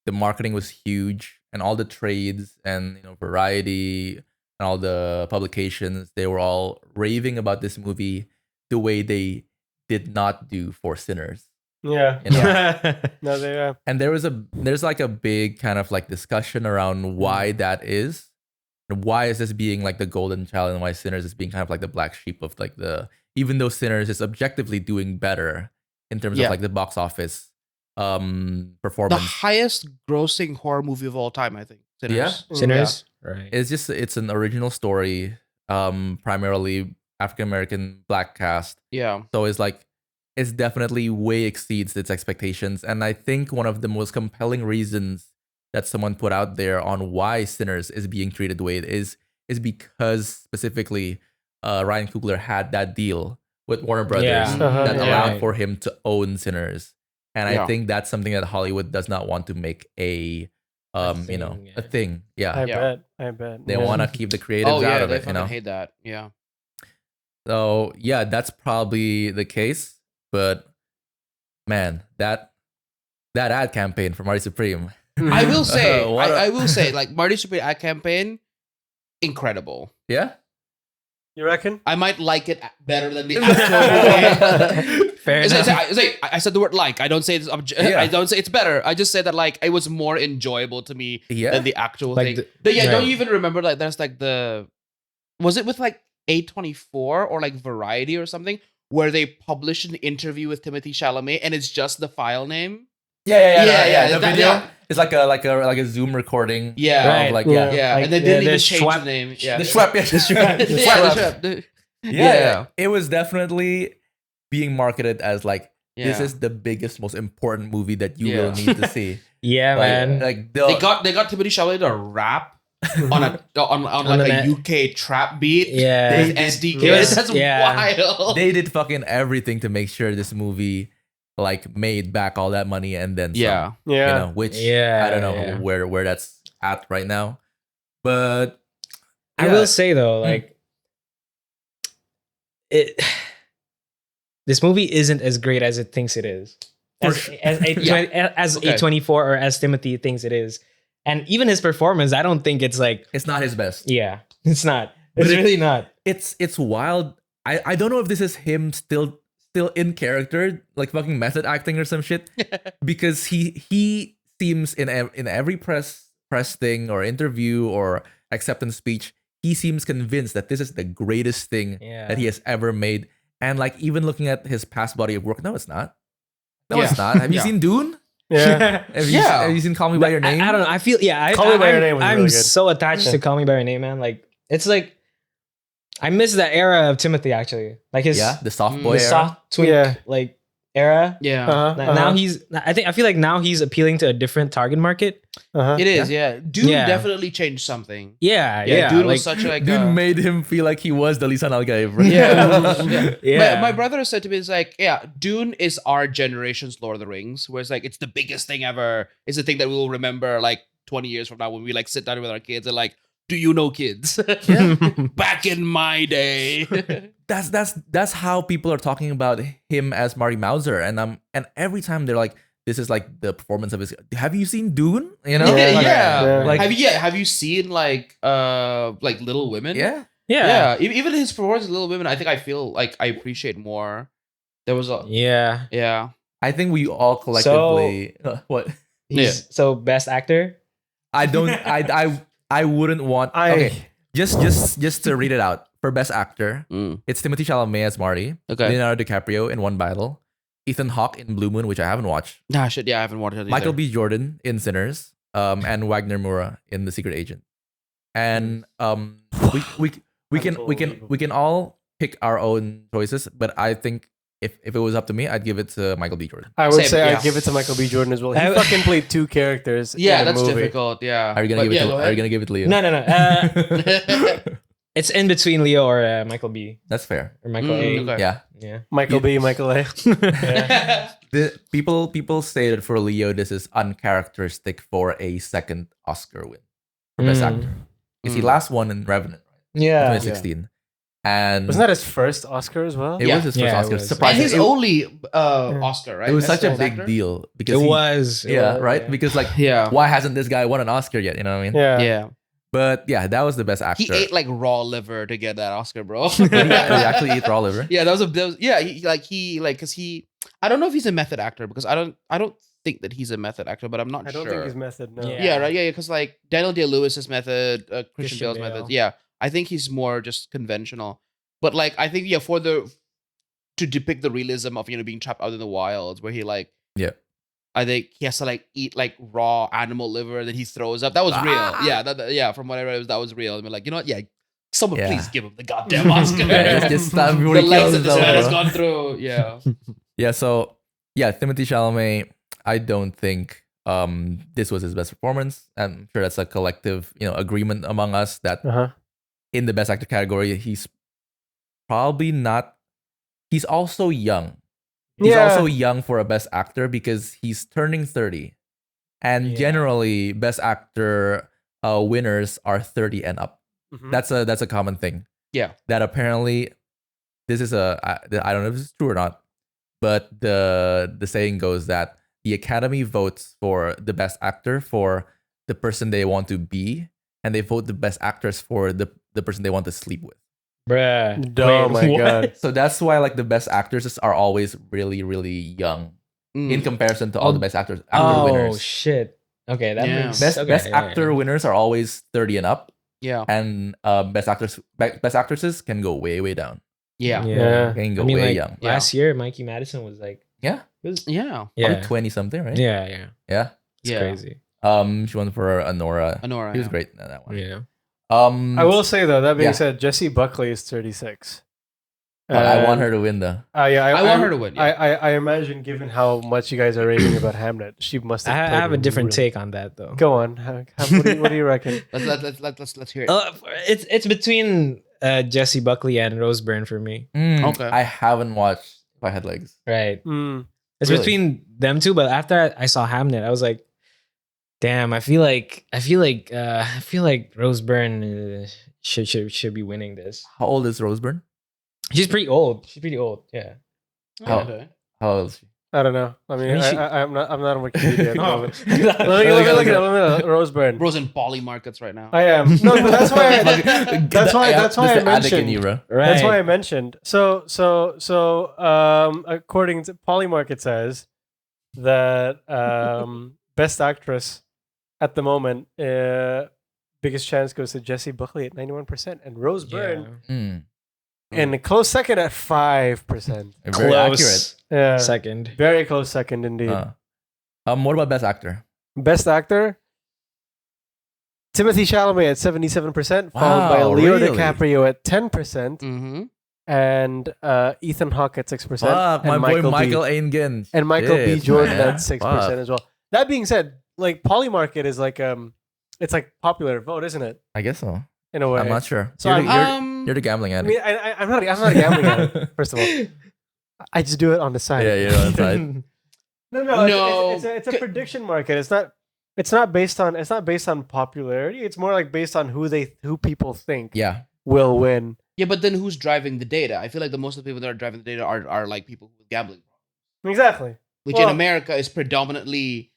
the marketing was huge, and all the trades and Variety and all the publications, they were all raving about this movie the way they did not do for Sinners. Yeah. You know? No, they are. And there's like a big kind of like discussion around why that is. And why is this being like the golden child, and why Sinners is being kind of like the black sheep of like even though Sinners is objectively doing better in terms of like the box office performance. The highest grossing horror movie of all time, I think. Sinners. Yeah. Sinners. Right. It's an original story, primarily African American black cast. Yeah. So it's definitely way exceeds its expectations. And I think one of the most compelling reasons that someone put out there on why Sinners is being treated the way it is because specifically Ryan Coogler had that deal with Warner Brothers that allowed for him to own Sinners. And I think that's something that Hollywood does not want to make a thing. Yeah. I bet. They want to keep the creatives out of they it, fucking hate that. Yeah. So yeah, that's probably the case. But man, that ad campaign for Marty Supreme. I will say, I will say, like Marty Supreme ad campaign, incredible. Yeah. You reckon? I might like it better than the actual movie. Fair enough. I said the word like. I don't say it's I don't say it's better. I just say that like it was more enjoyable to me than the actual like thing. Don't you even remember like there's like was it with like A24 or like Variety or something where they published an interview with Timothée Chalamet and it's just the file name? Yeah. The video is like a Zoom recording. Yeah, right. Of like and they didn't even change the name. Yeah, the Schwepp. the Schwepp. It was definitely being marketed as like this is the biggest, most important movie that you will need to see. Yeah, man. Like they got Timothée Chalamet to rap on like a UK trap beat. Yeah, with SDK. That's wild. They did fucking everything to make sure this movie like made back all that money and then some. Yeah. Which I don't know where that's at right now. But I will say though, like this movie isn't as great as it thinks it is. As A24 or as Timothy thinks it is. And even his performance, I don't think it's like it's not his best. Yeah, it's not. It's really not. It's wild. I don't know if this is him still in character, like fucking method acting or some shit, because he seems in every press thing or interview or acceptance speech, he seems convinced that this is the greatest thing that he has ever made. And like even looking at his past body of work, no, it's not. No, it's not. Have you seen Dune? Yeah. Have you seen Call Me by Your Name? I don't know. I feel Call Me by Your Name was I'm really good. so attached to Call Me by Your Name, man. Like it's like I miss that era of Timothy actually. Like his the soft boy era. Soft twink like era. Yeah. Now I feel like now he's appealing to a different target market. It is, Dune definitely changed something. Yeah. Dune was such like Dune made him feel like he was the Lisan Al Gaib. My brother said to me, it's like, Dune is our generation's Lord of the Rings, where it's like it's the biggest thing ever. It's the thing that we will remember like 20 years from now when we like sit down with our kids and like, do you know kids? Back in my day. That's how people are talking about him as Marty Mauser, and every time they're like, this is like the performance of his. Have you seen Dune? You know, Like, have you seen like Little Women? Yeah. Even his performance in Little Women, I think I feel like I appreciate more. There was a I think we all collectively what? So best actor. I don't. I wouldn't want. Okay, just to read it out for best actor, it's Timothée Chalamet as Marty, Leonardo DiCaprio in One Battle, Ethan Hawke in Blue Moon, which I haven't watched. I haven't watched it either. Michael B. Jordan in Sinners, and Wagner Moura in The Secret Agent, and we can all pick our own choices, but I think. If it was up to me, I'd give it to Michael B. Jordan. I would say I'd give it to Michael B. Jordan as well. He fucking played two characters. Yeah, in that's a movie. difficult. Yeah. Are you gonna give it to Leo? No. It's in between Leo or Michael B. That's fair. Or Michael A. Okay. Yeah. Michael B. Michael A. The people say that for Leo, this is uncharacteristic for a second Oscar win for best actor. Because he last won in Revenant, right? Yeah. 2016. And Wasn't that his first Oscar as well? it Yeah. was his first Yeah, it Oscar. was. And Surprisingly, his only Oscar, right? it was Best such a Best big Actor? deal because It was. right? Yeah. Because like, Yeah. why hasn't this guy won an Oscar yet? You know what I mean? Yeah. Yeah. But yeah, that was the best actor. He ate like raw liver to get that Oscar, bro. He actually ate raw liver. Yeah, that was yeah, because I don't know if he's a method actor because I don't think that he's a method actor, but I'm not I sure. don't think his method. No. Yeah. Yeah, right. Yeah, because like Daniel Day-Lewis's method, Christian Bale's Bale. method. Yeah, I think he's more just conventional. But like, I think to depict the realism of being trapped out in the wilds, where he like I think he has to like eat like raw animal liver that he throws up. That was real. Yeah, from what I read, that was real. I mean, like, you know what? Yeah, someone please give him the goddamn Oscar. just stop before The he legs kills that this himself, man has bro. gone through. Yeah. Yeah, so yeah, Timothée Chalamet, I don't think this was his best performance. I'm sure that's a collective, agreement among us that in the best actor category, he's probably not. He's also young. He's also young for a best actor because he's turning 30. And generally, best actor winners are 30 and up. That's a common thing. Yeah. That apparently this is I don't know if this is true or not, but the saying goes that the Academy votes for the best actor for the person they want to be, and they vote the best actors for the person they want to sleep with. Bruh. Oh my god. So that's why like the best actors are always really, really young in comparison to all the best actor winners. Oh shit. Okay, that makes Best actor winners are always 30 and up. Yeah. And best actresses can go way, way down. Yeah. Can go way like young. last year, Mikey Madison was like, Yeah. Yeah. Probably 20 something, right? Yeah. Yeah. It's crazy. She won for Anora. He was great in that one. Yeah. I will say though, that being said, Jessie Buckley is 36. I want her to win though. I want her to win. Yeah. I imagine, given how much you guys are raving about Hamnet, she must have. I have a different take on that though. Go on. What do you reckon? Let's hear it. It's between Jessie Buckley and Rose Byrne for me. Okay. I haven't watched If I Had Legs. Right. It's Really? between them two, but after I saw Hamnet, I was like, damn, I feel like Rose Byrne should be winning this. How old is Rose Byrne? She's pretty old. Yeah. Okay. How old is she? I don't know. I mean, I'm not on Wikipedia at the Oh. moment. Let me look at Rose Byrne. Rose in Poly markets right now. I am. No, but that's why. That's why I mentioned. Right. That's why I mentioned. So, according to Polymark, it says that best actress at the moment, biggest chance goes to Jessie Buckley at 91%, and Rose Byrne in a close second at 5%. Very accurate. Yeah, Second. very close second indeed. What about best actor? Best actor. Timothée Chalamet at 77%, followed by Wow, Leo really? DiCaprio at 10%, Mm-hmm. and Ethan Hawke at 6%. Fuck, and my boy Michael Aingen. And Michael B. Shit, Jordan man. at 6% Fuck. as well. That being said, like Polymarket is like it's like popular vote, isn't it? I guess so. In a way. I'm not sure. So You're the gambling I addict. mean, I'm not a gambling addict, first of all. I just do it on the side. Yeah, you're on the side. No. It's a prediction market. It's not based on popularity. It's more like based on who people think Yeah. will win. Yeah, but then who's driving the data? I feel like the most of the people that are driving the data are like people with gambling problems, Exactly. which Well- in America is predominantly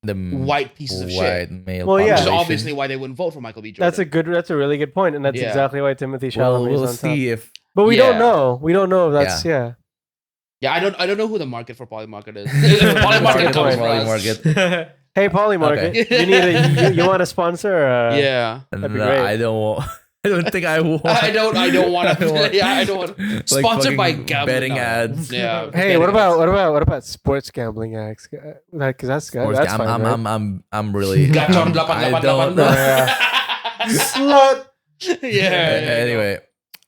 The white pieces of white shit. male Well, yeah. Which is population. obviously why they wouldn't vote for Michael B. Jordan. That's a really good point, and that's Yeah. exactly why Timothée Chalamet We'll is on top. see if But we Yeah. don't know. We don't know if that's yeah. Yeah, I don't know who the market for Polymarket is. Polymarket comes for us. Polymarket. Hey, Polymarket, Okay. you need you want a sponsor? Yeah. That'd be No, great. I don't. I don't think I want. I don't want to. Yeah, I don't want. Like Sponsored by fucking gambling betting ads. Yeah. Hey, what about sports gambling acts? Because that's fine, right? I'm really. Gacor I 888. don't know. Slut. Yeah. Anyway,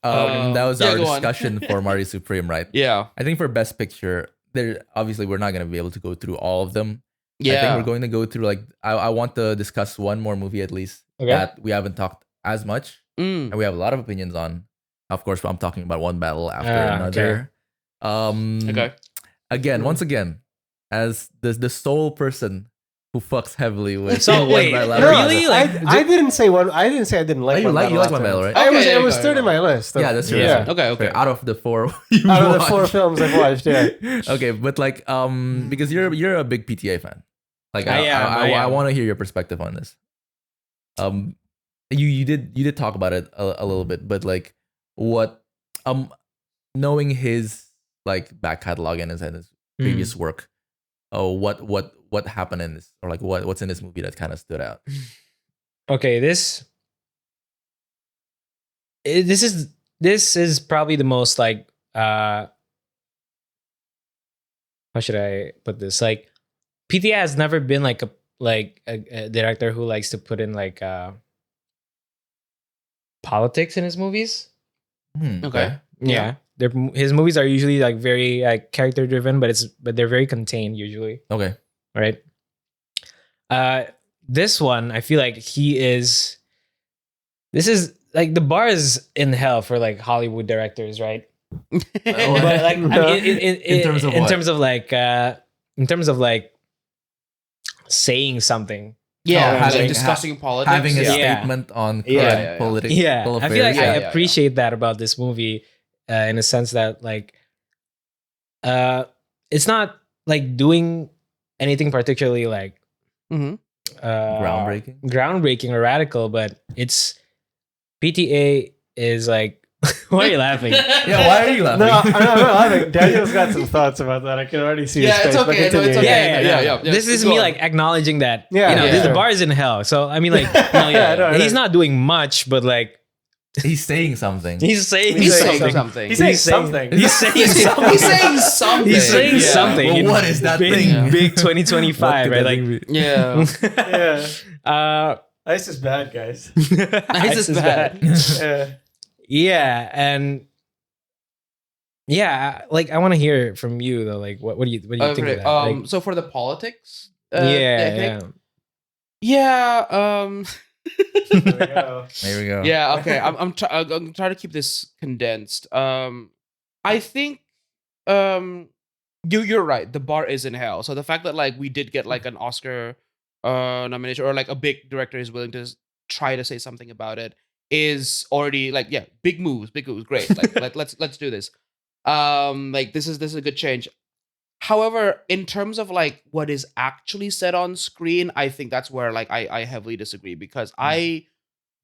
that was our go on. discussion for Marty Supreme, right? Yeah. I think for Best Picture, there obviously we're not gonna be able to go through all of them. I think Yeah. we're going to go through like I want to discuss one more movie at least Okay. that we haven't talked as much, Mm. and we have a lot of opinions on. Of course, I'm talking about one battle after Okay. another. Okay. Once again, as the sole person who fucks heavily with. So wait, One Bite No, Last really? Dance. Like, I didn't say one. I didn't say I didn't like. Oh, you One like Bite you like Last One Bite, Dance. right? I was, Okay, it was okay, third okay. in my list. Yeah, that's true. Yeah. Okay. Out of the 4 you Out of the watched. 4 films I've watched, yeah. Okay, but like because you're a big PTA fan. Like I I am. want to hear your perspective on this. You did talk about it a little bit, but like what knowing his like back catalog and his previous work, what happened in this, or like what's in this movie that kind of stood out? Okay, this is probably the most like how should I put this? Like PTA has never been like a director who likes to put in like politics in his movies. Okay. Yeah. His movies are usually like very like character driven, but they're very contained usually. Okay. Right. This one, I feel like this is like the bar is in hell for like Hollywood directors, right? But like I mean, in terms of in terms of like saying something. Yeah, having- like discussing politics. Having a Yeah. statement on current Yeah. political Yeah, I feel like affairs. I appreciate that about this movie, in a sense that like, it's not like doing anything particularly like Mhm. groundbreaking or radical, but it's PTA is like. Why are you laughing? Yeah, why are you laughing? No, I'm not laughing. Daniel's got some thoughts about that. I can already see his Yeah, face. it's but okay. No, continue. it's okay. Yeah. Yeah. This is Go me on. like acknowledging that. Yeah, You know, yeah. the bar is in hell. So I mean, like, Yeah, he's not doing much, but like He's saying something. he's saying He's saying saying something. something. He's saying He's saying- something. He's saying something. He's saying something. He's saying Yeah. something. Well, you know, what is that big, thing? Big 2025, right? Like, Yeah. Yeah. Ice is bad, guys. Ice is bad. Yeah. Yeah, and yeah, like I want to hear from you though. Like, what do you think of Okay, that? Like, so for the politics, yeah. yeah. There we go. There we go. Yeah. Okay. I'm trying to keep this condensed. I think you're right. The bar is in hell. So the fact that like we did get like an Oscar nomination, or like a big director is willing to try to say something about it, is already like, yeah, big moves, great. Like let's do this. Like this is a good change. However, in terms of like what is actually said on screen, I think that's where like I heavily disagree, because I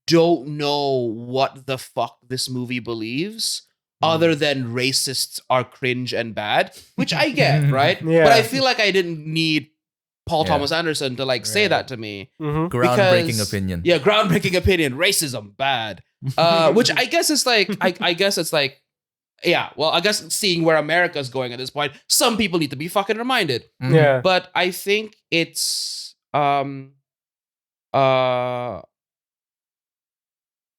don't know what the fuck this movie believes other than racists are cringe and bad, which I get, right? Yeah. But I feel like I didn't need Paul Yeah. Thomas Anderson to like say Right. that to me. Mhm. Groundbreaking Because- opinion. Yeah, groundbreaking opinion, racism bad. Which I guess is like I guess it's like, yeah, well, I guess seeing where America's going at this point, some people need to be fucking reminded. Mhm. Yeah. But I think it's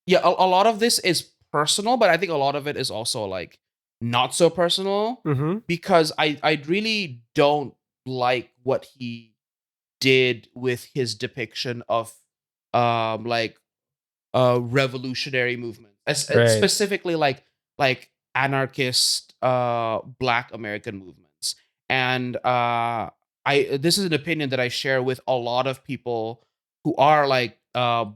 yeah, a lot of this is personal, but I think a lot of it is also like not so personal, Mm-hmm. because I really don't like what he did with his depiction of like revolutionary movement, Right. specifically like anarchist black American movements. And this is an opinion that I share with a lot of people who are like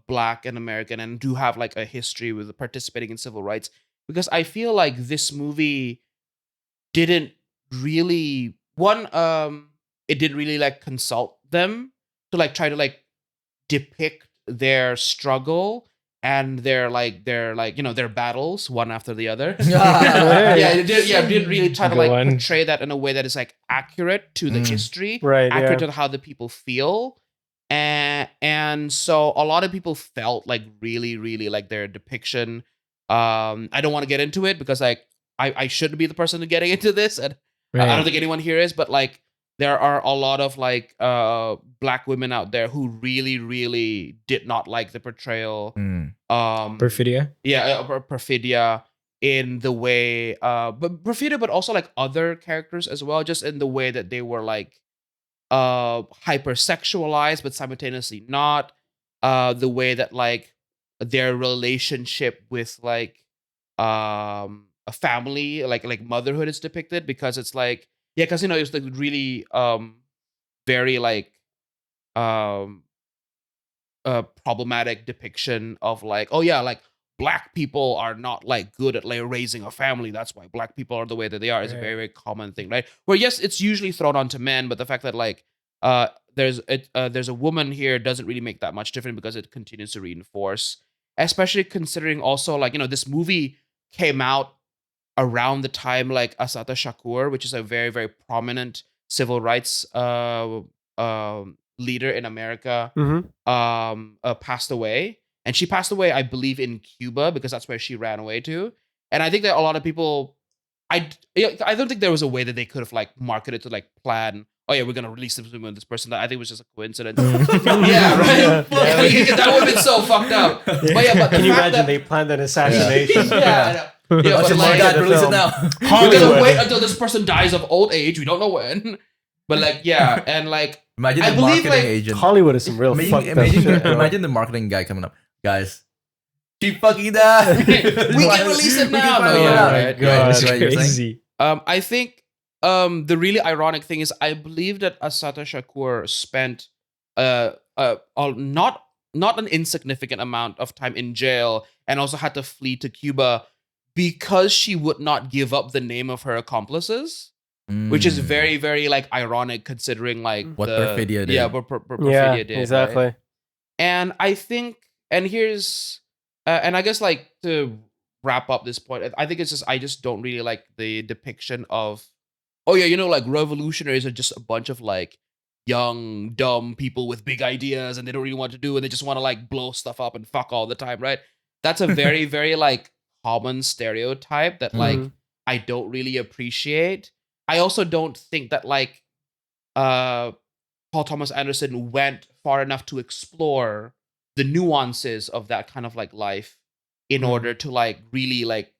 black and American and do have like a history with participating in civil rights, because I feel like this movie didn't really it didn't really like consult them to like try to like depict their struggle and their you know, their battles one after the other. It didn't really try to Good like one. portray that in a way that is like accurate to the history, Right. accurate Yeah. to how the people feel. And so a lot of people felt like really like their depiction. I don't want to get into it because like I shouldn't be the person getting into this, and I don't think anyone here is, but like there are a lot of like black women out there who really did not like the portrayal. Mm. Perfidia. Perfidia in the way but Perfidia, but also like other characters as well, just in the way that they were like hypersexualized but simultaneously not, the way that like their relationship with like a family, like motherhood is depicted, because it's like, yeah, because you know, it's like really very like um a problematic depiction of like, oh yeah, like black people are not like good at like raising a family. That's why black people are the way that they are is a very, very common thing, right? Where yes, it's usually thrown onto men, but the fact that like there's a woman here doesn't really make that much difference because it continues to reinforce, especially considering also like, this movie came out around the time like Asata Shakur, which is a very, very prominent civil rights leader in America, passed away. And she passed away, I believe, in Cuba because that's where she ran away to. And I think that a lot of people, I don't think there was a way that they could have like marketed to like plan, oh yeah, we're gonna release this movie with this person. I think it was just a coincidence. Yeah, right. That would have been so fucked up. But yeah, but can you imagine they planned an assassination? Yeah, but like, release it now. We're gonna wait until this person dies of old age. We don't know when. But like, yeah, and like, imagine I the believe marketing like agent. Hollywood is some real fucked up shit. Imagine the marketing guy coming up, guys. She fucking died. We can release it now. Right, crazy. I think the really ironic thing is I believe that Asata Shakur spent not an insignificant amount of time in jail and also had to flee to Cuba because she would not give up the name of her accomplices, which is very, very like ironic considering like what Perfidia did. Yeah, what Perfidia did. Exactly. Right? And I think, and here's, and I guess like to wrap up this point, I think it's just I just don't really like the depiction of, oh yeah, like revolutionaries are just a bunch of like young, dumb people with big ideas and they don't really want to do and they just want to like blow stuff up and fuck all the time, right? That's a very, very like common stereotype that like I don't really appreciate. I also don't think that like Paul Thomas Anderson went far enough to explore the nuances of that kind of like life in order to like really like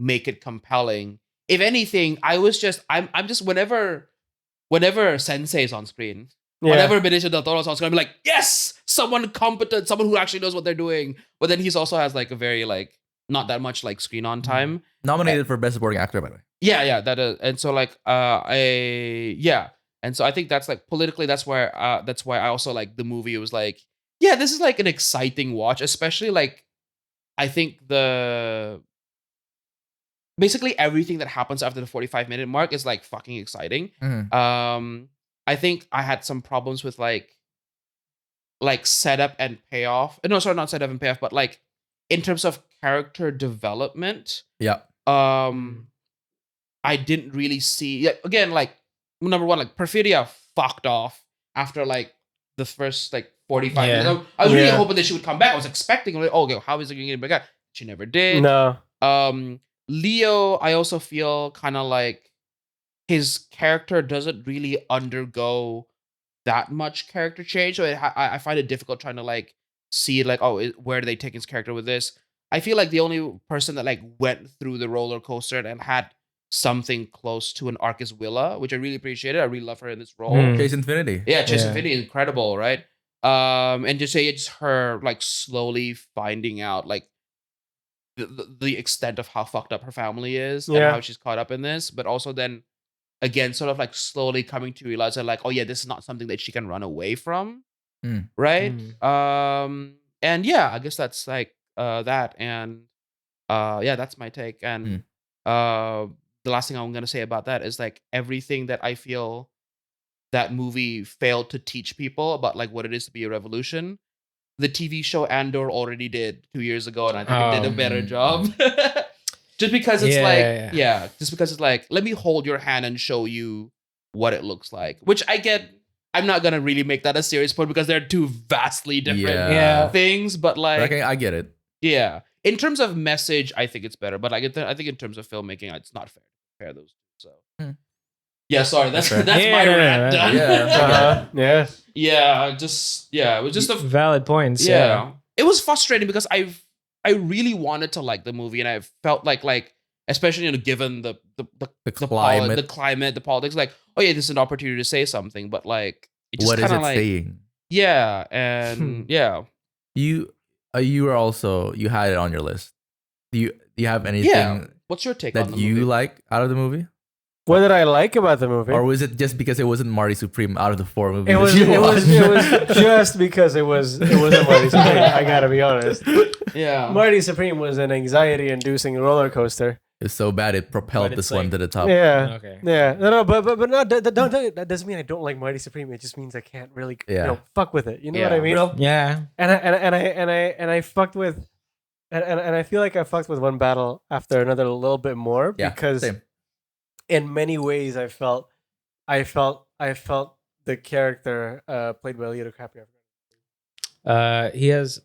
make it compelling. If anything, I'm just whenever Sensei is on screen, whenever Benicio del Toro is on screen, I'm like, yes, someone competent, someone who actually knows what they're doing. But then he's also has like a very like not that much like screen on time. Nominated for Best Supporting Actor, by the way. Yeah, that is, and so like and so I think that's like politically that's why I also like the movie. It was like, yeah, this is like an exciting watch, especially like I think basically everything that happens after the 45-minute mark is like fucking exciting. I think I had some problems with like setup and payoff. No, sorry, not setup and payoff, but like in terms of character development. Yeah. I didn't really see. Yeah, again, like number one, like Perfidia fucked off after like the first like 45 minutes. I was really hoping that she would come back. I was expecting, like, oh, okay, how is it going to get back? She never did. No. Leo, I also feel kind of like his character doesn't really undergo that much character change. So I find it difficult trying to like see like, oh, where do they take his character with this? I feel like the only person that like went through the roller coaster and had something close to an arc is Willa, which I really appreciated. I really love her in this role. Chase Infinity. Yeah, Chase Infinity, incredible, right? And just say it's her like slowly finding out like the extent of how fucked up her family is and how she's caught up in this, but also then again sort of like slowly coming to realize that like, oh yeah, this is not something that she can run away from, right? And yeah, I guess that's like that, and yeah, that's my take. And the last thing I'm gonna say about that is like everything that I feel that movie failed to teach people about like what it is to be a revolution, the TV show Andor already did 2 years ago, and I think it did a better job. Just because it's just because it's like, let me hold your hand and show you what it looks like. Which I get. I'm not gonna really make that a serious point because they're two vastly different things. But like, I get it. Yeah, in terms of message, I think it's better. But like, I think in terms of filmmaking, it's not fair to compare those two. So. Yeah, sorry. That's my rant done. It was just a valid points. Yeah. It was frustrating because I really wanted to like the movie, and I felt like especially given the climate, the politics, like, oh yeah, this is an opportunity to say something, but like it just what is it like, saying? Yeah, and yeah. You were also, you had it on your list. Do you have anything? Yeah. What's your take on the movie? You like out of the movie? What did I like about the movie? Or was it just because it wasn't Marty Supreme out of the 4 movies? It was just because it wasn't Marty Supreme. I gotta be honest. Yeah. Marty Supreme was an anxiety-inducing roller coaster. It's so bad it propelled But this it's one like- to the top. Yeah. Okay. Yeah. No, but no, that doesn't mean I don't like Marty Supreme. It just means I can't really fuck with it. You know what I Yeah. mean? Yeah. And I fucked with and I feel like I fucked with one battle after another a little bit more Yeah, because same. in many ways I felt the character played by Leo DiCaprio. He has.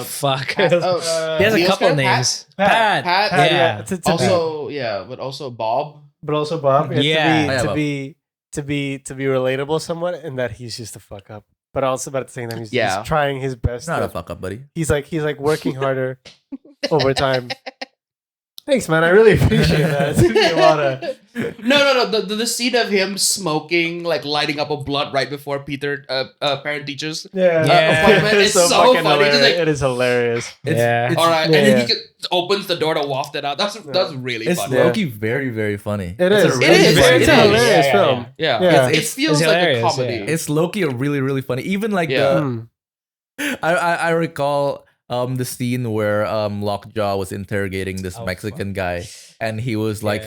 Fuck. He has a Neil couple Smith? names. Pat. Yeah. But also Bob. But also Bob, Yeah. to be relatable somewhat, in that he's just a fuck up. But also, but at the same time, he's trying his best. It's not a fuck up, buddy. He's like working harder over time. Thanks, man. I really appreciate that. It took me a lot of... No. The scene of him smoking, like lighting up a blunt right before Peter, parent teachers. Appointment is so funny. Hilarious. Just like, It is hilarious. It's, all right, Yeah, and then yeah. he opens the door to waft it out. That's really It's funny. low-key very, very funny. It It's is. a really It's funny It's a movie. hilarious Yeah, film. Yeah, Yeah. It feels It's like a hilarious, comedy. yeah. It's low-key really, really funny. Even like Hmm. I recall the scene where Lockjaw was interrogating this Oh, Mexican guy, and he was like,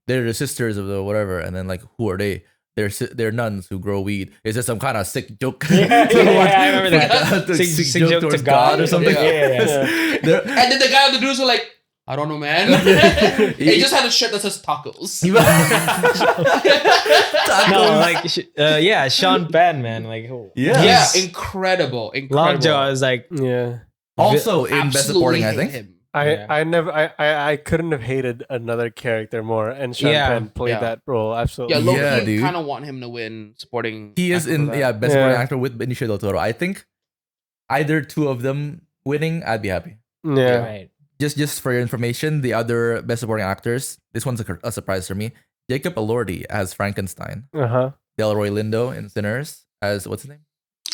they're the sisters of the whatever, and then like, who are they? They're nuns who grow weed. Is this some kind of sick joke? I remember that. Sick joke towards God or something. Yeah. They're- And then the guy on the news were like, I don't know, man. He just had a shirt that says tacos. No, like, Sean Penn, man. Like, Yes. Yeah, incredible. Lockjaw is like, Yeah. Also in Best Supporting, I think. Him. I couldn't have hated another character more, and Sean Yeah. Penn played Yeah. that role absolutely. Yeah, low Yeah, key dude. kind of want him to win supporting. He is actor in for that. Best Supporting Yeah. Actor with Benicio del Toro. I think either two of them winning, I'd be happy. Yeah. right. Just for your information, the other Best Supporting Actors, this one's a surprise for me. Jacob Elordi as Frankenstein, Uh-huh. Delroy Lindo in Sinners as what's his name?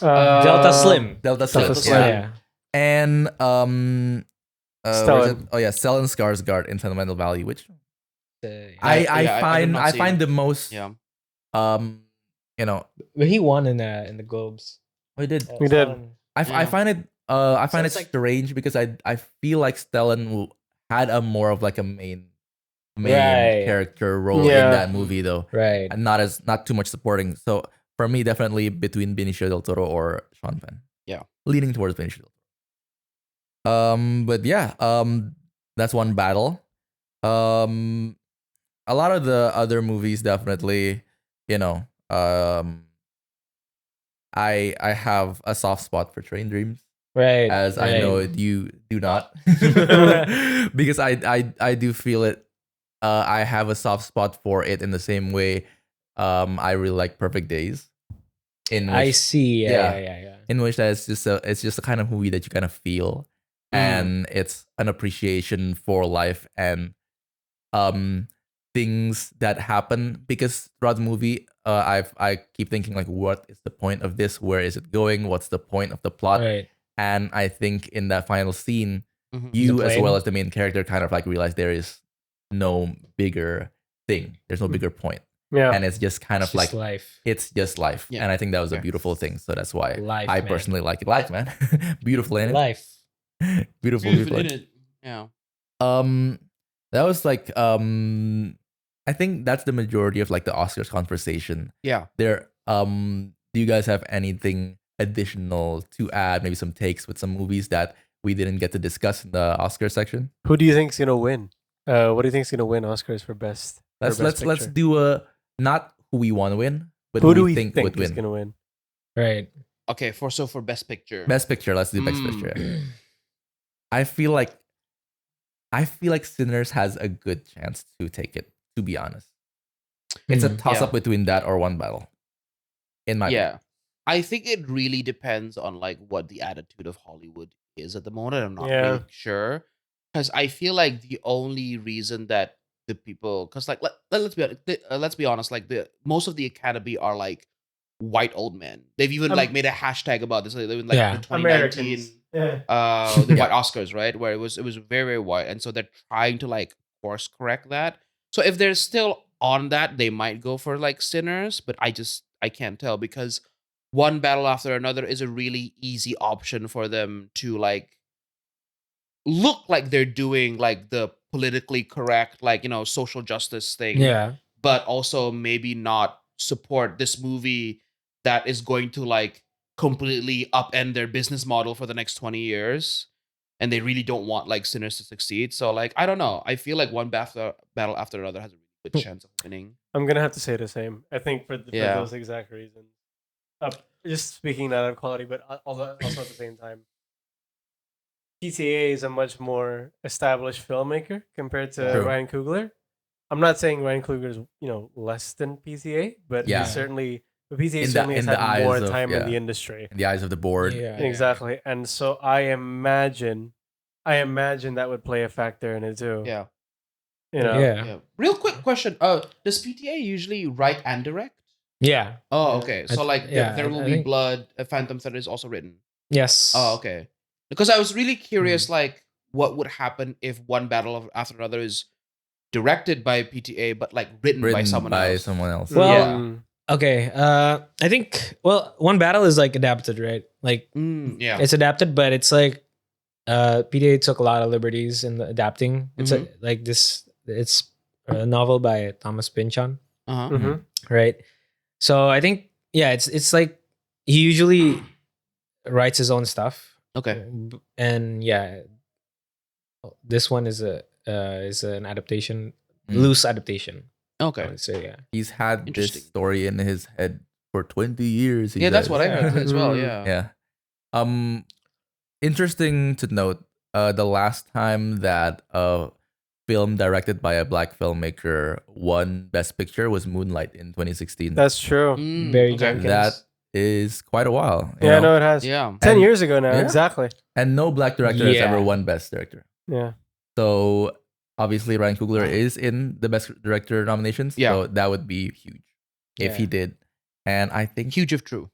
Delta Slim. Delta Slim. Delta Slim. Yeah. And where's Stellan. it? Oh yeah, Stellan Skarsgård in Sentimental Value, which I did not I see find it. the most Yeah. you know, But he won in the Globes. we did. We did. I Yeah. find it I find it's it like- strange because I feel like Stellan had a more of like a main Right. character role Yeah. in that movie though, Right. and not too much supporting. So for me, definitely between Benicio del Toro or Sean Penn. Yeah. Leaning towards Benicio del Toro. But yeah, that's one battle. A lot of the other movies definitely, you know, I have a soft spot for Train Dreams. Right. As I right. know you do not, because I do feel it. I have a soft spot for it in the same way. I really like Perfect Days. In which, I see. Yeah. In which that it's just a kind of movie that you kind of feel, and it's an appreciation for life and things that happen, because throughout the movie, I keep thinking like, what is the point of this? Where is it going? What's the point of the plot? Right. And I think in that final scene, Mhm. you The as plane? well as the main character kind of like realize there is no bigger thing. There's no bigger point. Yeah. And it's just kind It's of like, just life. it's just life. Yeah. And I think that was a Yeah. beautiful thing. So that's why Life, I man. personally like it. Life, man. Beautiful, ain't it? Life. Beautiful, Beautiful, beautiful. isn't it? Yeah. That was like, I think that's the majority of like the Oscars conversation. Yeah. There, do you guys have anything additional to add? Maybe some takes with some movies that we didn't get to discuss in the Oscar section? Who do you think's gonna win? What do you think's gonna win Oscars for best? Let's do a not who we want to win, but Who do we think think would is win. gonna win? Right. Okay. For Best Picture. Best Picture. Let's do Best Picture. I feel like Sinners has a good chance to take it. To be honest, it's a toss up between that or One Battle. In my opinion. Yeah. I think it really depends on like what the attitude of Hollywood is at the moment. I'm not really sure, because I feel like the only reason that the people, because like let's be honest, like most of the Academy are like white old men. They've even like made a hashtag about this. Like, like Yeah. the 2019 Yeah. the white Oscars, right? Where it was very, very white, and so they're trying to like course correct that. So if there's still on that, they might go for like Sinners, but I can't tell because one battle after another is a really easy option for them to like look like they're doing like the politically correct, like, social justice thing, Yeah. but also maybe not support this movie that is going to like completely upend their business model for the next 20 years. And they really don't want like Sinners to succeed. So like, I don't know. I feel like one battle after another has a really good chance of winning. I'm gonna have to say the same. I think for Yeah. those exact reasons. Just speaking out of quality, but also at the same time, PTA is a much more established filmmaker compared to True. Ryan Coogler. I'm not saying Ryan Coogler is less than PTA, but Yeah. PTA certainly has in the had more eyes of- time in yeah. the industry. In the eyes of the board. Yeah. Exactly, and so I imagine that would play a factor in it too. Yeah. Yeah. Real quick question. Does PTA usually write and direct? Yeah. Oh, okay. So like there will I be think- Blood, Phantom Thread is also written. Yes. Oh, okay. Because I was really curious, like, what would happen if one battle after another is directed by PTA, but like written by someone else. Well, Yeah. Okay. I think one battle is like adapted, right? Like Yeah. it's adapted, but it's like PTA took a lot of liberties in the adapting. It's like this. It's a novel by Thomas Pynchon, Uh-huh. right? So I think it's like he usually writes his own stuff. Okay. And this one is an adaptation, loose adaptation. I Okay. would say, yeah. He's had this Interesting. story in his head for 20 years. he Yeah, that's says. what I heard as well. Yeah. Yeah. Interesting to note, the last time that a film directed by a black filmmaker won Best Picture was Moonlight in 2016. That's true. Barry okay. Jenkins. That is quite a while. you Yeah, know? no, it has. Yeah. 10 And- years ago now, yeah. exactly. And no black director has Yeah. ever won Best Director. Yeah. So obviously Ryan Coogler is in the Best Director nominations. Yeah. So that would be huge if he Yeah. did. And I think Huge if true.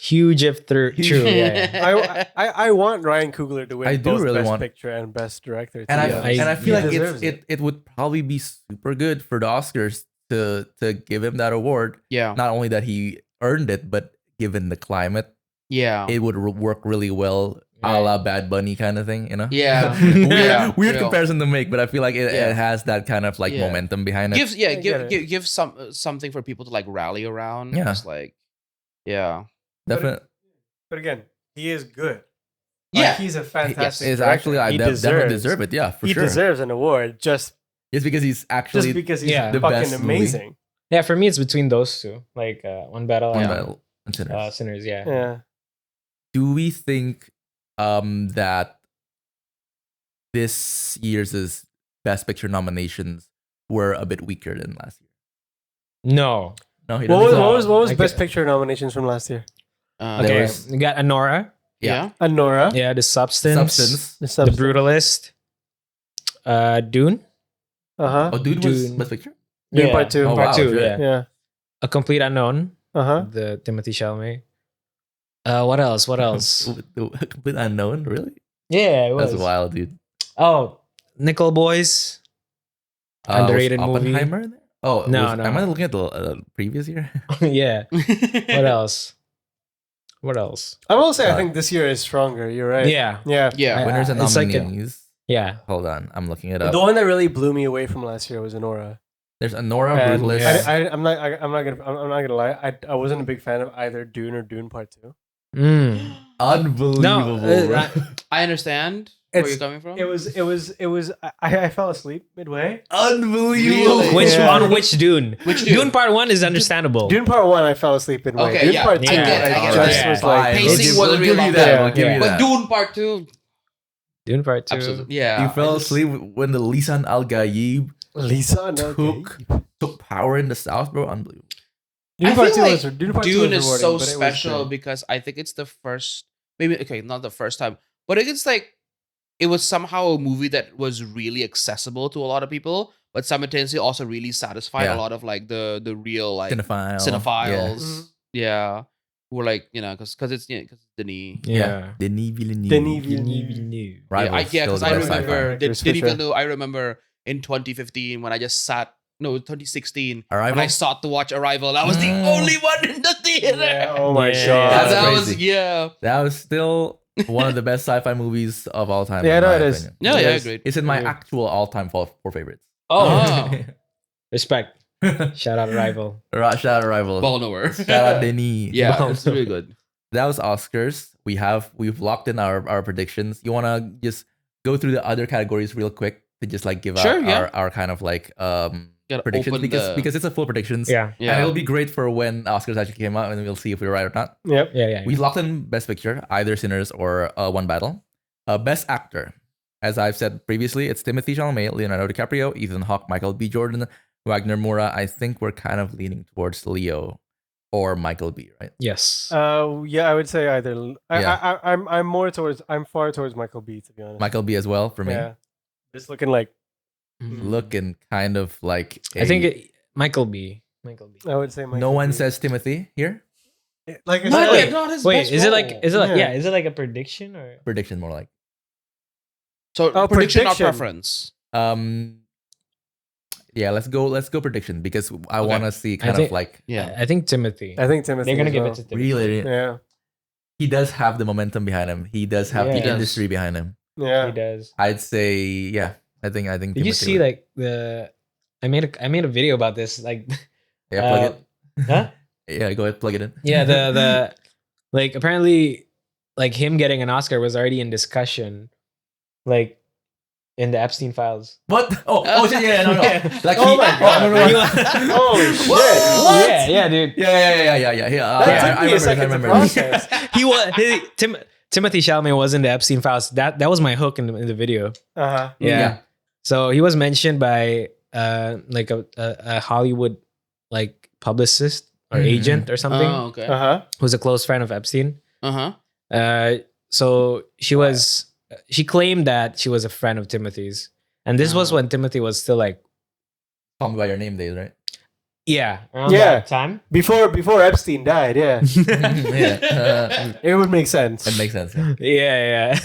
Huge if true. Yeah. I want Ryan Coogler to win I do both really Best want- Picture and Best Director. And too. I feel He like deserves it would probably be super good for the Oscars to give him that award. Yeah. Not only that he earned it, but given the climate, Yeah. it would work really well, a la Bad Bunny kind of thing, you know? Yeah. weird Yeah, weird real. comparison to make, but I feel like it has that kind of like Yeah. momentum behind it. Give something for people to like rally around. Yeah. Just like, yeah. Definitely. But again, he is good. Yeah. He's a fantastic It's director. actually I He definitely deserve it. Yeah, for he sure. deserves an award just Because he's actually because he's Yeah. the fucking best movie. amazing. Yeah, for me it's between those two. Like one battle one and battle and Sinners. Sinners, yeah. Yeah. Do we think that this year's Best Picture nominations were a bit weaker than last year? No. No, he What doesn't. was I Best get- Picture nominations from last year? There Okay. was- We got Anora. Yeah. Anora, Yeah, The Substance. Substance. The The Substance. Brutalist. Dune. Uh-huh. Oh, dude was Dune. Best Picture? Dune Yeah, Part 2. Oh, Part wow, 2, shit. yeah. Yeah. A Complete Unknown. Uh-huh. The Timothy Chalamet. What else? What else? A complete unknown, really? Yeah, it was. That's wild, dude. Oh, Nickel Boys. Underrated was movie. Oppenheimer in there? Oh, No, no. Am I looking at the previous year? Yeah. What else? What else? I will say I think this year is stronger. You're right. Yeah. Yeah. Yeah. Winners and it's like a- nominees. Yeah. Hold on, I'm looking it up. The one that really blew me away from last year was Anora. There's Anora, And Brutalist. I'm not gonna lie. I wasn't a big fan of either Dune or Dune Part 2. Mm. Unbelievable. No, bro. I understand where It's- you're coming from. It was. I fell asleep midway. Unbelievable. Really? Which Yeah. on which Dune? Which Dune? Dune Part 1 is understandable. Dune Part 1, I fell asleep midway. Okay, Dune yeah, Part I 2, get it, I get just it. was Fine, like Pacing we'll wasn't give really you long. that. Yeah. We'll give you Yeah. But that. Dune Part 2, Dune Part 2. absolutely. Yeah. You fell I just- asleep when the Lisan Al Gaib Lisa. No, took power in the South, bro. Unbelievable. Dune I Part feel 2 like was Dune Part 2 Dune was is so rewarding, but it was special good. because I think it's the first, maybe okay, not the first time, but it's like it was somehow a movie that was really accessible to a lot of people, but simultaneously also really satisfied Yeah. a lot of like the real like Cinephiles. cinephiles, Mhm. yeah, who were like because it's because it's Denis. Yeah. Denis Villeneuve. Denis Villeneuve. Villeneuve. Rivals, Yeah, still because the I best sci-fi. remember Chris Denis Fisher. Villeneuve. I remember in 2015 when I just sat no, 2016. Arrival? When I sought to watch Arrival, I was the only one in the theater. Yeah, oh my Yeah. god. That's that was crazy. yeah. That was still one of the best sci-fi movies of all time. Yeah, in no, my it is. opinion. Yeah, It yeah, is. agreed. It's in my Yeah. actual all-time four favorites. Oh. Respect. Shout out Arrival. Shout out Arrival. Ball nowhere. Shout out Denny. Yeah, it's really good. That was Oscars. We've locked in our predictions. You wanna just go through the other categories real quick to just like give Sure, out yeah. our kind of like Gotta predictions open because it's a full predictions. Yeah. Yeah. And it'll be great for when Oscars actually came out, and we'll see if we were right or not. Yep. Yeah. We locked in Best Picture, either Sinners or One Battle. Best Actor, as I've said previously, it's Timothée Chalamet, Leonardo DiCaprio, Ethan Hawke, Michael B. Jordan, Wagner Moura. I think we're kind of leaning towards Leo or Michael B. Right? Yes. Yeah, I would say either. Yeah. I'm far towards Michael B, to be honest. Michael B. as well for me. Yeah. Just looking like Looking kind of like I think Michael B. Michael B. I would say Michael no one B. says Timothy here. Like I Not said, yet, not his Wait, best is it role. like Yeah. is it like a prediction or Prediction more like. So Oh, prediction, not prediction. preference. Yeah, let's go prediction because I Okay. want to see I kind think- of like Yeah. I think Timothy. I think Timothy. They're gonna as give well. it to Timothy. really Yeah. he does have the momentum behind him. He does have Yeah. the He does. industry behind him. Yeah. He does. I'd say yeah. I think Did you Timothy see would- like the? I made a video about this. Like, yeah, plug uh, it. huh? Yeah, go ahead, plug it in. Yeah, the like apparently like him getting an Oscar was already in discussion, like in the Epstein files. What? Oh shit, yeah, no. Yeah. Like Oh my God. no. Holy shit! What? Yeah, dude. Yeah. That took I me a remember. second I to remember. process. Timothy Chalamet was in the Epstein files. That was my hook in the video. Uh-huh. Yeah. So he was mentioned by like a Hollywood like publicist or Mhm. agent or something Oh, okay. Uh-huh. who's a close friend of Epstein. Uh-huh. So she claimed that she was a friend of Timothy's, and this was Oh. when Timothy was still like Call me by your name days, right? around Yeah. that time. Before Epstein died, yeah. Yeah. It would make sense. That makes sense. Yeah.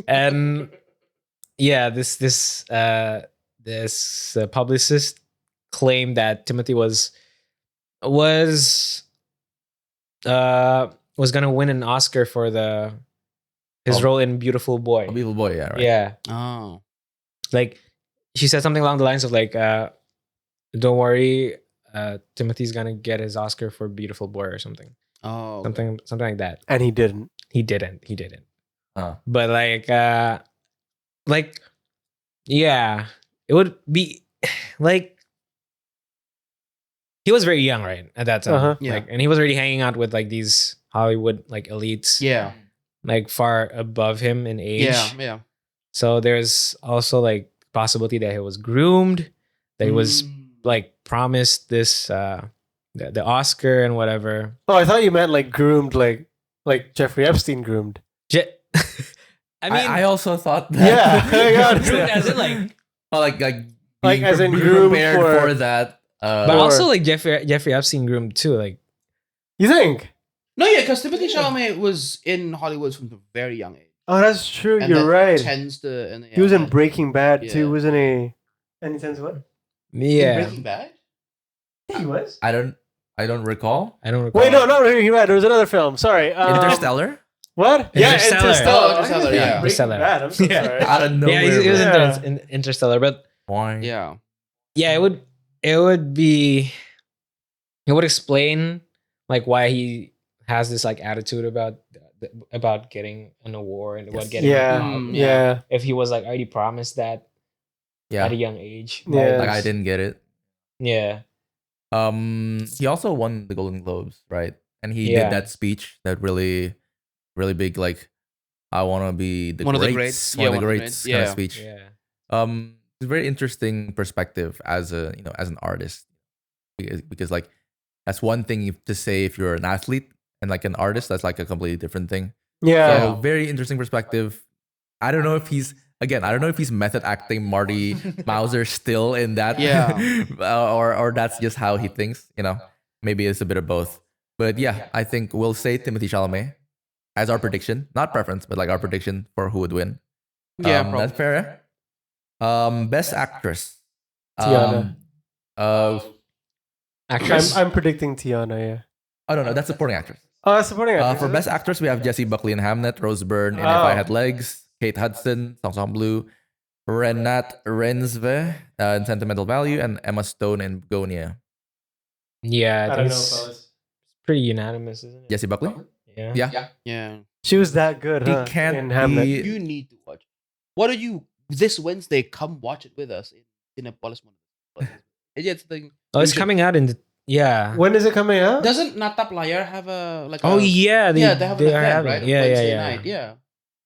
And yeah, this publicist claimed that Timothy was gonna win an Oscar for his role in Beautiful Boy. Beautiful boy, yeah, right. Yeah, Oh. like she said something along the lines of like, "Don't worry, Timothy's gonna get his Oscar for Beautiful Boy" or something, Oh. okay. something like that. And he didn't. He didn't. Uh, But yeah, it would be like he was very young, right, at that time. Uh-huh. Yeah. Like, and he was already hanging out with like these Hollywood like elites, Yeah. like far above him in age. Yeah. So there's also like possibility that he was groomed, that he was like promised this the Oscar and whatever. Oh, I thought you meant like groomed, like Jeffrey Epstein groomed. I mean, I also thought that. Yeah, I got it. groomed as in like, Oh, like Like, as in being groomed prepared for- for that. but Or- also like Jeffrey Epstein groomed too. Like, You think? No, yeah, because Timothée Chalamet was in Hollywood from a very young age. Oh, that's true. And You're that right. Tends to. And, He was in yeah. Breaking Bad Yeah. too, wasn't he? Any sense of what? yeah, Breaking Bad. He was. I don't recall. I don't recall. Wait, no, not Breaking Bad. There was another film. Sorry. Interstellar. What? Interstellar. Oh, Interstellar, I yeah. Breaking Interstellar. Bad. I'm so Yeah. sorry. Out of nowhere. Yeah, he was Yeah. in Interstellar, but Why? Yeah. yeah, it would explain like why he has this like attitude about getting an award and about getting Yeah. a job. Yeah. If he was like already promised that Yeah. at a young age. Yeah. Like I didn't get it. Yeah. He also won the Golden Globes, right? And he Yeah. did that speech that really, really big, like, I want to be the One of the greats, greats. one Yeah, of the one of the greats greats. kind of Yeah. speech. Yeah. It's a very interesting perspective as an artist, because like that's one thing to say if you're an athlete, and like an artist, that's like a completely different thing. Yeah. So very interesting perspective. I don't know if he's method acting Marty Mauser still in that, Yeah. or that's just how he thinks. Maybe it's a bit of both. But yeah, I think we'll say Timothée Chalamet as our prediction, not preference, but like our prediction for who would win. Yeah, probably. That's fair. Best actress. Tiana. Actress. I'm predicting Tiana. Yeah. I don't know. That's supporting actress. Oh, supporting actress. For best actress, we have Jessie Buckley in Hamnet, Rose Byrne in If I Had Legs, Kate Hudson, Song Song Blue, Renat Rensve in Sentimental Value, and Emma Stone in Begonia. Yeah, I don't know, it's fellas. pretty unanimous, isn't it? Jessie Buckley? Yeah. Yeah. She was that good, huh? He can't in Hamnet. be. You need to watch. What are you this Wednesday? Come watch it with us in a Polish. It's the. Oh, it's coming out in the When is it coming out? Doesn't Natap Layar have a like? Oh a, yeah, they have an event, having right? it. Yeah, Wednesday yeah, night. Yeah.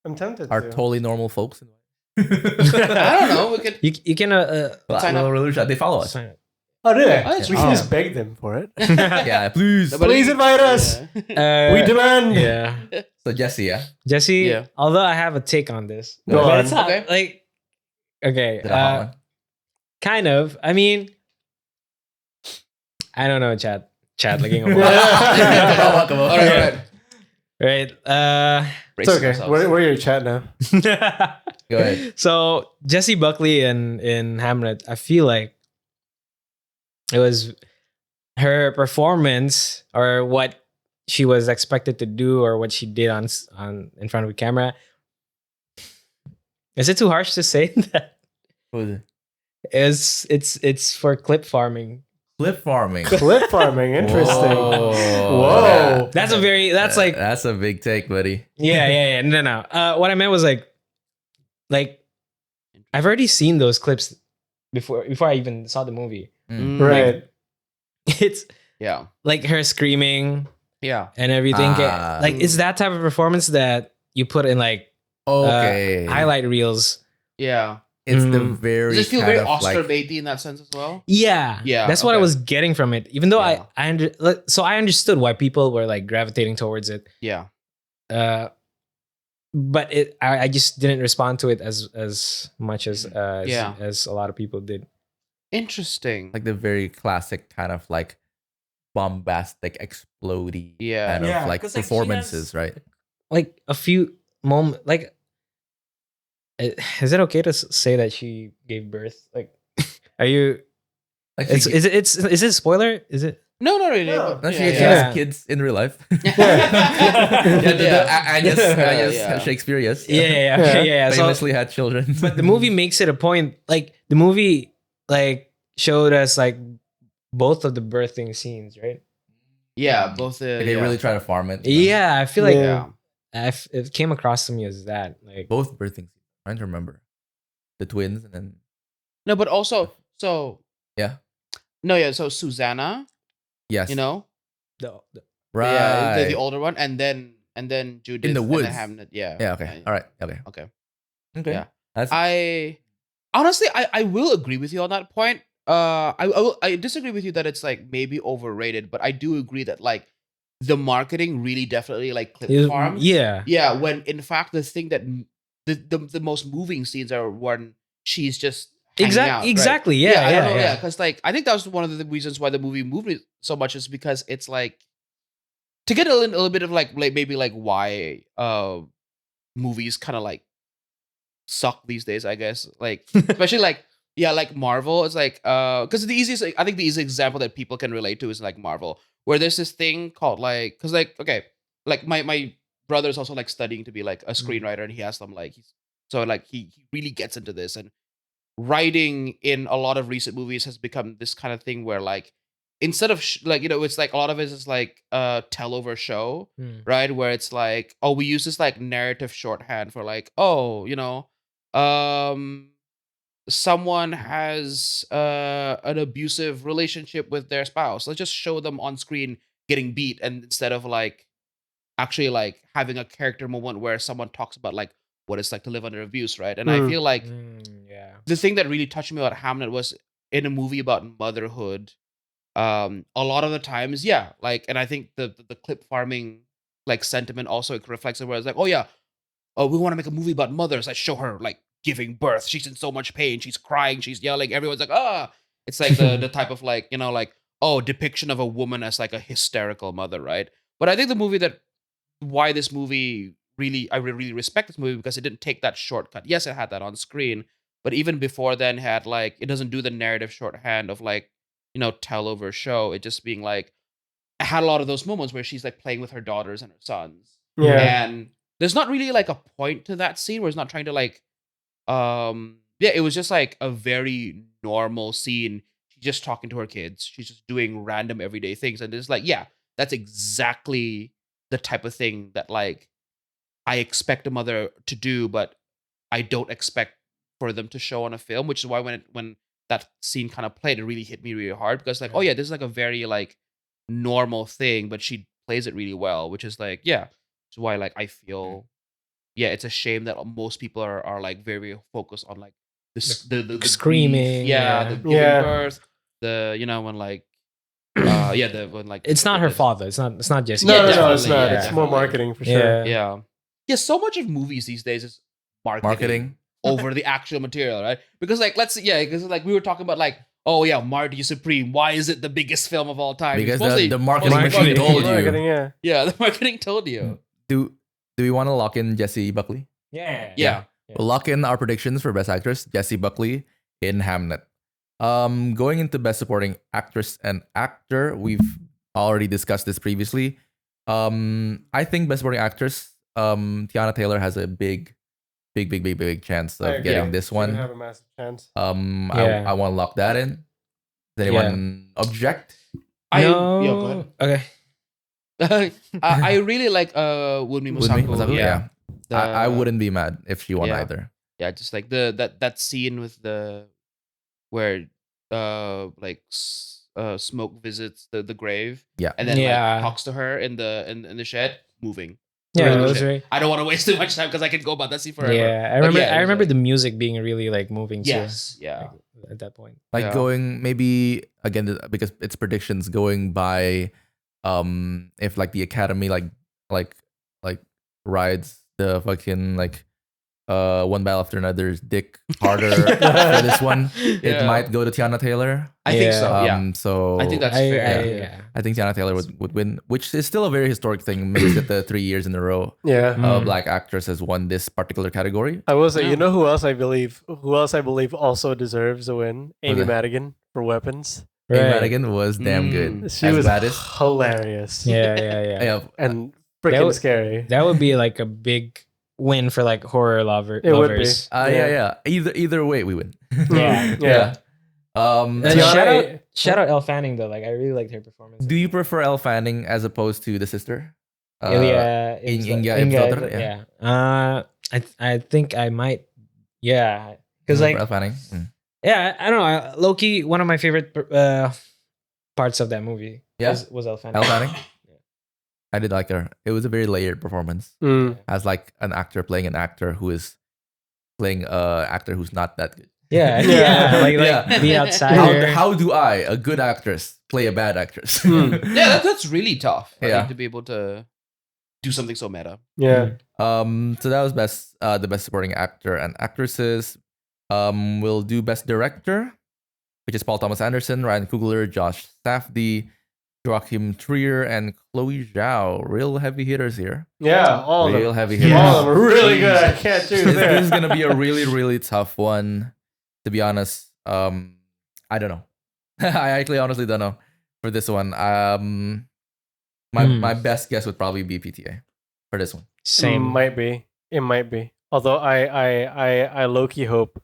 I'm tempted Are to. totally normal folks. I don't know. We could. You can Sign up. They follow us. sign up. Oh, do they? Oh, that's We can true. just beg them for it. Yeah, please. But Please invite us. We demand. Yeah, So Jessie, yeah. Jesse. Yeah. Although I have a take on this, Go but on. it's not Okay. like okay, Is it a hot one? kind of. I mean, I don't know, Chad. Chad looking over. Come on, come on. All right. Right. It's okay. We're your chat now. Go ahead. So Jessie Buckley in Hamlet, I feel like it was her performance or what she was expected to do or what she did on in front of the camera. Is it too harsh to say that? What was it? It's for clip farming. Clip farming. Clip farming. Interesting. Whoa. That's a very that's like That's a big take, buddy. yeah. No. What I meant was like I've already seen those clips before I even saw the movie. Right. It's Yeah. like her screaming Yeah. and everything. Ah. Like it's that type of performance that you put in like Okay. highlight reels. Yeah. It's the Mm. very Does it feel kind very of Oscar like, baity in that sense as well? Yeah, Yeah, That's what I okay. was getting from it. Even though Yeah. I understood why people were like gravitating towards it. Yeah. But I just didn't respond to it as much as Yeah. as a lot of people did. Interesting. like the very classic kind of like bombastic, explodey Yeah. kind Yeah, of like 'cause, like, she performances, has- right? Like a few moments, like is it okay to say that she gave birth? Like, are you? Like Is it a spoiler? Is it? No, not really. No. but no, she, yeah, she yeah. has kids in real life. Yeah. I guess Yeah. Shakespeare, yes. Yeah. So, Famously had children. but the movie makes it a point. Like the movie, like showed us like both of the birthing scenes, right? Yeah, both the. they yeah. really try to farm it. you know? Yeah, I feel like Yeah. it came across to me as that. Like, Both birthing scenes. I'm trying to remember. The twins and then No, but also, so. Yeah. No, yeah, so Susanna, yes. you know? the right. Yeah, the older one, and then Judith. In the and woods. then Hamnet, yeah. Yeah, okay. All right. Okay. Okay. Okay. Yeah. That's I honestly I will agree with you on that point. I disagree with you that it's like maybe overrated, but I do agree that like the marketing really definitely like clip farmed. yeah. Yeah, when in fact the thing that the most moving scenes are when she's just hanging out, right? Exactly. I Yeah. don't know, yeah, because like I think that was one of the reasons why the movie moved me so much is because it's like to get a little bit of like maybe like why movies kind of like suck these days, I guess. Like especially like yeah, like Marvel. It's like because the easiest I think the easiest example that people can relate to is like Marvel, where there's this thing called like because like okay, like my brother's also like studying to be like a screenwriter, and he has some like he really gets into this, and writing in a lot of recent movies has become this kind of thing where like instead of like it's like a lot of it is like tell over show, right, where it's like oh we use this like narrative shorthand for like oh someone has an abusive relationship with their spouse, let's just show them on screen getting beat, and instead of like actually like having a character moment where someone talks about like what it's like to live under abuse, right? And I feel like Yeah. the thing that really touched me about Hamnet was in a movie about motherhood. A lot of the times, yeah, like, and I think the clip farming like sentiment also reflects it, where it's like, oh yeah, oh we want to make a movie about mothers. Let's show her like giving birth. She's in so much pain. She's crying. She's yelling. Everyone's like, ah. It's like the type of like like oh depiction of a woman as like a hysterical mother, right? But I think the movie that why this movie really I really respect this movie because it didn't take that shortcut. Yes, it had that on screen, but even before then had like it doesn't do the narrative shorthand of like tell over show. It just being like, I had a lot of those moments where she's like playing with her daughters and her sons. Yeah. And there's not really like a point to that scene where it's not trying to like, it was just like a very normal scene. She's just talking to her kids. She's just doing random everyday things. And it's like, yeah, that's exactly the type of thing that like I expect a mother to do, but I don't expect for them to show on a film, which is why when that scene kind of played, it really hit me really hard because like, oh yeah, this is like a very like normal thing, but she plays it really well, which is like, yeah, it's why like I feel, yeah, it's a shame that most people are like very, very focused on like the screaming, grief, the giving birth, when like when like it's not her fault though. It's not just No, Yeah, it's not. yeah, It's more marketing for sure. yeah. So much of movies these days is marketing over the actual material, right? Because like because like we were talking about like, oh yeah, Marty Supreme. Why is it the biggest film of all time? Because Mostly, the marketing machine told you. Yeah, the marketing told you. Do we want to lock in Jessie Buckley? Yeah. We'll lock in our predictions for Best Actress, Jessie Buckley in Hamnet. Going into Best Supporting Actress and Actor, we've already discussed this previously. I think Best Supporting Actress, Tiana Taylor has a big chance of getting this one. Have a massive chance. I want to lock that in. Does anyone object? Go Okay. ahead. I really like Wunmi Mosaku. Yeah. I wouldn't be mad if she won either. Yeah, just like that scene with where Smoke visits the grave. Yeah. And then like talks to her in the shed, moving. Yeah, it was right. I don't want to waste too much time because I can go about that scene forever. Yeah, I remember the music being really like moving too. Yes, yeah. Like, at that point, like going maybe again because it's predictions going by, if like the Academy like rides the fucking like one battle after another's dick harder for this one, it might go to Tiana Taylor. I think so. So I think that's fair. I think Tiana Taylor would win, which is still a very historic thing. Makes it the 3 years in a row. A black actress has won this particular category. I will say, you know who else I believe also deserves a win? Amy Madigan for Weapons. Amy Madigan was damn good. She was hilarious. Yeah. And freaking scary. That would be like a big win for like horror lovers. Would be. Either way, we win. Yeah. Shout out Elle Fanning though. Like I really liked her performance. Do you prefer Elle Fanning as opposed to the sister? Ilya Inga. I think I might. Yeah, because like Elle Fanning. Yeah, I don't know. Low key, one of my favorite parts of that movie was Elle Fanning. Elle Fanning. I did like her. It was a very layered performance. As like an actor playing an actor who is playing an actor who's not that good. Like the outsider. How do I, a good actress, play a bad actress? Yeah, that's really tough. I think, to be able to do something so meta. Yeah. So that was the best supporting actor and actresses. We'll do best director, which is Paul Thomas Anderson, Ryan Coogler, Josh Safdie, Joachim Trier, and Chloe Zhao. Real heavy hitters here. Yeah, all real heavy hitters. All of them are really good. I can't choose there. This is gonna be a really, really tough one. To be honest, I don't know. I actually honestly don't know for this one. My best guess would probably be PTA for this one. Same. It might be. Although I low key hope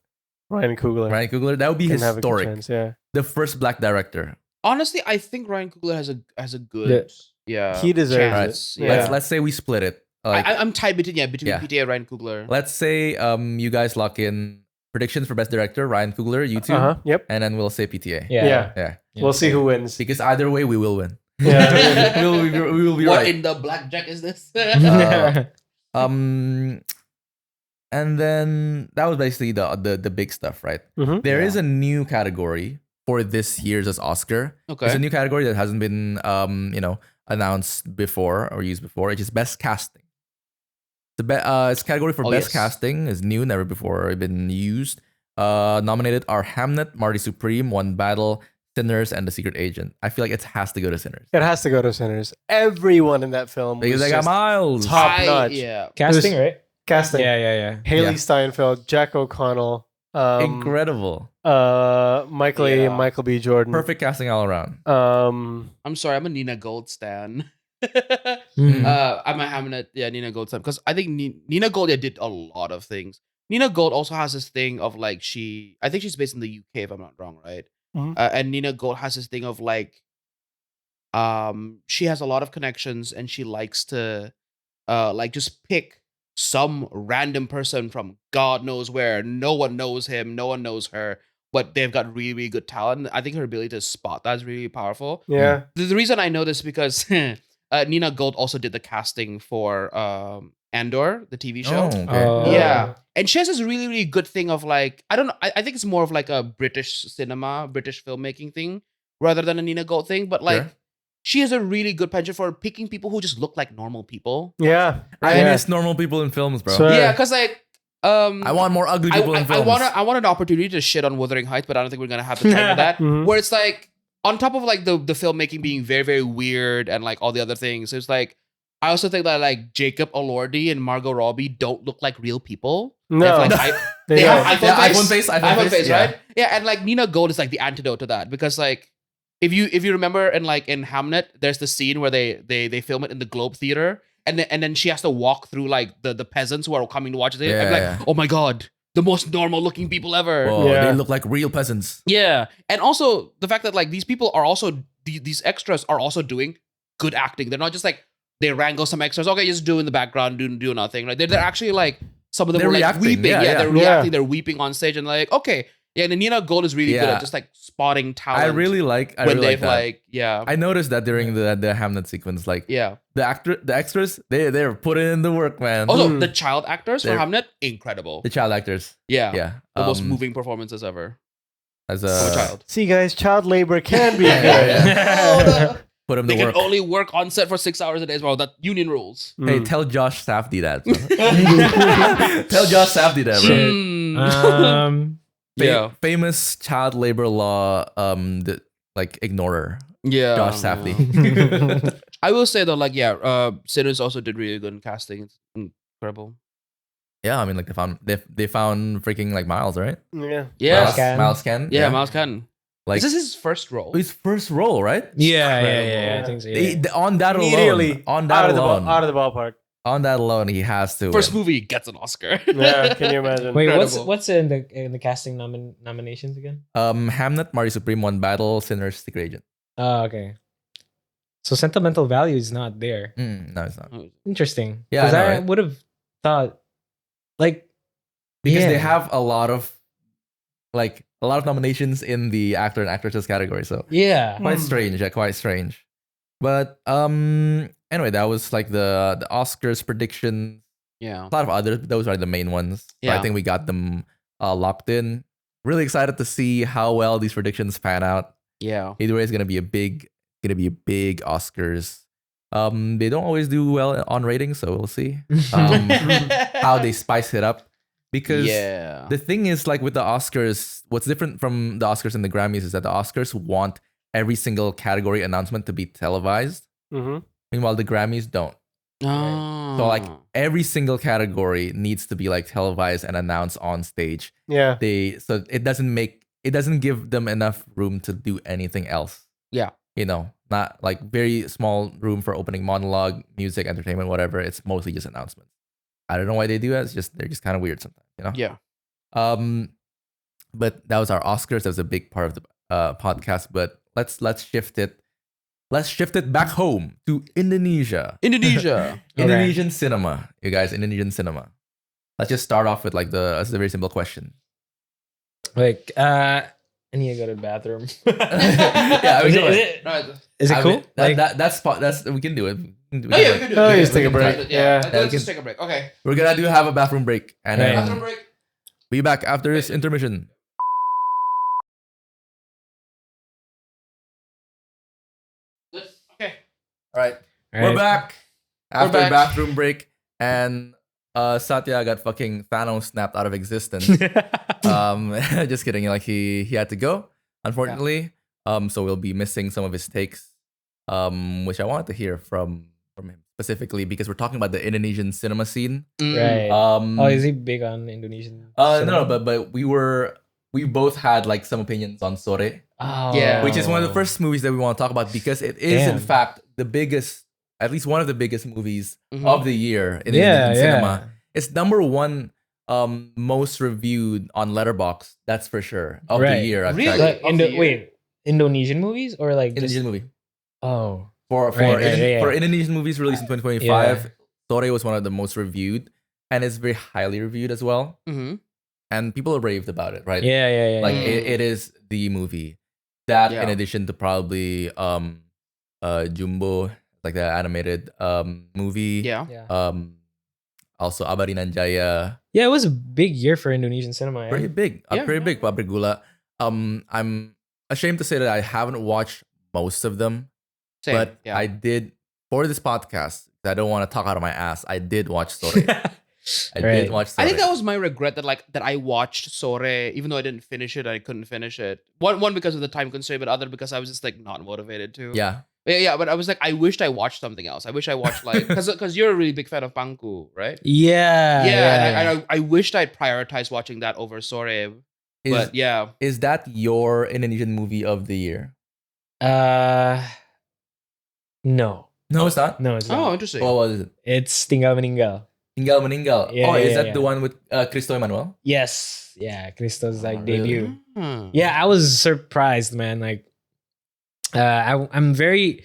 Ryan Coogler. That would be can historic. Have a good chance, the first black director. Honestly, I think Ryan Coogler has a good he deserves it. Yeah. Let's say we split it. Like, I'm tied between PTA and Ryan Coogler. Let's say you guys lock in predictions for best director, Ryan Coogler, you two. Yep. And then we'll say PTA. Yeah. We'll see who wins. Because either way, we will win. Yeah. we will be what right. in the blackjack is this? And then that was basically the big stuff, right? There is a new category for this year's Oscar. Okay. It's a new category that hasn't been announced before or used before. It's just best casting. It's category for best casting is new, never before been used. Nominated are Hamnet, Marty Supreme, One Battle, Sinners, and The Secret Agent. I feel like it has to go to Sinners. It has to go to Sinners. Everyone in that film because they got miles. Top notch. Yeah. Casting, right? Casting. Yeah. Haley Steinfeld, Jack O'Connell, Incredible. Michael A. Yeah. Michael B. Jordan. Perfect casting all around. I'm sorry, I'm a Nina Gold stan. I'm a Hamnet, Nina Gold stan, because I think Nina Gold did a lot of things. Nina Gold also has this thing of like I think she's based in the UK if I'm not wrong, right? Mhm. And Nina Gold has this thing of like, she has a lot of connections and she likes to, like just pick some random person from God knows where. No one knows him, no one knows her, but they've got really, really good talent. I think her ability to spot that is really powerful. Yeah. The reason I know this because Nina Gold also did the casting for Andor, the TV show. Oh, okay. Yeah. And she has this really, really good thing of like, I don't know, I think it's more of like a British cinema, British filmmaking thing rather than a Nina Gold thing. But like, Sure. she has a really good penchant for picking people who just look like normal people. Yeah. I Yeah. miss normal people in films, bro. Sure. Yeah, because like, I want more ugly people in films. I want an opportunity to shit on Wuthering Heights, but I don't think we're gonna have the time for that. Mhm. Where it's like, on top of like the filmmaking being very, very weird and like all the other things, it's like, I also think that like Jacob Elordi and Margot Robbie don't look like real people. They have, No. like, They they don't. have Yeah, iPhone face, iPhone face, yeah. right? Yeah, and like Nina Gold is like the antidote to that because like if you remember in Hamnet, there's the scene where they film it in the Globe Theater, and then she has to walk through like the peasants who are coming to watch it. Yeah, I'm like, yeah. oh my god, the most normal looking people ever. Whoa, Yeah. they look like real peasants. Yeah, and also the fact that like these people are also these extras are also doing good acting. They're not just like they wrangle some extras. Okay, just do in the background, do nothing. Right? They're actually like some of them They're were like reacting. weeping. Yeah, yeah. They're Yeah. reacting. They're weeping on stage and like okay. Yeah, and Nina Gold is really good Yeah. at just like spotting talent. I really like when they've that. like yeah. I noticed that during the Hamnet sequence, like Yeah. the extras, they're putting in the work, man. Also, Mm. the child actors for They're- Hamnet, incredible. The child actors, Yeah. yeah, The most moving performances ever as from a child. See, guys, child labor can be Yeah, good. yeah, put him They to can work. only work on set for 6 hours a day as well. That union rules. Hey, Mm. tell Josh Safdie that. bro. Tell Josh Safdie that, bro. Mm. Yeah. Famous child labor law, like ignorer, Yeah. Josh Safdie. I will say though, like, yeah, Sinners also did really good in casting. It's incredible. Yeah, I mean, like they found freaking like Miles, right? Yeah. Yeah. Miles Cannon. Miles Ken. Yeah, Miles Cannon. Like Is this his first role? his first role, right? Yeah. I think so. On that alone, Immediately on that alone, out of the ballpark. on that alone, he has to. First win. movie gets an Oscar. Yeah, can you imagine? Wait, Incredible. what's in the casting nominations again? Hamnet, Marty Supreme, One Battle, Sinners, Secret Agent. Oh, okay. So sentimental value is not there. No, it's not. Interesting. Yeah, I because know, I right? would have thought, like, Because they yeah. have a lot of nominations in the actor and actresses category. So Yeah. quite strange. Yeah, quite strange. But anyway, that was like the Oscars predictions. Yeah. A lot of others. Those are the main ones. So I Yeah. think we got them locked in. Really excited to see how well these predictions pan out. Yeah. Either way, it's gonna be a big Oscars. They don't always do well on ratings, so we'll see how they spice it up. Because yeah. the thing is, like with the Oscars, what's different from the Oscars and the Grammys is that the Oscars want every single category announcement to be televised. Mm-hmm. Meanwhile, the Grammys don't. Oh. So like every single category needs to be like televised and announced on stage. Yeah. So it doesn't give them enough room to do anything else. Yeah. You know, not like very small room for opening monologue, music, entertainment, whatever. It's mostly just announcements. I don't know why they do that. They're just kind of weird sometimes, you know? Yeah. But that was our Oscars. That was a big part of the podcast. But let's shift it. Let's shift it back home to Indonesia. Indonesia. Indonesian cinema, you guys. Indonesian cinema. Let's just start off with like a very simple question. Like, I need to go to the bathroom. Yeah, I mean, is, go it, ahead. is it I cool? mean, like, that's we can do it. We can Oh, yeah, we can do it. Oh, We just can take a do it. break. Yeah. Yeah. Let's Yeah, we just can- take a break. Okay. We're gonna have a bathroom break and Right. then Bathroom break. be back after this intermission. Okay. All right. all We're right. back after back. bathroom break, and Satya got fucking Thanos snapped out of existence. Just kidding. Like he had to go, unfortunately. So we'll be missing some of his takes, which I wanted to hear from from him specifically because we're talking about the Indonesian cinema scene. Right. Oh, is he big on Indonesian? No, cinema? but we both had like some opinions on Sore, Oh. Yeah. which is one of the first movies that we want to talk about because it is in Damn. fact the biggest, at least one of the biggest movies Mhm. of the year in Indonesian cinema. It's number one most reviewed on Letterboxd. That's for sure of the Right. year. I've Really? checked. Like, Of the year? wait, Indonesian movies or like just, Indonesian movie oh, for Right, for yeah. Indonesian movies released in 2025. Sore was one of the most reviewed, and it's very highly reviewed as well. Mhm. And people are raved about it, right? yeah. Like Mm. it is the movie that, in Yeah. addition to probably Jumbo, like the animated movie. Yeah. Also Abadi Nanjaya. Yeah, it was a big year for Indonesian cinema. Pretty big. Yeah. Pretty big, Pabrik Gula. I'm ashamed to say that I haven't watched most of them. Same. But yeah. I did, for this podcast, I don't want to talk out of my ass. I did watch Sore. I did watch Sore. I think that was my regret that I watched Sore, even though I didn't finish it. I couldn't finish it. One because of the time constraint, but other because I was just like not motivated to. Yeah. Yeah. But I was like, I wished I watched something else. I wish I watched like because you're a really big fan of Pangku, right? Yeah. And I wished I'd prioritized watching that over Sore. But yeah, Is that your Indonesian movie of the year? No. No, it's not. No, it's not. oh, interesting. What was it? It's Tinggal Meninggal. Tinggal Meninggal. Yeah, is yeah, that yeah. the one with Cristo Emanuel? Yes. Yeah, Cristo's like really? debut. Hmm. Yeah, I was surprised, man. Like, I'm very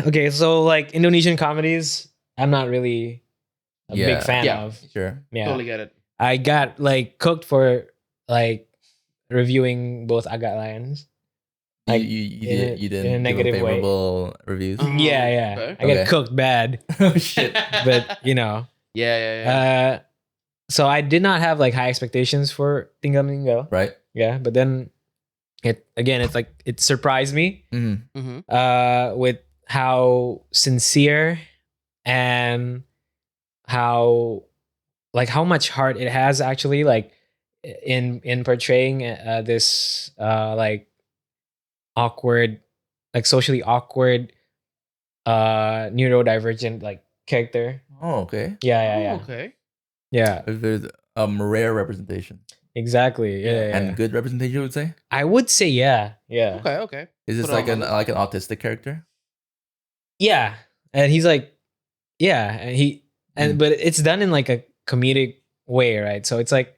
okay. So, like Indonesian comedies, I'm not really a Yeah. big fan Yeah. of. Sure. Yeah, Totally get it. I got like cooked for like reviewing both Agak Lions. Like, You didn't in a give negative way. favorable reviews. Uh-huh. Yeah. Okay. I got Okay. cooked bad, Oh shit. but you know. Yeah. So I did not have like high expectations for Tinggal Meninggal. Right. Yeah, but then it's like it surprised me Mm-hmm. with how sincere and how much heart it has actually, like in portraying this like awkward, like socially awkward neurodivergent like character. Oh, okay. Yeah. Okay. Yeah, There's rare representation exactly. Yeah. and good representation, you would say. I would say yeah. Okay. Is this Put it like on an my list. autistic character? Yeah, and he's like, yeah, and but it's done in like a comedic way, right? So it's like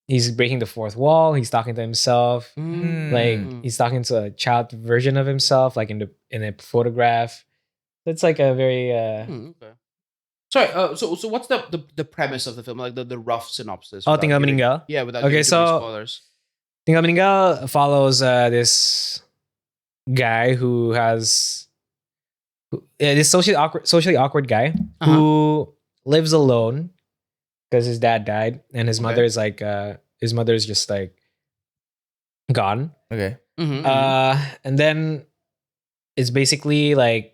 he's breaking the fourth wall. He's talking to himself, like he's talking to a child version of himself, like in a photograph. It's like a very Okay. Sorry. So what's the premise of the film? Like the rough synopsis. Oh, without Tinggal giving- Meninggal. Yeah. Without Okay, giving too many so- spoilers. Tinggal Meninggal follows this guy who has this socially awkward guy who lives alone because his dad died and his Okay. mother is like his mother's just like gone. Okay. Mhm. And then it's basically like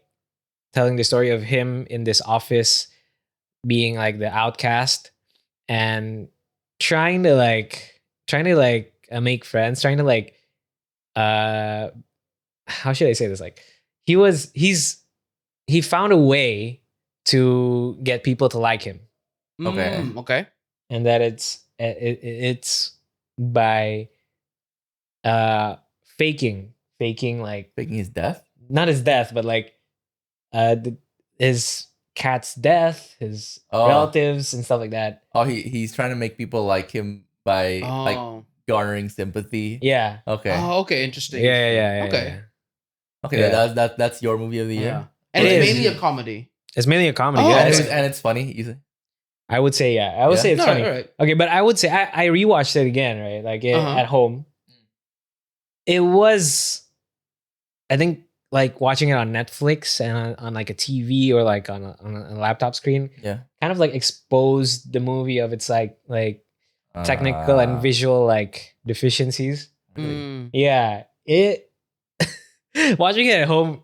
telling the story of him in this office being like the outcast and trying to make friends, trying to like how should I say this? Like he found a way to get people to like him, Okay. Okay. and that it's by faking like Faking his death. not his death, but like his cat's death, his Oh. relatives and stuff like that. Oh, he's trying to make people like him by like Oh. garnering sympathy. Yeah. Okay. Oh, okay. Interesting. Yeah. Okay. Okay. Yeah. That's your movie of the year. Yeah. And It it's is. mainly a comedy. It's mainly a comedy. Oh, yeah. And, okay. it's funny. You say? I would say yeah. I would Yeah? say it's All funny. right, all right. Okay, but I would say I rewatched it again, right? Like Uh-huh. at home. It was, I think, like watching it on Netflix and on like a TV or like on a laptop screen, Yeah. kind of like exposed the movie of its like technical and Ah, visual like deficiencies. okay. Mm. Yeah, it watching it at home,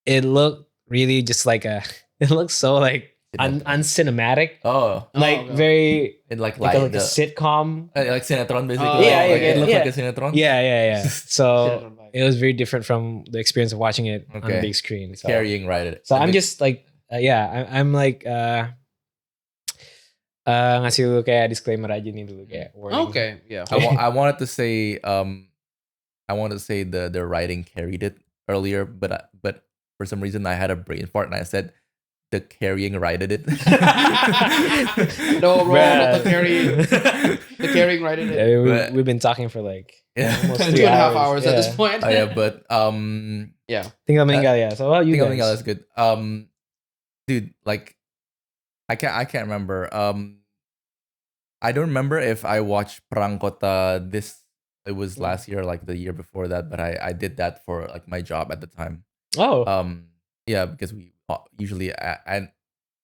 it looked really just like it looked so like uncinematic. Oh, Like okay. very in like like a the, sitcom. like Sinetron basically. Oh, Yeah, Like, yeah, it looked yeah. like a Sinetron. Yeah. So Sinetron vibe. it was very different from the experience of watching it on Okay. a big screen. So, Carrying right at it. so I'm just like I'm like ngasih dulu kayak disclaimer aja nih dulu kayak warning. Okay, yeah. I wanted to say the writing carried it earlier, but for some reason I had a brain fart and I said the carrying righted it. No, bro, Bruh. the carrying right in it. Yeah, But- we've been talking for like Yeah. almost 2.5 3 hours at this Yeah. point. Oh yeah, but yeah. Tinggal meninggal ya. So well, you Tinggal guys. Meninggal is good. Dude, like I can't remember. I don't remember if I watched Perang Kota it was last year, like the year before that, but I did that for like my job at the time. Oh, Yeah, because we usually and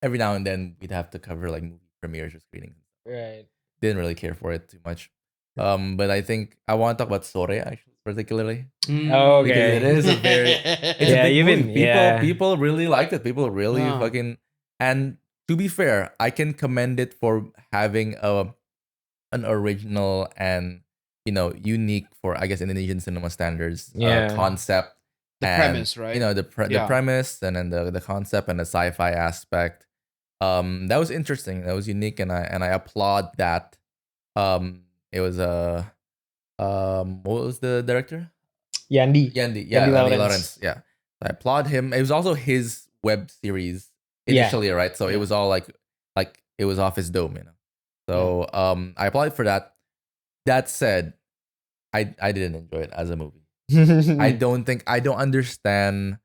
every now and then we'd have to cover like movie premieres or screenings. right. Didn't really care for it too much. But I think I want to talk about Sore actually, particularly. Oh, Because okay. it is a very it's Yeah, a big you've movie. been- yeah. People really liked it. People really Wow. fucking, and to be fair, I can commend it for having an original and unique for I guess Indonesian cinema standards Yeah. concept. The and, premise, right? The Yeah. premise and then the concept and the sci-fi aspect. That was interesting. That was unique, and I applaud that. It was what was the director? Yandi. Yandi Yandi Lawrence. Lawrence. Yeah, I applaud him. It was also his web series Yeah. initially, right? So it was all like it was off his dome, So I applaud for that. That said, I didn't enjoy it as a movie. I don't understand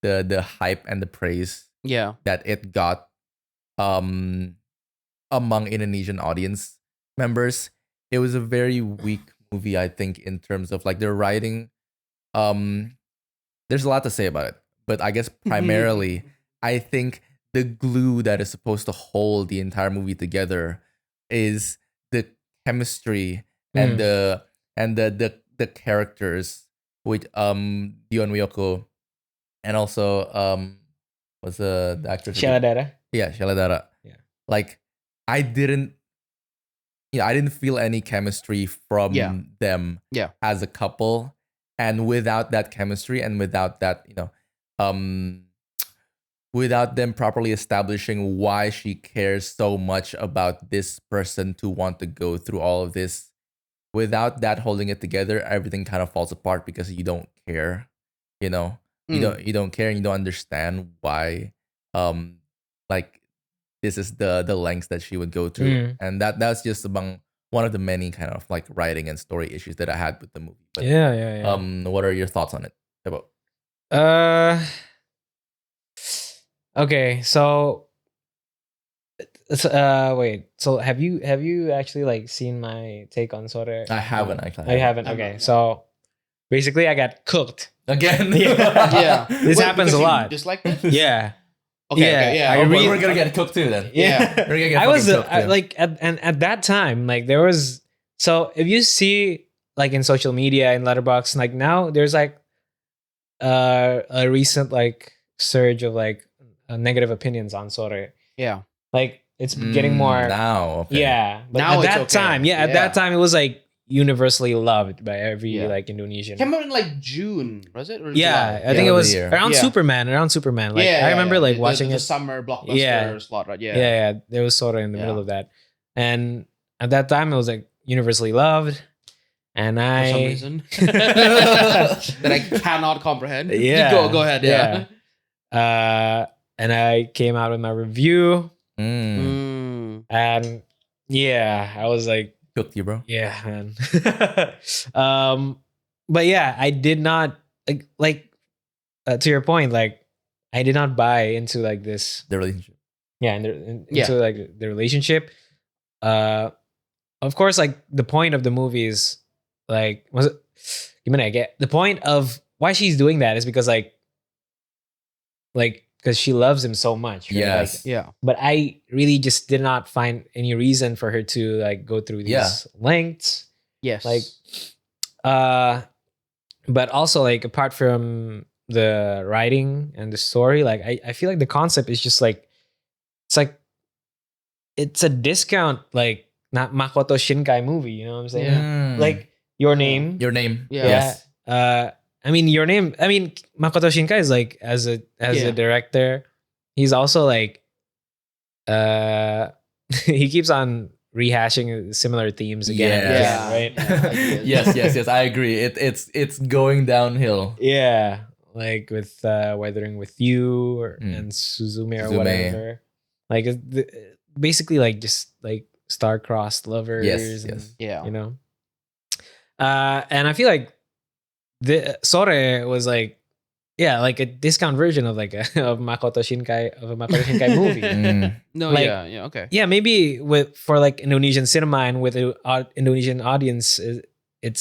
the hype and the praise Yeah. that it got among Indonesian audience members. It was a very weak movie, I think, in terms of like their writing. There's a lot to say about it, but I guess primarily I think the glue that is supposed to hold the entire movie together is the chemistry and the characters with Dion Wiyoko and also what's the actress? Sheila Dara. Yeah, Sheila Dara. Yeah. Like I didn't feel any chemistry from them as a couple. And without that chemistry and without that, without them properly establishing why she cares so much about this person to want to go through all of this, without that holding it together, everything kind of falls apart because you don't care, you don't care and you don't understand why, like this is the lengths that she would go through, and that's just among one of the many kind of like writing and story issues that I had with the movie. But, Yeah. what are your thoughts on it? About Okay, so wait. So have you actually like seen my take on Sore? I haven't actually. I haven't. I'm Okay, not. so basically, I got cooked. Again. Yeah. This happens a lot. Dislike it? Yeah. Okay. I Oh, read- we're gonna get cooked too then. Yeah. We're gonna get I was fucking cooked, too. like at that time, like there was, so if you see like in social media and Letterboxd, like now there's like a recent like surge of like negative opinions on Sore. Yeah. Like it's getting more. now. Okay. Yeah, but Now at it's that okay. time, at Yeah. that time it was like universally loved by every Yeah. like Indonesian. Came out in like June, was it? Or Yeah, July? I think Yeah, it of the was year. around Yeah. Superman. Like I remember like watching the it. summer blockbuster Yeah. slot, right? Yeah. Yeah, there was Sora in the Yeah. middle of that, and at that time it was like universally loved, and For some I reason that I cannot comprehend. Yeah. Go ahead. Yeah. and I came out with my review, Mm. and yeah, I was like, Cooked you, bro. yeah, man. But yeah, I did not like to your point, like I did not buy into like this. The relationship. Yeah, and Yeah. into like the relationship. Of course, like the point of the movie is like gimana ya? The point of why she's doing that is because like because she loves him so much. Right? Yes. Like, Yeah. but I really just did not find any reason for her to like go through these Yeah. lengths. Yes. Like, but also like apart from the writing and the story, like I feel like the concept is just like it's like it's a discount like not Makoto Shinkai movie. You know what I'm saying? Mm. Like Your Name. Your Name. Yeah. Yes. I mean, Your Name. I mean, Makoto Shinkai is like as a director, he's also like, he keeps on rehashing similar themes again and again, right? Yes. I agree. It's going downhill. Yeah, like with Weathering with You and Suzume or whatever. Like basically, like just like star-crossed lovers. Yes. You know. And I feel like the Sore was like, like a discount version of like a Makoto Shinkai movie. No, like, okay. Yeah, maybe for like Indonesian cinema and with an Indonesian audience, it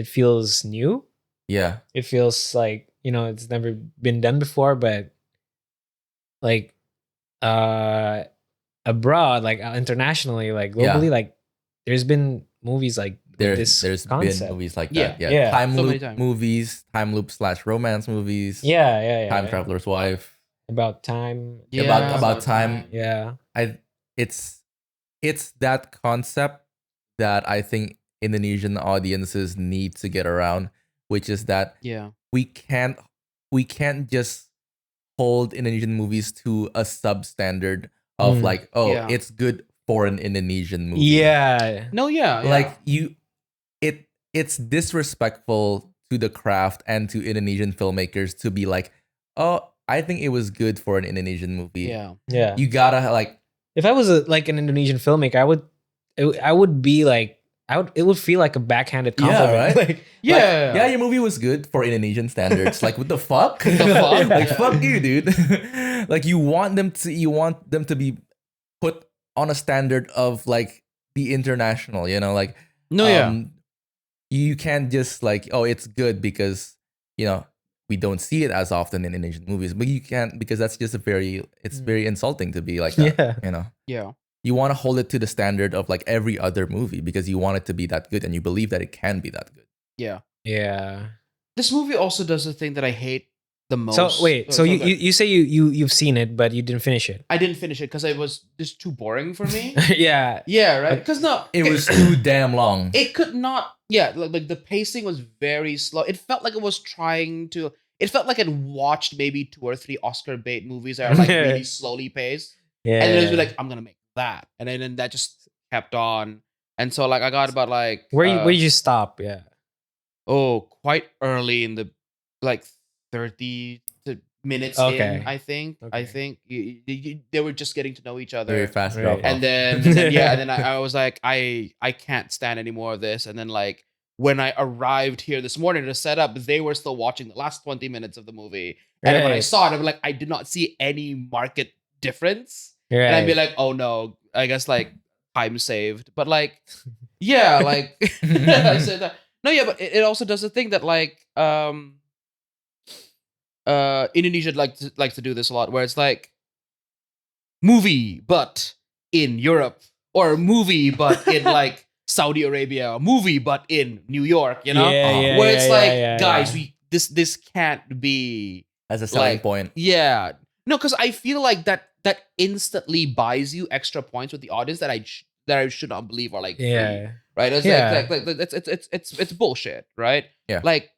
feels new. Yeah. It feels like, it's never been done before, but like abroad, like internationally, like globally, like there's been movies like there's concept. been movies like that. Yeah. Time loop movies, time loop / romance movies. Yeah. Time Traveler's Wife. About time. About time. Yeah. It's that concept that I think Indonesian audiences need to get around, which is that we can't just hold Indonesian movies to a substandard of like, it's good for an Indonesian movie. Yeah. No, like it's disrespectful to the craft and to Indonesian filmmakers to be like, oh, I think it was good for an Indonesian movie. Yeah. You gotta like, if I was like an Indonesian filmmaker, I would be like, it would feel like a backhanded compliment. Yeah, right? Like, your movie was good for Indonesian standards. Like, what the fuck? Like, fuck you, dude. Like, you want them to be put on a standard of like the international, like, you can't just like, oh, it's good because, we don't see it as often in Indonesian movies, but you can't, because that's just it's very insulting to be like that, Yeah. You want to hold it to the standard of like every other movie because you want it to be that good and you believe that it can be that good. Yeah. Yeah. This movie also does a thing that I hate the most. So wait, you say you've seen it, but you didn't finish it. I didn't finish it because it was just too boring for me. Yeah. Yeah, right. Because it was too damn long. It could not. Yeah, like the pacing was very slow. It felt like it was trying to. It felt like it watched maybe 2 or 3 Oscar bait movies that are like really slowly paced. Yeah. And then it was like, I'm gonna make that, and then that just kept on. And so like I got about like where did you stop? Yeah. Oh, quite early in the like 30 minutes in, I think. Okay. I think they were just getting to know each other very fast, right. And then I was like, I can't stand any more of this. And then like when I arrived here this morning to set up, they were still watching the last 20 minutes of the movie. And when I saw it, I was like, I did not see any market difference. Right. And I'd be like, oh no, I guess like time saved. But like, yeah, like I said that. No, yeah, but it also does the thing that like Indonesia likes to do this a lot, where it's like movie but in Europe, or movie but in like Saudi Arabia, or movie but in New York, where it's like, guys, this can't be as a selling like, point. Yeah, no, because I feel like that instantly buys you extra points with the audience that I should not believe are like free, right? It's like it's bullshit, right? Yeah, like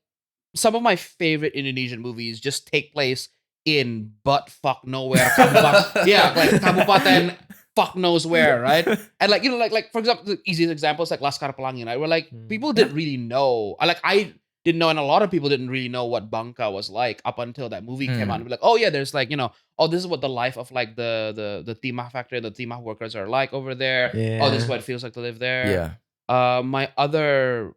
some of my favorite Indonesian movies just take place in butt fuck nowhere, like Kabupaten fuck knows where, right? And like like for example, the easiest example is like Laskar Pelangi, right? Where like people didn't really know, I didn't know, and a lot of people didn't really know what Bangka was like up until that movie came out. And be like, oh yeah, there's like, oh, this is what the life of like the timah factory, the timah workers are like over there. Yeah. Oh, this is what it feels like to live there. Yeah. My other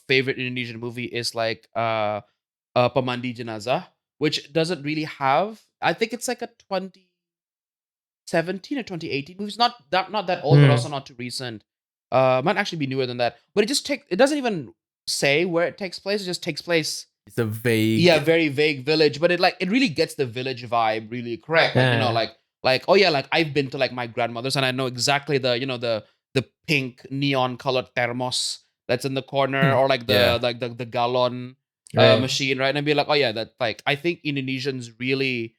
favorite Indonesian movie is like Pemandi Jenazah, which doesn't really have. I think it's like a 2017 or 2018 movie. It's not that old, but also not too recent. Might actually be newer than that. But it doesn't even say where it takes place. It just takes place. It's a vague, very vague village, but it really gets the village vibe really correct. Like, like oh yeah, like I've been to like my grandmother's and I know exactly the pink neon colored thermos that's in the corner, or like the gallon machine, right? And I'd be like, oh yeah, that like I think Indonesians really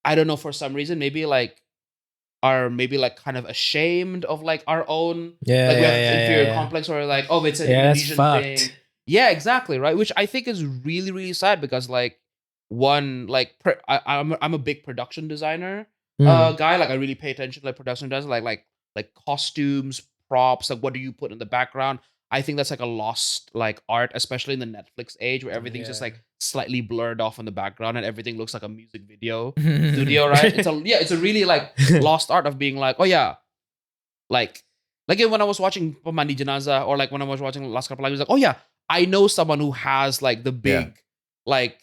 I don't know, for some reason, maybe like are maybe like kind of ashamed of like our own like we have inferior complex, or like, oh, it's an Indonesian thing. Yeah, exactly, right. Which I think is really, really sad, because like one like I'm a big production designer guy. Like I really pay attention to like production design, like costumes, props, like what do you put in the background. I think that's like a lost like art, especially in the Netflix age, where everything's just like slightly blurred off in the background and everything looks like a music video studio, right? It's a really like lost art of being like, oh yeah, like when I was watching Pemandi Jenazah, or like when I was watching Last Couple Lives, like, oh yeah, I know someone who has like the big like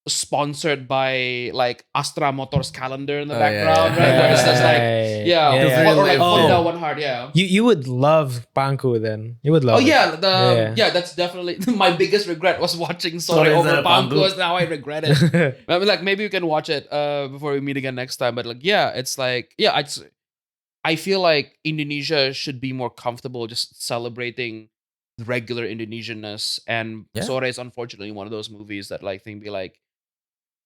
sponsored by like Astra Motors calendar in the background, right? Where it says like, or like Honda One Heart, You would love Pangku then. You would love. Oh yeah, that's definitely my biggest regret was watching Sorry over Pangku. Now I regret it. I mean, like maybe you can watch it before we meet again next time. But like, it's like I feel like Indonesia should be more comfortable just celebrating regular Indonesianness, and Sore is unfortunately one of those movies that like think be like,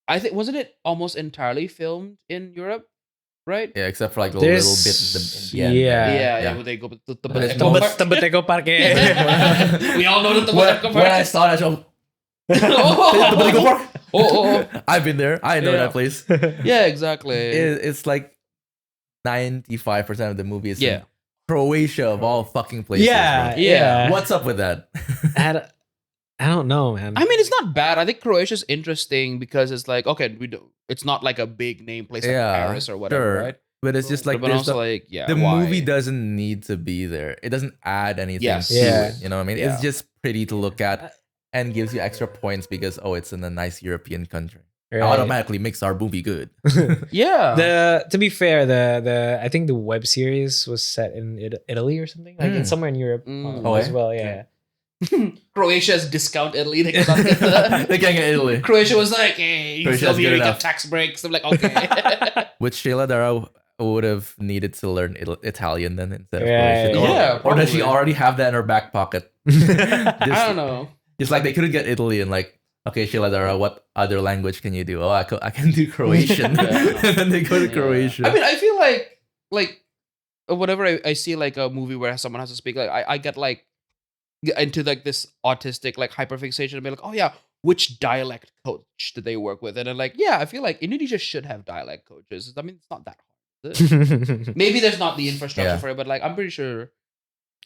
I think, wasn't it almost entirely filmed in Europe, right? Yeah, except for like a little bit in the end. Yeah. They go to Tebet Eco Park. We all know the Tebet Eco Park. When I saw that show, Tebet Eco Park. I've been there. I know that place. Yeah, exactly. It's like 95% of the movie is in Croatia of all fucking places. Yeah. What's up with that? I don't know, man. I mean, it's not bad. I think Croatia's interesting because it's like, okay, it's not like a big name place like Paris or whatever, right? But it's just like, but also like, the movie doesn't need to be there. It doesn't add anything to it. You know what I mean? It's just pretty to look at and gives you extra points because it's in a nice European country. Right. Automatically makes our movie good. To be fair, the I think the web series was set in Italy or something, like in somewhere in Europe as well. Yeah. Croatia's discount Italy. They can't get Italy. Croatia was like, hey, you still here, you get tax breaks. I'm like, okay. Which Sheila Dara would have needed to learn Italian then instead of Croatian. Or does she already have that in her back pocket? I don't know. Just like they couldn't get Italy and like, okay, Sheila Dara, what other language can you do? Oh, I can do Croatian. And then they go to Croatian. I mean, I feel like whenever I see like a movie where someone has to speak, like I get like into like this autistic like hyperfixation and be like, oh yeah, which dialect coach did they work with? And then like, I feel like Indonesia should have dialect coaches. I mean, it's not that hard. Maybe there's not the infrastructure for it, but like I'm pretty sure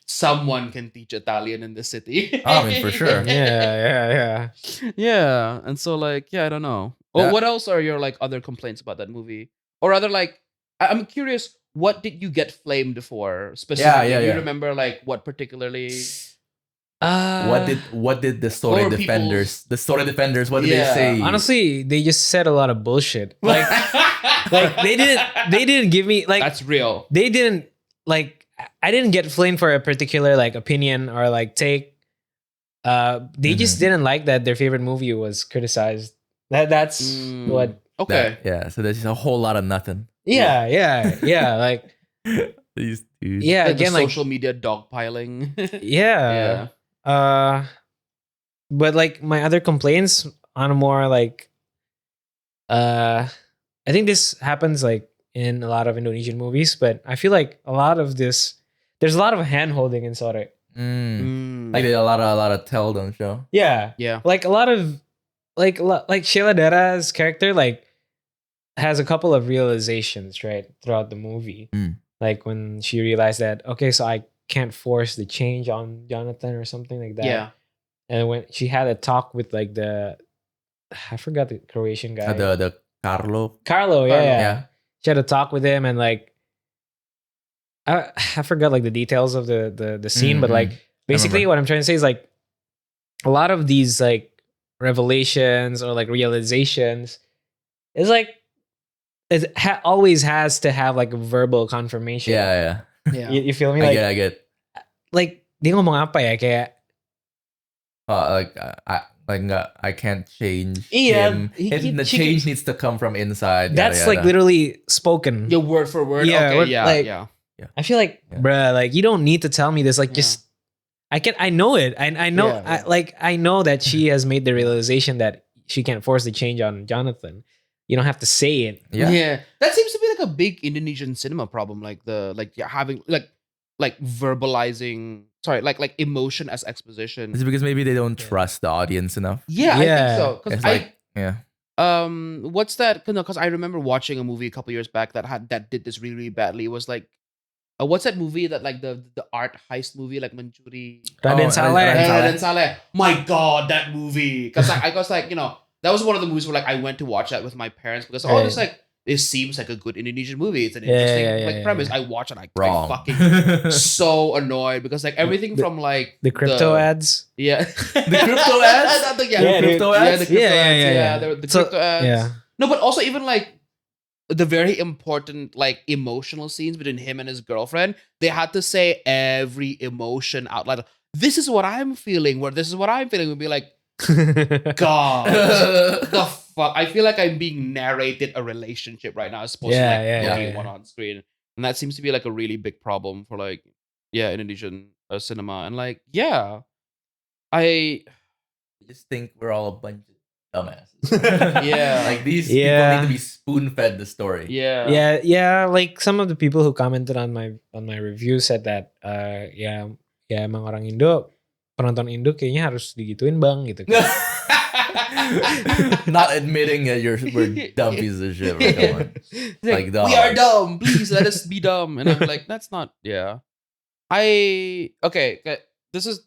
someone can teach Italian in the city. I mean, for sure. Yeah. And so like, I don't know. Well, what else are your like other complaints about that movie? Or other like, I'm curious, what did you get flamed for specifically? Do you remember like what particularly? What did the story defenders what did they say? Honestly, they just said a lot of bullshit. Like like they didn't give me like, that's real. They didn't like, I didn't get flamed for a particular like opinion or like take. They just didn't like that their favorite movie was criticized. That's what. Okay. So there's just a whole lot of nothing. Yeah. Like these dudes. Yeah, like again, the social media dogpiling. Yeah. But like my other complaints on a more like, I think this happens like in a lot of Indonesian movies, but I feel like there's a lot of hand holding in Sore. Like a lot of tell don't show. Yeah. Like a lot of like Sheila Dara's character like has a couple of realizations right throughout the movie. Like when she realized that, okay, so I can't force the change on Jonathan or something like that. Yeah. And when she had a talk with like I forgot the Croatian guy. The Carlo. Yeah. She had a talk with him and like I forgot like the details of the scene, but like basically what I'm trying to say is like a lot of these like revelations or like realizations is like it always has to have like a verbal confirmation. Yeah. You feel me? I get. Like dia ngomong apa ya kayak I can't change him. The change needs to come from inside. That's like literally spoken. Yeah, word for word. Yeah, okay, yeah. I feel like, bruh, like you don't need to tell me this. Like, just I know it. I know. I know that she has made the realization that she can't force the change on Jonathan. you don't have to say it. Yeah. That seems to be like a big Indonesian cinema problem, like having like verbalizing, like emotion as exposition. It's because maybe they don't trust the audience enough. Yeah, I think so. It's Because like what's that? Because I remember watching a movie a couple years back that did this really, really badly. It was like, what's that movie that like the art heist movie, like Manchuri? Raden Saleh. Raden Saleh. My God, that movie. Because I was like, that was one of the movies where like I went to watch that with my parents because this like this seems like a good Indonesian movie. It's an interesting premise. I watch it. I fucking so annoyed because like everything from like the crypto ads. Yeah. The crypto ads? The crypto ads. The crypto ads. Yeah. No, but also even like the very important like emotional scenes between him and his girlfriend, they had to say every emotion out loud. This is what I'm feeling, where this is what I'm feeling. Would be like, God, the fuck. I feel like I'm being narrated a relationship right now as opposed to like looking one on screen. And that seems to be like a really big problem for like, Indonesian cinema. And like, I just think we're all a bunch of dumbasses. Like these people need to be spoon-fed the story. Yeah. Like some of the people who commented on my review said that, emang orang Indo, penonton Indo kayaknya harus digituin bang gitu. Not admitting that we're dumb pieces of shit. Right? Come on. Like we are dumb. Please let us be dumb. And I'm like, that's not. Yeah. This is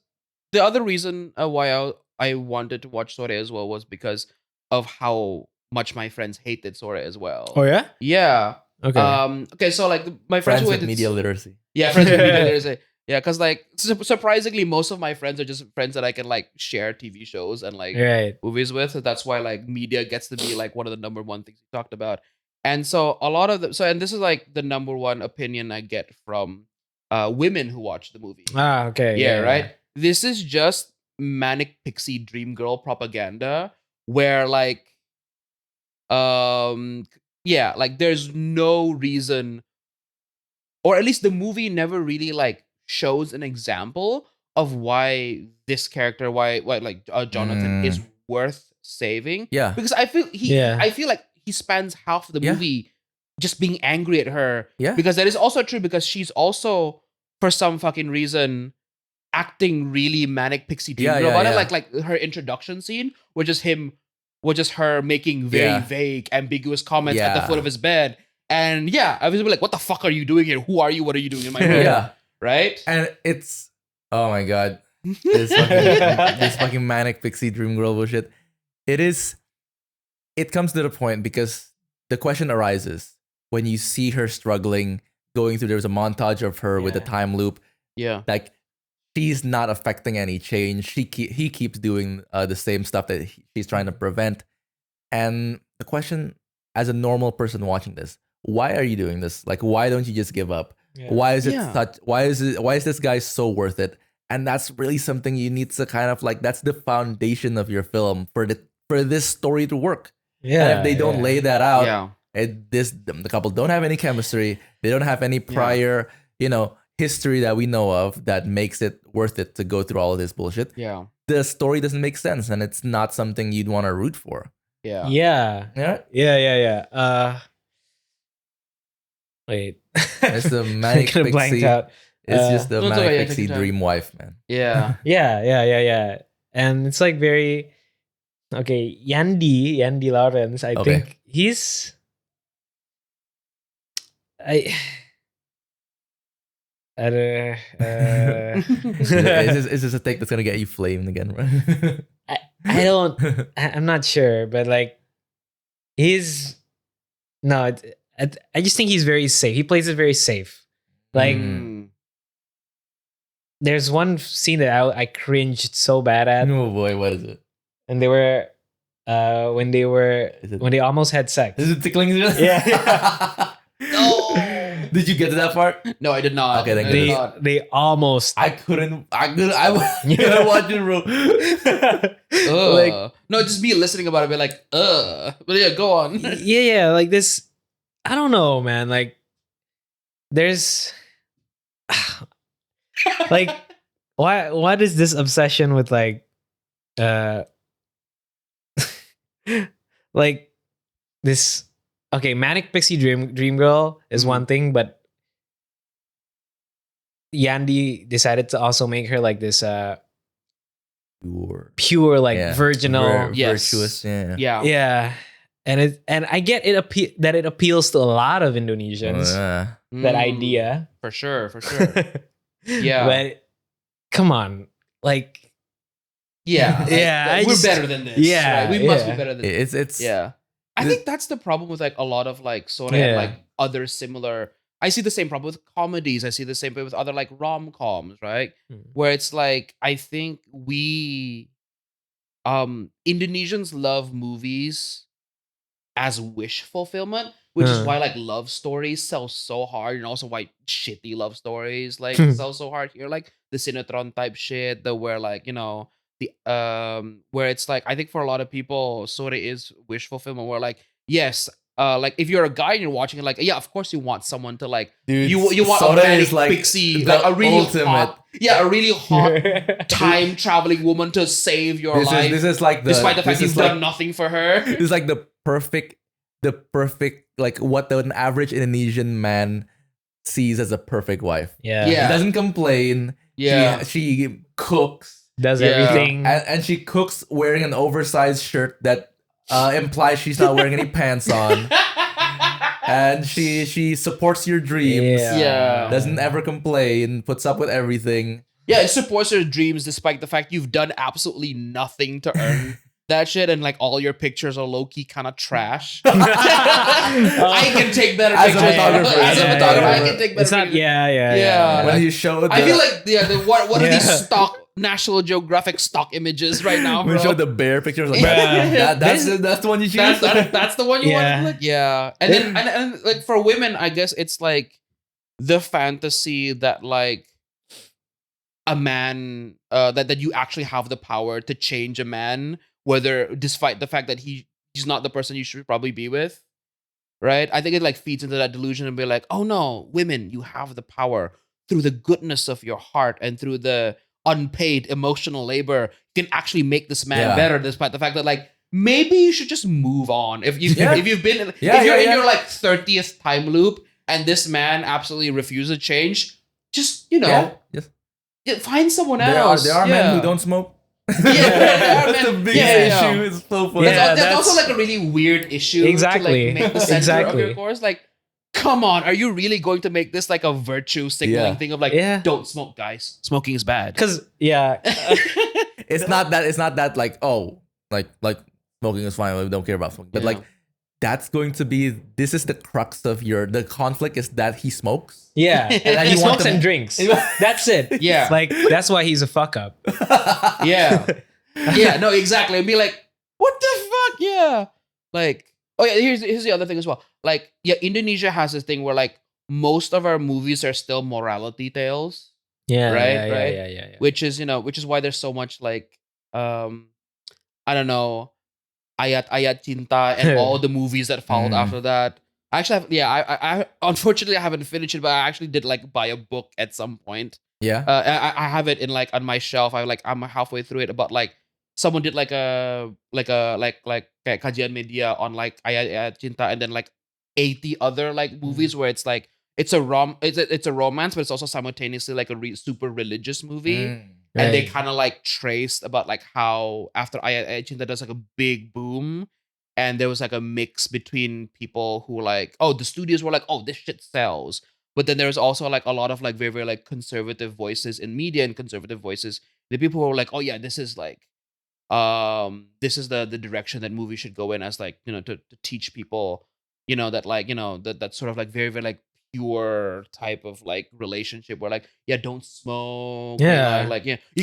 the other reason why I wanted to watch Sore as well was because of how much my friends hated Sore as well. Oh yeah. Yeah. Okay. So like my friends with media literacy. Yeah, friends with media literacy. Yeah, because like surprisingly, most of my friends are just friends that I can like share TV shows and like movies with. So that's why like media gets to be like one of the number one things we talked about. And so a lot of them. And this is like the number one opinion I get from women who watch the movie. Okay. Yeah, right. This is just manic pixie dream girl propaganda where like like there's no reason, or at least the movie never really like shows an example of why this character, why like Jonathan is worth saving. Yeah, because I feel like he spends half the movie just being angry at her. Yeah, because that is also true because she's also for some fucking reason acting really manic pixie dream girl about it. Like her introduction scene, which is her making very vague, ambiguous comments at the foot of his bed. And I was like, what the fuck are you doing here? Who are you? What are you doing in my room? Right? And it's, oh my God, this fucking manic pixie dream girl bullshit. It comes to the point because the question arises when you see her struggling, going through, there's a montage of her with a time loop. Yeah. Like, she's not affecting any change. He keeps doing the same stuff that she's trying to prevent. And the question, as a normal person watching this, why are you doing this? Like, why don't you just give up? Why is it why is this guy so worth it? And that's really something you need to kind of like, that's the foundation of your film for this story to work. And if they don't lay that out, the couple don't have any chemistry. They don't have any prior, history that we know of that makes it worth it to go through all of this bullshit. Yeah. The story doesn't make sense and it's not something you'd want to root for. Yeah. Wait. It's the manic pixie. Blanked out. It's just the manic pixie dream wife, man. Yeah. Yeah. And it's like very Yandi Lawrence. I think he's is this a take that's gonna get you flamed again, right? I'm not sure, but like I just think he's very safe. He plays it very safe. Like there's one scene that I cringed so bad at. Oh boy, what is it? And they were when they almost had sex. Is it tickling? Yeah. No. Did you get to that part? No, I did not. Okay, then they almost. I couldn't watch it, bro. Like, no, just me listening about it, be like, But yeah, go on. Yeah, like this. I don't know, man. Like, there's, like, what is this obsession with like, like, this. Okay, Manic Pixie Dream Girl is one thing, but Yandy decided to also make her like this pure like virginal, virtuous. Yeah. And I get it that it appeals to a lot of Indonesians. That idea. For sure. Yeah. But come on. Like we're better than this. Yeah. Right? We must be better than this. It's I think that's the problem with like a lot of like sort of like other similar. I see the same problem with comedies. I see the same problem with other like rom-coms, right? Where it's like I think we Indonesians love movies as wish fulfillment, which is why like love stories sell so hard, and also why shitty love stories like sell so hard here, like the Sinetron type shit, the where like the where it's like I think for a lot of people sort of is wish fulfillment, where like yes, like if you're a guy and you're watching it, like yeah, of course you want someone to like you want a manic pixie, like a really hot, a really hot time traveling woman to save your life. This is like despite the fact you've done nothing for her. This is like the perfect like what an average Indonesian man sees as a perfect wife. He doesn't complain. She cooks. Does everything. And she cooks wearing an oversized shirt that implies she's not wearing any pants on. And she supports your dreams. Doesn't ever complain. Puts up with everything. Yeah, it supports your dreams despite the fact you've done absolutely nothing to earn that shit, and like all your pictures are low-key kind of trash. I can take better pictures. As a photographer, I can take better pictures. Yeah. When you show I feel like what are these stock National Geographic stock images right now, bro? We show the bear pictures like that's the one you choose. That's the one you want to click. Yeah. And then and like for women, I guess it's like the fantasy that like a man that you actually have the power to change a man, whether despite the fact that he's not the person you should probably be with. Right? I think it like feeds into that delusion and be like, oh no, women, you have the power through the goodness of your heart and through the unpaid emotional labor, you can actually make this man better, despite the fact that like maybe you should just move on. If you've been if you're in your like 30th time loop and this man absolutely refuses to change, just find someone else. There are men who don't smoke. That's the biggest issue. It's so funny. That's also like a really weird issue. Exactly. To like make the center of your course. Like, come on, are you really going to make this like a virtue signaling thing of like, don't smoke, guys. Smoking is bad. Because it's not that like, oh, like smoking is fine. We don't care about smoking. But like that's going to be, this is the crux of the conflict is that he smokes. Yeah. And he smokes and drinks. That's it. Yeah. Like that's why he's a fuck up. Yeah. No, exactly. And be like, what the fuck? Yeah. Like, oh yeah, here's the other thing as well. Like, Indonesia has this thing where like most of our movies are still morality tales. Yeah. Which is why there's so much like I don't know, Ayat Cinta and all the movies that followed after that. Actually, I unfortunately I haven't finished it, but I actually did like buy a book at some point. I have it in like on my shelf. I'm halfway through it, but like someone did like a kajian media on like Ayat Cinta and then like 80 other like movies where it's like it's a romance, but it's also simultaneously like a super religious movie. And they kind of like traced about like how after Ayat Cinta does like a big boom, and there was like a mix between people who like, oh, the studios were like, oh, this shit sells. But then there's also like a lot of like very, very like conservative voices in media and conservative voices. The people who are like, oh yeah, this is like, this is the direction that movies should go in as like, to teach people, that like, that sort of like very, very like pure type of like relationship where like, don't smoke. You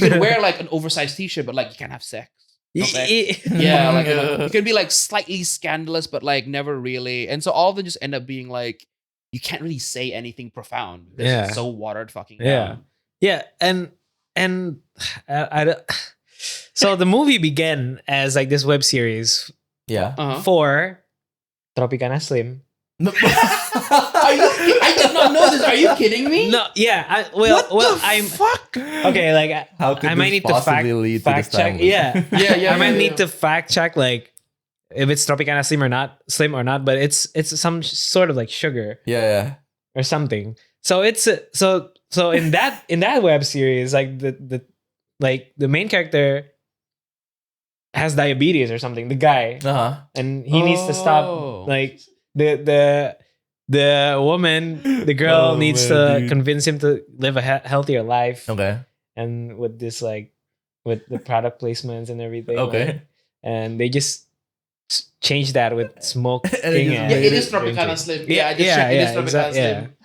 can wear like an oversized t-shirt, but like you can't have sex. No sex. You can be like slightly scandalous, but like never really. And so all of them just end up being like, you can't really say anything profound because it's so watered fucking down. And so the movie began as like this web series for Tropicana Slim. I did not know this. Are you kidding me? No, I'm fuck. Okay, like how could I might need to fact check. Yeah. I might need to fact check like if it's Tropicana Slim or not, but it's some sort of like sugar Yeah. or something. So it's so in that web series, like the main character has diabetes or something, the guy, and he needs to stop. Like the woman, the girl needs to convince him to live a healthier life. Okay. And with this like with the product placements and everything. Okay. Like, and they just change that with smoking. Yeah, it is Tropicana Slim. Yeah, it is Tropicana Slim.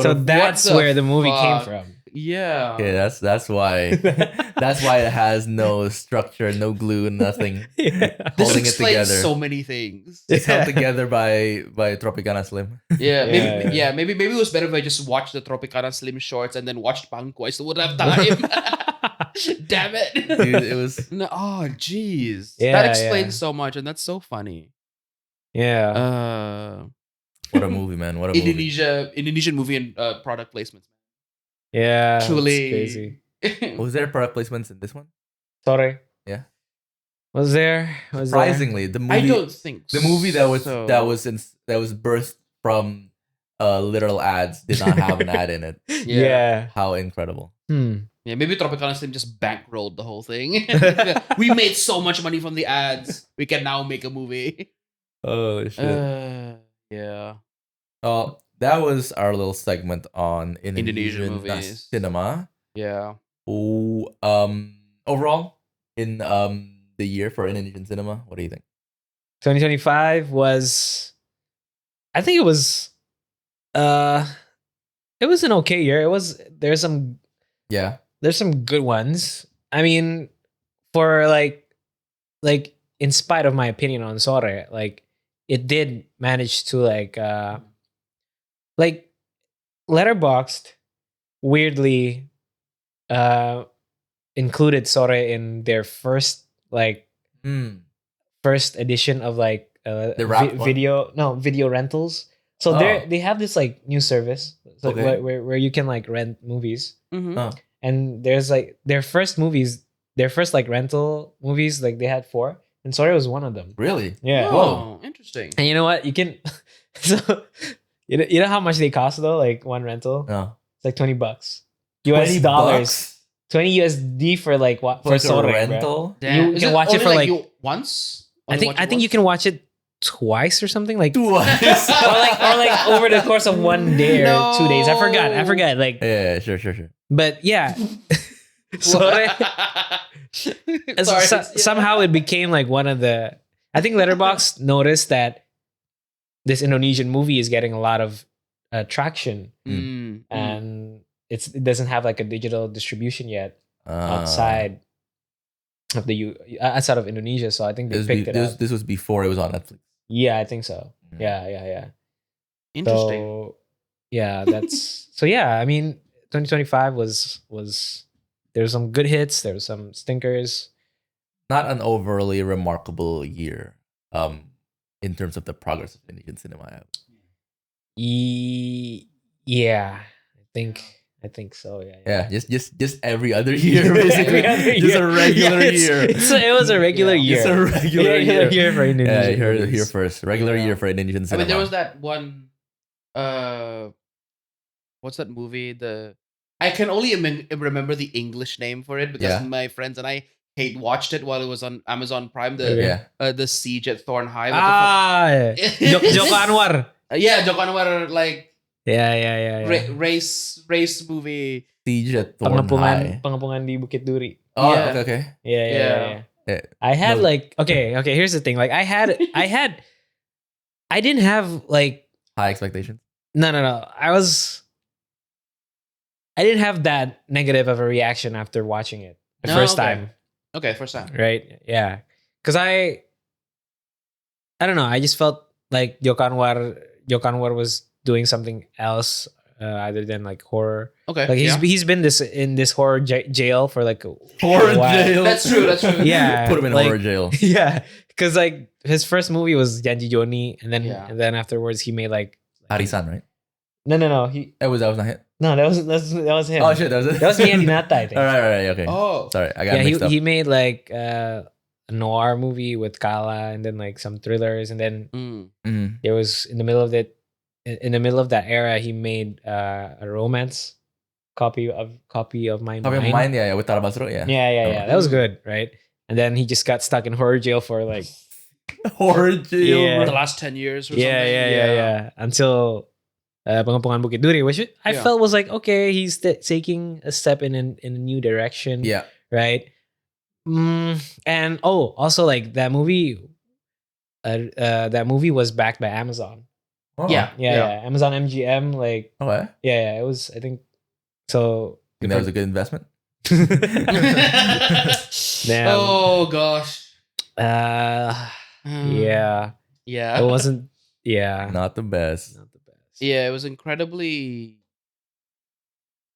So that's where the movie came from. Yeah. Okay, that's why it has no structure, no glue, nothing. This Holding it explains together. so many things. It's held together by Tropicana Slim. Maybe it was better if I just watched the Tropicana Slim shorts and then watched Pangko. I still would have time. Damn it. Dude, it was No, oh jeez. Yeah, that explains so much, and that's so funny. Yeah. what a movie, man. What a movie. Indonesian movie and product placements. Yeah. Truly crazy. Was there product placements in this one? Sorry. Yeah. Was there? Surprisingly, the movie I don't think the movie that was so. that was birthed from literal ads did not have an ad in it. Yeah. How incredible. Yeah, maybe Tropicana Slim just bankrolled the whole thing. We made so much money from the ads. We can now make a movie. Oh shit. Yeah. Oh, that was our little segment on Indonesian movies. cinema. Yeah. Ooh, overall in the year for Indonesian cinema, what do you think? 2025 was, I think it was an okay year. There's some good ones. I mean, for like in spite of my opinion on Sore, like it did manage to like Letterboxd weirdly included Sore in their first edition of like video rentals. So they have this like new service where you can like rent movies. And there's like their first like rental movies, like they had 4, and Sore was one of them. Really? Yeah. Oh, interesting. And you know what? You can so you know how much they cost though? Like one rental? No. It's like $20 US dollars. 20 USD for like what for Sore rental? You can watch it for like once? I think you can watch it twice or something, like twice. or like over the course of one day or 2 days. I forgot. Like yeah, sure. But yeah. Somehow it became like one of the. I think Letterboxd noticed that this Indonesian movie is getting a lot of traction, and it doesn't have like a digital distribution yet outside of outside of Indonesia. So I think they picked it up. This was before it was on Netflix. Yeah, I think so. Yeah. Interesting. So, yeah, that's so. Yeah, I mean, 2025 was. There's some good hits. There were some stinkers. Not an overly remarkable year, in terms of the progress of Indonesian cinema. Yeah, I think so. Yeah. Just every other year, basically. Just a regular year. It was a regular year. It's a regular year for Indonesian. Yeah, you heard it here first. Regular year for Indonesian cinema. I mean, there was that one. What's that movie? I can only remember the English name for it because my friends and I watched it while it was on Amazon Prime. The Siege at Thornheim. Joko Anwar. Yeah, Joko Anwar, like. Yeah. Race movie. Siege at Thornheim. Pengepungan di Bukit Duri. Oh, okay. Yeah. I had okay. Here's the thing. Like I didn't have like high expectations. No. I didn't have that negative of a reaction after watching it the first time. Okay, first time. Right? Yeah. Because I don't know. I just felt like Joko Anwar was doing something else other than like horror. Okay. Like he's been in this horror jail for like horror jail. That's true. Yeah. Put him in horror jail. Yeah. Because like his first movie was Janji Joni, and then afterwards he made like Arisan, right? No. That was not him. No, that was him. Oh shit, that was it. That was Mian Dinata, I think. All right, okay. Oh, sorry, I got mixed up. He made like a noir movie with Kala, and then like some thrillers, and then Mm. there was in the middle of it, in the middle of that era, he made a romance copy of My Copy of Mind. Mine, yeah, with Tara Basro, yeah. Yeah. That was good, right? And then he just got stuck in horror jail for like Horror jail, Yeah. The bro. last 10 years or yeah, something. until Pengepungan Bukit Duri, which I Yeah. felt was like okay, he's taking a step in a new direction, Yeah. right? And also like that movie was backed by Amazon. Oh. Yeah. Amazon MGM, like Okay. it was, I think so. Think that was a good investment? Damn. Oh gosh. Yeah. Yeah. It wasn't. Yeah. Not the best. Not the best. Yeah, it was incredibly.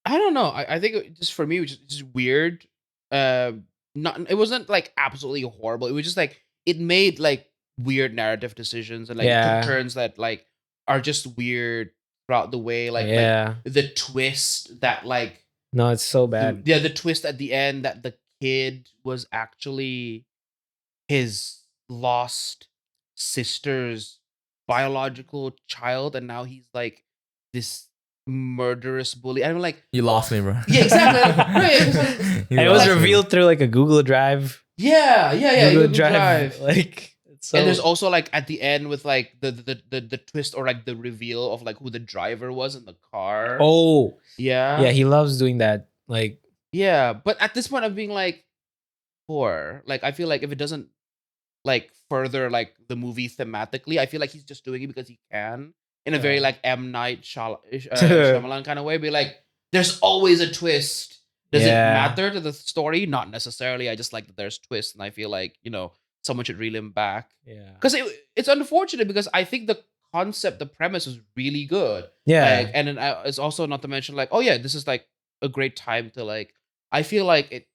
I don't know. I think just for me, it was just weird. Not. It wasn't like absolutely horrible. It was just like it made like weird narrative decisions and like Yeah. took turns that like are just weird throughout the way. Like Yeah. the twist that like No, it's so bad. the twist at the end that the kid was actually his lost sister's biological child, and now he's like this murderous bully. I'm like, You lost me, bro. Yeah, exactly. Right. You And it was lost me. revealed through like a Google Drive. yeah, Google Google Drive. Like, it's so, and there's also like at the end with like the twist or like the reveal of like who the driver was in the car. oh yeah, yeah, he loves doing that. Like, yeah. But at this point, I'm being like, poor. Like I feel like if it doesn't like further like the movie thematically, I feel like he's just doing it because he can in a very Yeah. like M. Night Shyamalan kind of way. Be like, there's always a twist. Does it Yeah. matter to the story? Not necessarily. I just like that there's twists, and I feel like someone should reel him back yeah. because it's unfortunate because I think the concept, the premise was really good. Yeah. Like, and then it's also not to mention like, oh yeah, this is like a great time to like. I feel like it.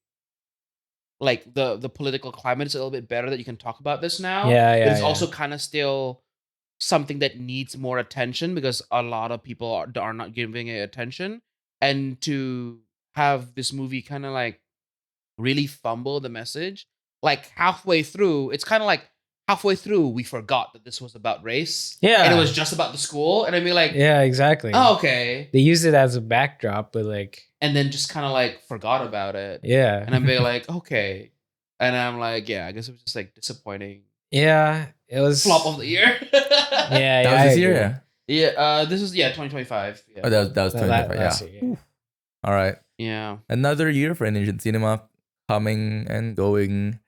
Like the political climate is a little bit better that you can talk about this now. Yeah, But it's yeah. also kind of still something that needs more attention because a lot of people are not giving it attention. And to have this movie kind of like really fumble the message, like halfway through, it's kind of like halfway through we forgot that this was about race. Yeah. And it was just about the school. And I'd be like, Yeah, exactly. oh, okay. They used it as a backdrop, but like, And then just kind of like forgot about it. yeah. And I'm like, okay. And I'm like, yeah, I guess it was just like disappointing. Yeah, it was Flop of the year. Yeah, That was I this year, agree. yeah. Yeah, this is 2025. Yeah. Oh, that was 2025, Last yeah. year, yeah. All right. Yeah. Another year for Indonesian cinema coming and going.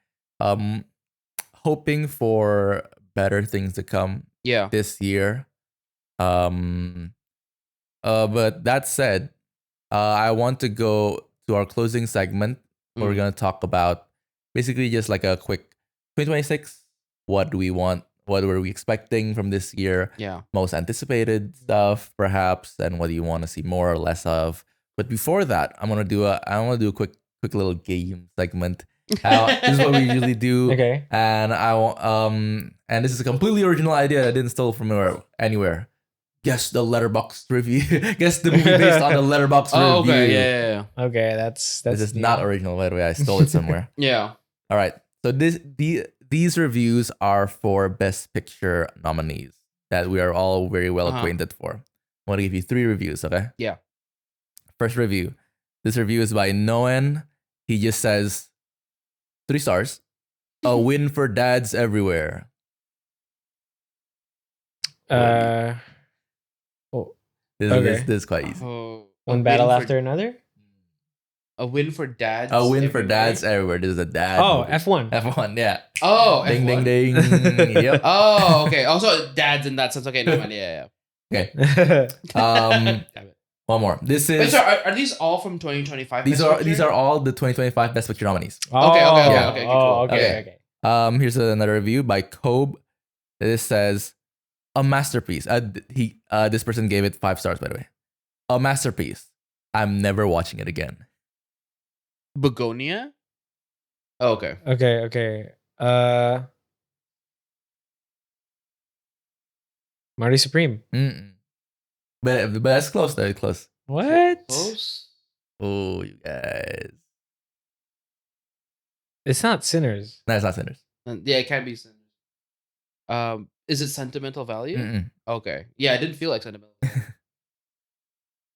Hoping for better things to come Yeah. this year. But that said, I want to go to our closing segment where we're Mm. gonna talk about basically just like a quick 2026. What do we want? What were we expecting from this year? Yeah. Most anticipated stuff, perhaps, and what do you want to see more or less of? But before that, I want to do a quick little game segment. This is what we usually do. Okay. And and this is a completely original idea I didn't steal from anywhere. Guess the Letterboxd review. Guess the movie based on the Letterboxd Oh, review. okay. Yeah. Okay, that's This is not original, by the way. I stole it somewhere. Yeah. All right. So these reviews are for Best Picture nominees that we are all very well acquainted for. I want to give you 3 reviews, okay? Yeah. First review. This review is by Noen. He just says 3 stars. A win for dads everywhere. This is quite easy. Oh, One battle after another? A win for dads. A win for everywhere? dads everywhere. This is a dad. Oh, movie. F1. F1, yeah. Oh, Ding, F1. ding, ding. Yep. Oh, okay. Also, dads in that sense. Okay, never mind. Yeah. Okay. Damn it. One more. This Wait, is so are these all from 2025? these Best are Picture? all the 2025 Best Picture nominees. Okay, okay, cool. Okay. Here's another review by Kobe. This says a masterpiece. This person gave it 5 stars, by the way. A masterpiece. I'm never watching it again. Begonia? Oh, okay. Okay. Marty Supreme. Mm-mm. But that's close though. Close. What? Close? Oh, you guys. It's not Sinners. No, it's not Sinners. Yeah, it can be Sinners. Is it Sentimental Value? Mm-mm. Okay. Yeah, it didn't feel like Sentimental Value.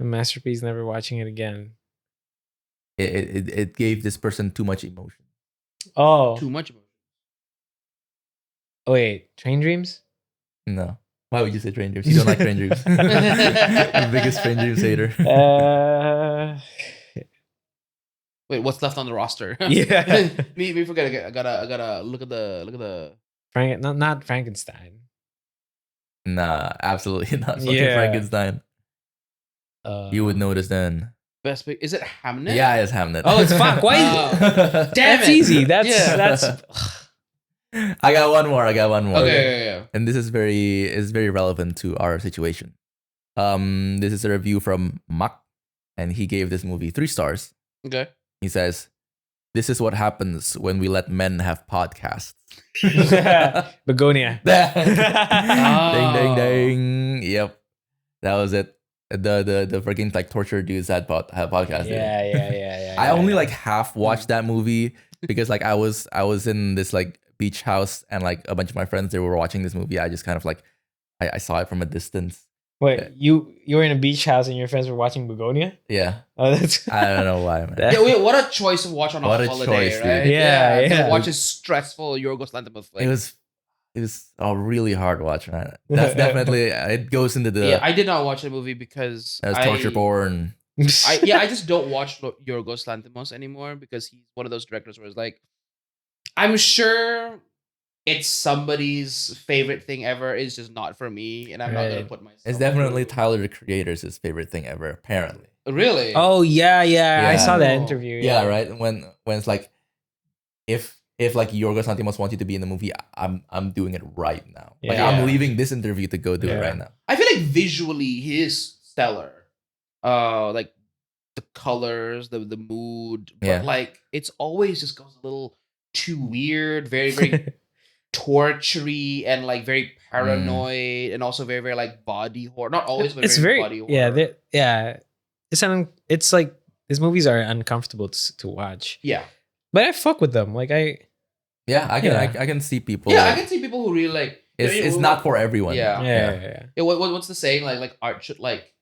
A masterpiece. Never watching it again. It gave this person too much emotion. Oh. Too much emotion. Oh wait, Train Dreams. No. Why would you say Train Dreams? You don't like Train Dreams. The biggest Train Dreams hater. Wait, what's left on the roster? Yeah. me forget. I gotta look at the. Not Frankenstein. Nah, absolutely not. Fucking Yeah. Frankenstein. You would notice then. Best pick. Is it Hamnet? Yeah, it's Hamnet. Oh, it's fuck. Why? Damn That's it. easy. That's Yeah. that's. I got one more. Okay, yeah. And this is very relevant to our situation. This is a review from Mak, and he gave this movie 3 stars. Okay. He says, "This is what happens when we let men have podcasts." Begonia. Ding ding ding. Yep, that was it. The freaking like torture dudes had podcast. Yeah. I only like half watched that movie because like I was in this like beach house and like a bunch of my friends, they were watching this movie. I just kind of like I saw it from a distance. Wait, you were in a beach house and your friends were watching Begonia? Yeah. Oh, that's. I don't know why, man. Yeah, wait, what a choice to watch on a What a holiday, choice, right? dude. Yeah. To watch a stressful Yorgos Lanthimos flick. It was a really hard watch, man. That's definitely it goes into the Yeah, I did not watch the movie because as torture porn. I just don't watch Yorgos Lanthimos anymore because he's one of those directors where it's like, I'm sure it's somebody's favorite thing ever. It's just not for me, and I'm not gonna put myself. It's definitely through. Tyler the Creator's favorite thing ever, apparently. Really? Oh yeah. I Yeah. saw that Oh. interview. Yeah, right. When it's like, if like Yorgos Lanthimos wants you to be in the movie, I'm doing it right now. Like Yeah. I'm leaving this interview to go do it Yeah. right now. I feel like visually he is stellar. Like the colors, the mood, but Yeah. like it's always just goes a little too weird, very very tortury and like very paranoid and also very very like body horror. Not always, but It's very, very body horror. yeah. It's like these movies are uncomfortable to watch, Yeah. but I fuck with them. Like I I can see people. Yeah, I can see people who really like. It's not for everyone. Yeah. yeah. Yeah, what's the saying? Like art should like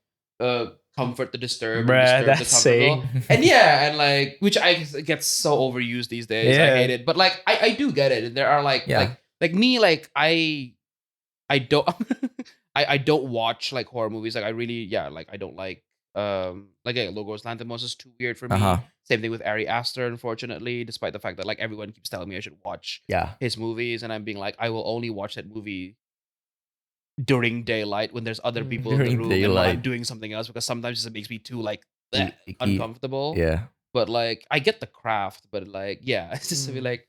comfort the disturbed, Bruh, and disturb that's the comfortable. saying. And yeah, and like which I guess it gets so overused these days. I Yeah. hate it. But like I do get it. And there are like Yeah. like me, like I don't I don't watch like horror movies. Like I really like I don't like Logos Lanthimos is too weird for me. Uh-huh. Same thing with Ari Aster, unfortunately, despite the fact that like everyone keeps telling me I should watch Yeah. his movies, and I'm being like, I will only watch that movie during daylight when there's other people in the During room and daylight. I'm doing something else, because sometimes it makes me too like Icky. uncomfortable. Yeah. But like I get the craft, but like it's just to be like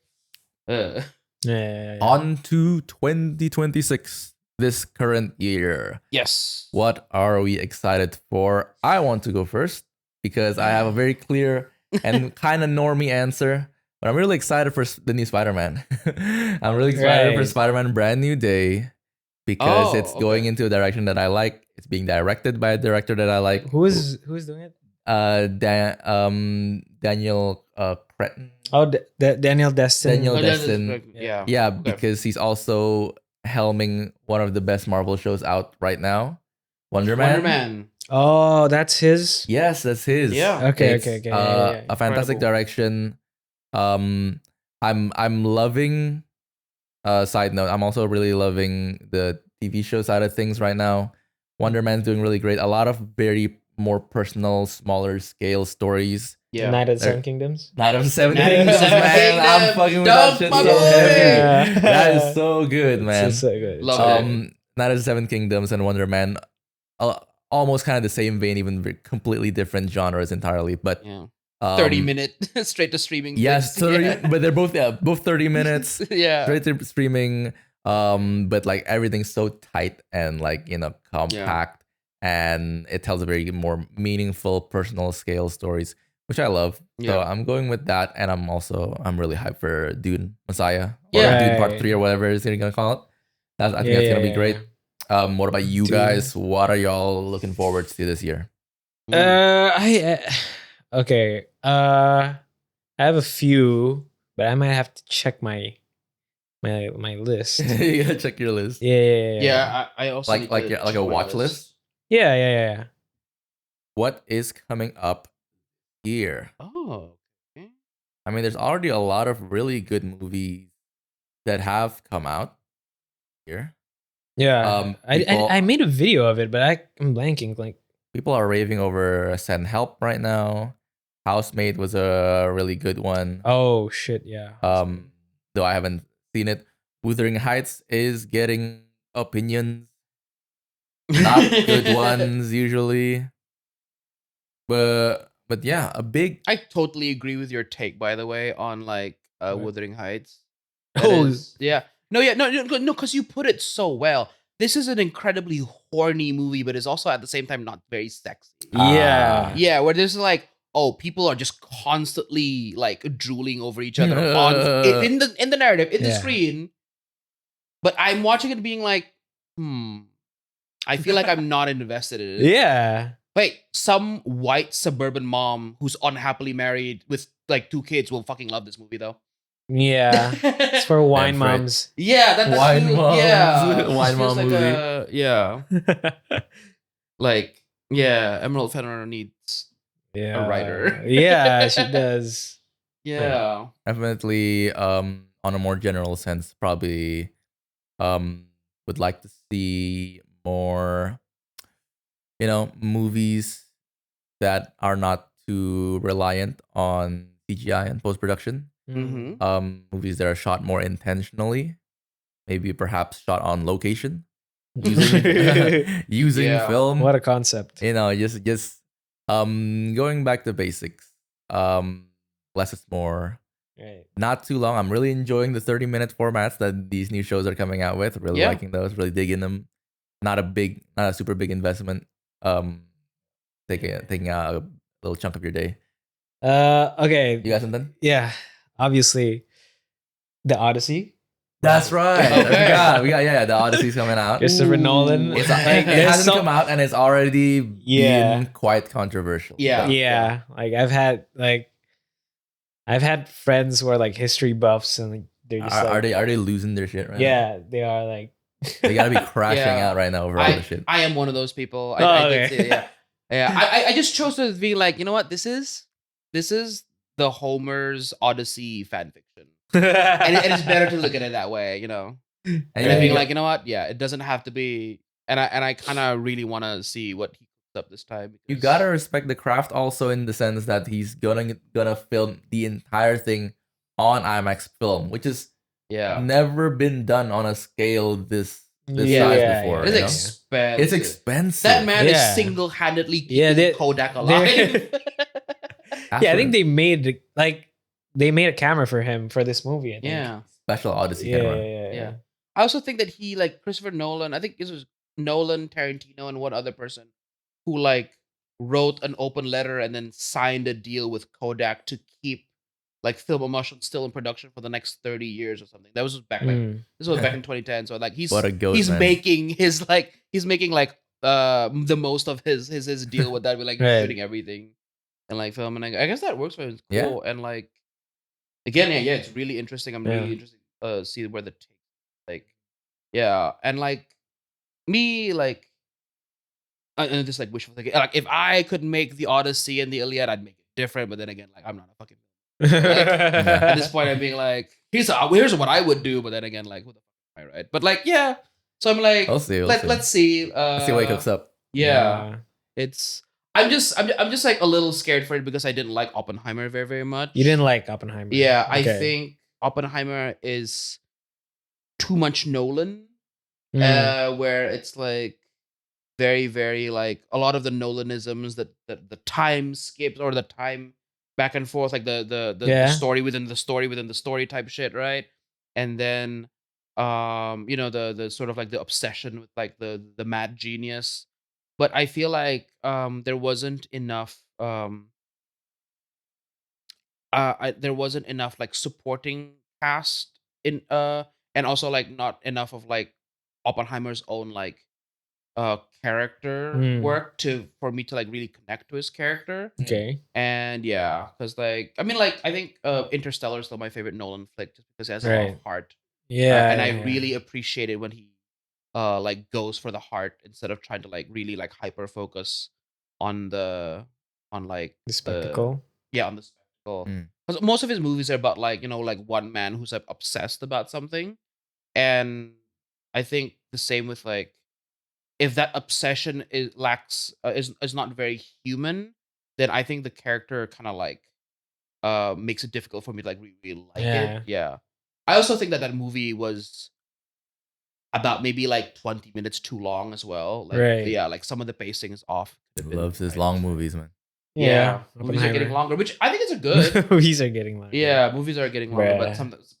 Yeah. On to 2026, this current year. yes. What are we excited for? I want to go first because I have a very clear and kind of normie answer. But I'm really excited for the new Spider-Man. I'm really excited for Right. Spider-Man Brand New Day because Oh, it's going into a direction that I like. It's being directed by a director that I like. Who is doing it? Daniel Cretton. Oh, Daniel Destin. Daniel Oh, that's- Destin. yeah. Yeah, Okay. because he's also helming one of the best Marvel shows out right now, Wonder Man. Wonder Man. Oh, that's his. Yes, that's his. Yeah. Okay, It's, okay. Yeah. A fantastic Incredible. direction. I'm loving. Side note, I'm also really loving the TV show side of things right now. Wonder Man's doing really great. A lot of very more personal, smaller scale stories. Yeah. Night of the There- Seven Kingdoms. Night of the Seven Night of the Kingdoms, Seven man. I'm Kingdoms. fucking with Dunk that shit my so boy. heavy. Yeah. That is so good, man. It's so good. Love it. Night of the Seven Kingdoms and Wonder Man, almost kind of the same vein, even completely different genres entirely. But Yeah. 30-minute straight to streaming. yes, things. 30, Yeah. but they're both 30 minutes Yeah. straight to streaming. But like everything's so tight and like compact, and it tells a very more meaningful, personal scale stories, which I love. So Yeah. I'm going with that, and I'm really hyped for Dune Messiah or Yeah. Dune Part Right. 3 or whatever is he gonna call it. I think that's gonna be great. What about you Dune. guys? What are y'all looking forward to this year? Okay. I have a few, but I might have to check my list. You gotta check your list. Yeah. I also Like need like to yeah, like check a my watch list. Yeah. What is coming up here? Oh, okay. I mean, there's already a lot of really good movies that have come out here. Yeah. I made a video of it, but I'm blanking. Like, People are raving over Send Help right now. Housemaid was a really good one. oh shit, yeah. Though I haven't seen it. Wuthering Heights is getting opinions, not good ones usually. But yeah, a big I totally agree with your take, by the way, on like What? Wuthering Heights. Oh. Yeah. No, because you put it so well. This is an incredibly horny movie, but it's also at the same time not very sexy. Yeah. Yeah, where there's like, oh, people are just constantly like drooling over each other in the narrative, in the Yeah. screen. But I'm watching it being like, I feel like I'm not invested in it. Yeah. Wait, some white suburban mom who's unhappily married with like 2 kids will fucking love this movie though. Yeah. It's for wine Fred. moms. Yeah, that's Wine really, moms. yeah. Wine This mom feels like movie. yeah. Like, yeah, Emerald Fenner needs Yeah. a writer. Yeah, she does. Yeah. Definitely on a more general sense, probably would like to see more movies that are not too reliant on CGI and post-production. Mm-hmm. Movies that are shot more intentionally, maybe perhaps shot on location, using Yeah. film. What a concept. Just going back to basics. Less is more. Right. Not too long. I'm really enjoying the 30-minute formats that these new shows are coming out with. Really liking those. Really digging them. Not a super big investment. Taking a little chunk of your day. Okay. You got something? Yeah. Obviously, The Odyssey. That's right. Okay. I forgot. We got the Odyssey's coming out. Christopher Nolan. It Like, hasn't come out and it's already Yeah. been quite controversial. Yeah. Yeah. Like I've had friends who are like history buffs and like, they're just Are they losing their shit right now? Yeah, they are like They gotta be crashing Yeah. out right now over all the shit. I am one of those people. Oh, I did okay. say, yeah. Yeah. I just chose to be like, you know what? This is the Homer's Odyssey fan fiction. And it's better to look at it that way, you know. And And you being got- like, you know what? Yeah, it doesn't have to be. And I kind of really want to see what he cooks up this time. you because- gotta respect the craft also in the sense that he's gonna film the entire thing on IMAX film, which is Yeah. never been done on a scale this Yeah, size yeah, before. It's you know? expensive. It's expensive. That man Yeah. is single-handedly keeping Yeah, they- Kodak alive. Yeah, I think they made a camera for him for this movie. I think. Yeah. special Odyssey Yeah, camera. Yeah. I also think that he, like Christopher Nolan, I think this was Nolan, Tarantino, and one other person who like wrote an open letter and then signed a deal with Kodak to keep like film emulsion still in production for the next 30 years or something. That was back this was back in 2010. So like What a goat, he's man. making the most of his deal with that with like Right. shooting everything and like filming. I guess that works for him. It's Yeah. cool. And like again, yeah, it's really interesting. I'm really interested to see where the take like yeah, and like me like and just like wishful thinking. Like if I could make the Odyssey and the Iliad, I'd make it different. But then again, like I'm not a fucking at this point, I'm being like, here's what I would do. But then again, like who the fuck am I, right? But like yeah, so I'm like, We'll see. let's see. Let's see what he cooks up. Yeah, it's. I'm just like a little scared for it because I didn't like Oppenheimer very very much. You didn't like Oppenheimer. Yeah, I Okay. think Oppenheimer is too much Nolan. Where it's like very very like a lot of the Nolanisms that the time skips or the time back and forth like the story within the story within the story type shit, right? And then you know the sort of like the obsession with like the mad genius. But I feel like there wasn't enough there wasn't enough like supporting cast in and also like not enough of like Oppenheimer's own like character work for me to like really connect to his character. Okay. And yeah, because like I mean, like I think Interstellar is still my favorite Nolan flick just because it has a lot of heart. Yeah. And I really appreciate it when he like goes for the heart instead of trying to like really like hyper focus on like the spectacle. On the spectacle. Because most of his movies are about like, you know, like one man who's like obsessed about something. And I think the same with like if that obsession is not very human, then I think the character kind of like makes it difficult for me to like really like it. Yeah. I also think that movie was about maybe like 20 minutes too long as well. Like yeah, like some of the pacing is off. He loves his long movies, man. Yeah, movies are getting longer, which I think is a good. Movies are getting longer. Yeah, movies are getting longer,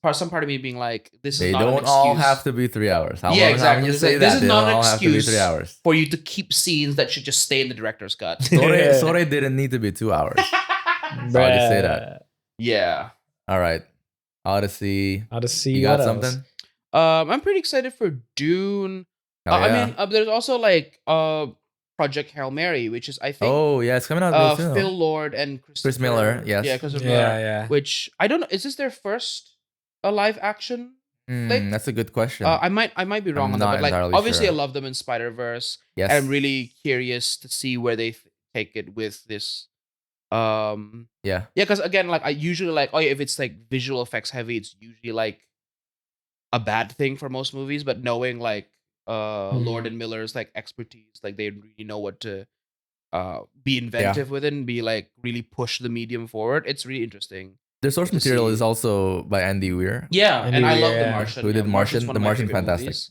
but some part of me being like, this is not they an don't all have to be 3 hours. Yeah, exactly. You say this is not an excuse 3 hours for you to keep scenes that should just stay in the director's cut. Sore didn't need to be 2 hours. So I'll just say that. Yeah. All right. Odyssey. You got something? I'm pretty excited for Dune. I mean, there's also like Project Hail Mary, which is I think. Oh yeah, it's coming out real soon. Phil Lord and Chris Miller. Yes. Yeah, Chris Miller. Yeah. Which I don't know. Is this their first live action? That's a good question. I might be wrong on that, but like obviously I love them in Spider-Verse. Yes. And I'm really curious to see where they take it with this. Yeah, because again, like I usually like if it's like visual effects heavy, it's usually like a bad thing for most movies. But knowing like Lord and Miller's like expertise, like they really know what to be inventive with it and be like really push the medium forward. It's really interesting. Their source material is also by Andy Weir. Yeah, and I love The Martian. Who did Martian? The Martian, fantastic. Movies.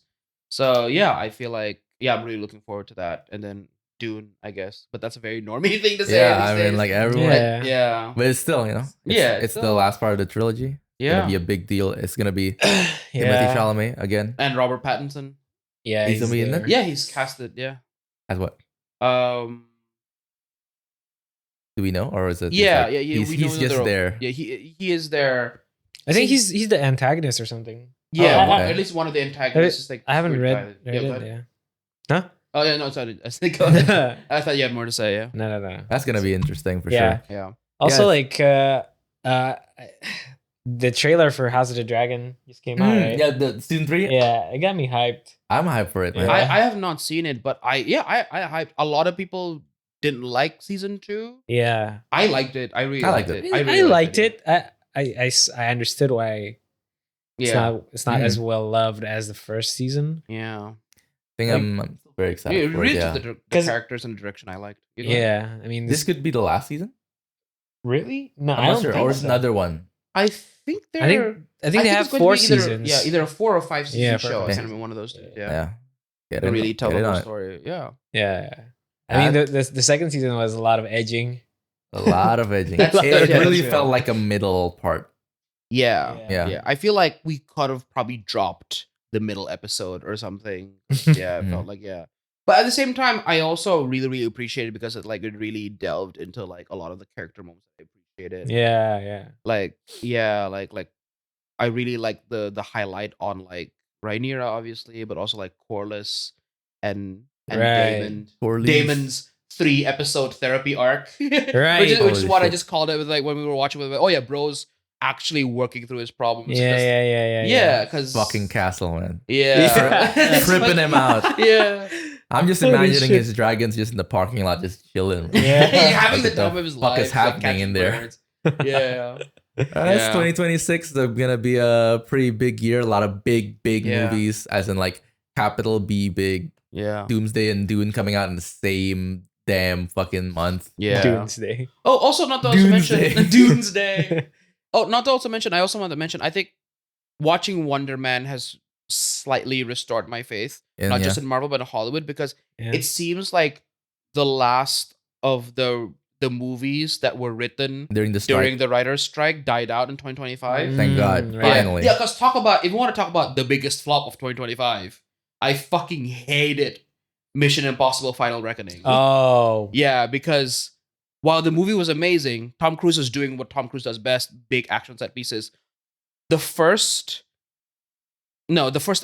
So yeah, I feel like I'm really looking forward to that. And then Dune, I guess, but that's a very normie thing to say. Yeah, I mean, like everyone. Yeah, but it's still, it's the last part of the trilogy. Yeah, it's gonna be a big deal. It's gonna be Timothée Chalamet again and Robert Pattinson. Yeah, he's gonna be in it. Yeah, he's casted. Yeah, as what? Do we know, or is it? Yeah, like, yeah. He's just there. Yeah, he is there. I think he's the antagonist or something. Yeah, at least one of the antagonists. Like I haven't read it. Yeah. Huh? Oh yeah, no, sorry. I thought you had more to say. Yeah. No. That's gonna be interesting for sure. Yeah. Also, like, the trailer for House of the Dragon just came out, right? Yeah, the season 3. Yeah, it got me hyped. I'm hyped for it. Yeah. I have not seen it, but I hyped. A lot of people didn't like season 2. Yeah, I liked it. I really liked it. I liked it. I understood why. It's not as well loved as the first season. Yeah. I think I'm very excited for it. Yeah. The characters and the direction I liked. Yeah, I mean, this could be the last season. Really? No, I'm not sure. Or it's another one. I think I think they have 4 seasons. Either a 4 or 5 season show. I can't remember one of those two. Yeah. Really tell the whole story. Yeah. I mean, the second season was a lot of edging. A lot of edging. It really felt like a middle part. Yeah. I feel like we could have probably dropped the middle episode or something. Yeah, it felt like But at the same time, I also really, really appreciate it because it really delved into like a lot of the character moments that I appreciated. Yeah. Like I really like the highlight on like Rhaenyra, obviously, but also like Corlys and Damon's 3-episode therapy arc. Right. which is what I just called it with like when we were watching with bro's actually working through his problems. Yeah, because fucking castle, man. Yeah. Tripping him out. Yeah. I'm just imagining his dragons just in the parking lot, just chilling. Yeah. Having the time of his life. What is happening in there? Yeah. It's 2026. It's gonna be a pretty big year. A lot of big movies, as in like capital B big. Yeah. Doomsday and Dune coming out in the same damn fucking month. Yeah. Doomsday. Oh, also not to also mention Doomsday. Oh, not to also mention, I also want to mention, I think watching Wonder Man has slightly restored my faith, not just in Marvel, but in Hollywood, because it seems like the last of the movies that were written during the writer's strike died out in 2025. Thank God, finally. Yeah, because if you want to talk about the biggest flop of 2025, I fucking hated Mission Impossible Final Reckoning. Oh. Yeah, because while the movie was amazing, Tom Cruise is doing what Tom Cruise does best, big action set pieces. The first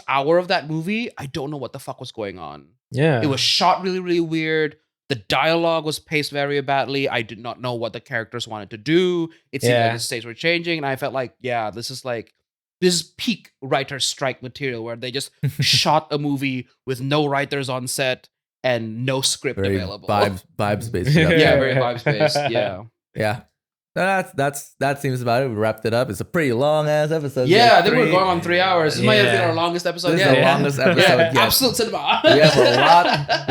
hour of that movie, I don't know what the fuck was going on. Yeah. It was shot really, really weird. The dialogue was paced very badly. I did not know what the characters wanted to do. It seemed like the stakes were changing, and I felt like, yeah, this is peak writer strike material where they just shot a movie with no writers on set and no script Very available. vibes based. Yeah, very vibes based. Yeah. Yeah. That seems about it. We wrapped it up. It's a pretty long ass episode. Yeah, I think we're going on 3 hours. This might have been our longest episode This yet. is the longest episode Yeah, yet. absolute cinema. We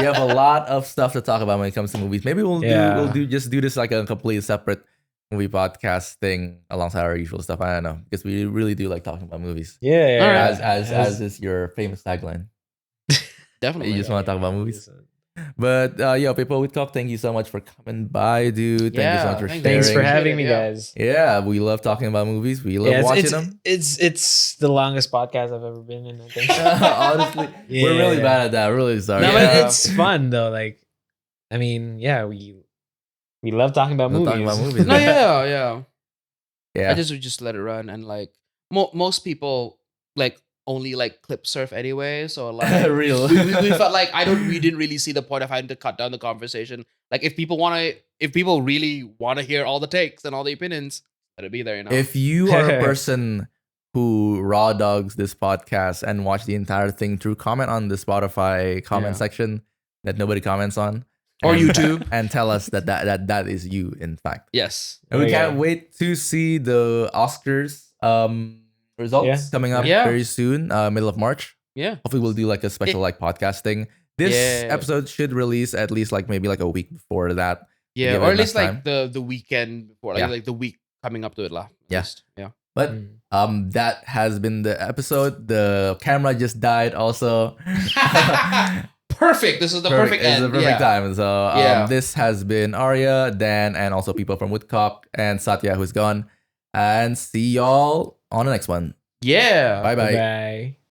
have a lot of stuff to talk about when it comes to movies. Maybe we'll do this like a completely separate movie podcast thing alongside our usual stuff. I don't know, because we really do like talking about movies. Yeah. As is your famous tagline. Definitely. You just want to talk about movies. But people, we talk. Thank you so much for coming by, dude. Thank you so much for sharing. Thanks for having me, guys. Yeah, we love talking about movies. We love watching them. It's the longest podcast I've ever been in, I think. Honestly, we're really bad at that. We're really sorry. No, but it's fun though. Like, I mean, yeah, we love talking about movies. No, yeah. Yeah. I just let it run, and like most people like only like clip surf anyway, so like Real. we felt like we didn't really see the point of having to cut down the conversation. Like if people really want to hear all the takes and all the opinions, let it be there, you know. If you are a person who raw dogs this podcast and watch the entire thing through, comment on the Spotify comment section that nobody comments on, or YouTube, and tell us that is you, in fact. Yes. And we can't wait to see the Oscars results coming up very soon, middle of March. Yeah. Hopefully we'll do like a special like podcast thing. This episode should release at least like maybe like a week before that. Yeah, or at least like the weekend before, like the week coming up to it lah. Yes. Yeah. But that has been the episode. The camera just died also. Perfect. This is the perfect end. This is the perfect time. So this has been Arya, Dan, and also people from Woodcock, and Satya, who's gone. And see y'all on the next one. Yeah. Bye-bye. Bye.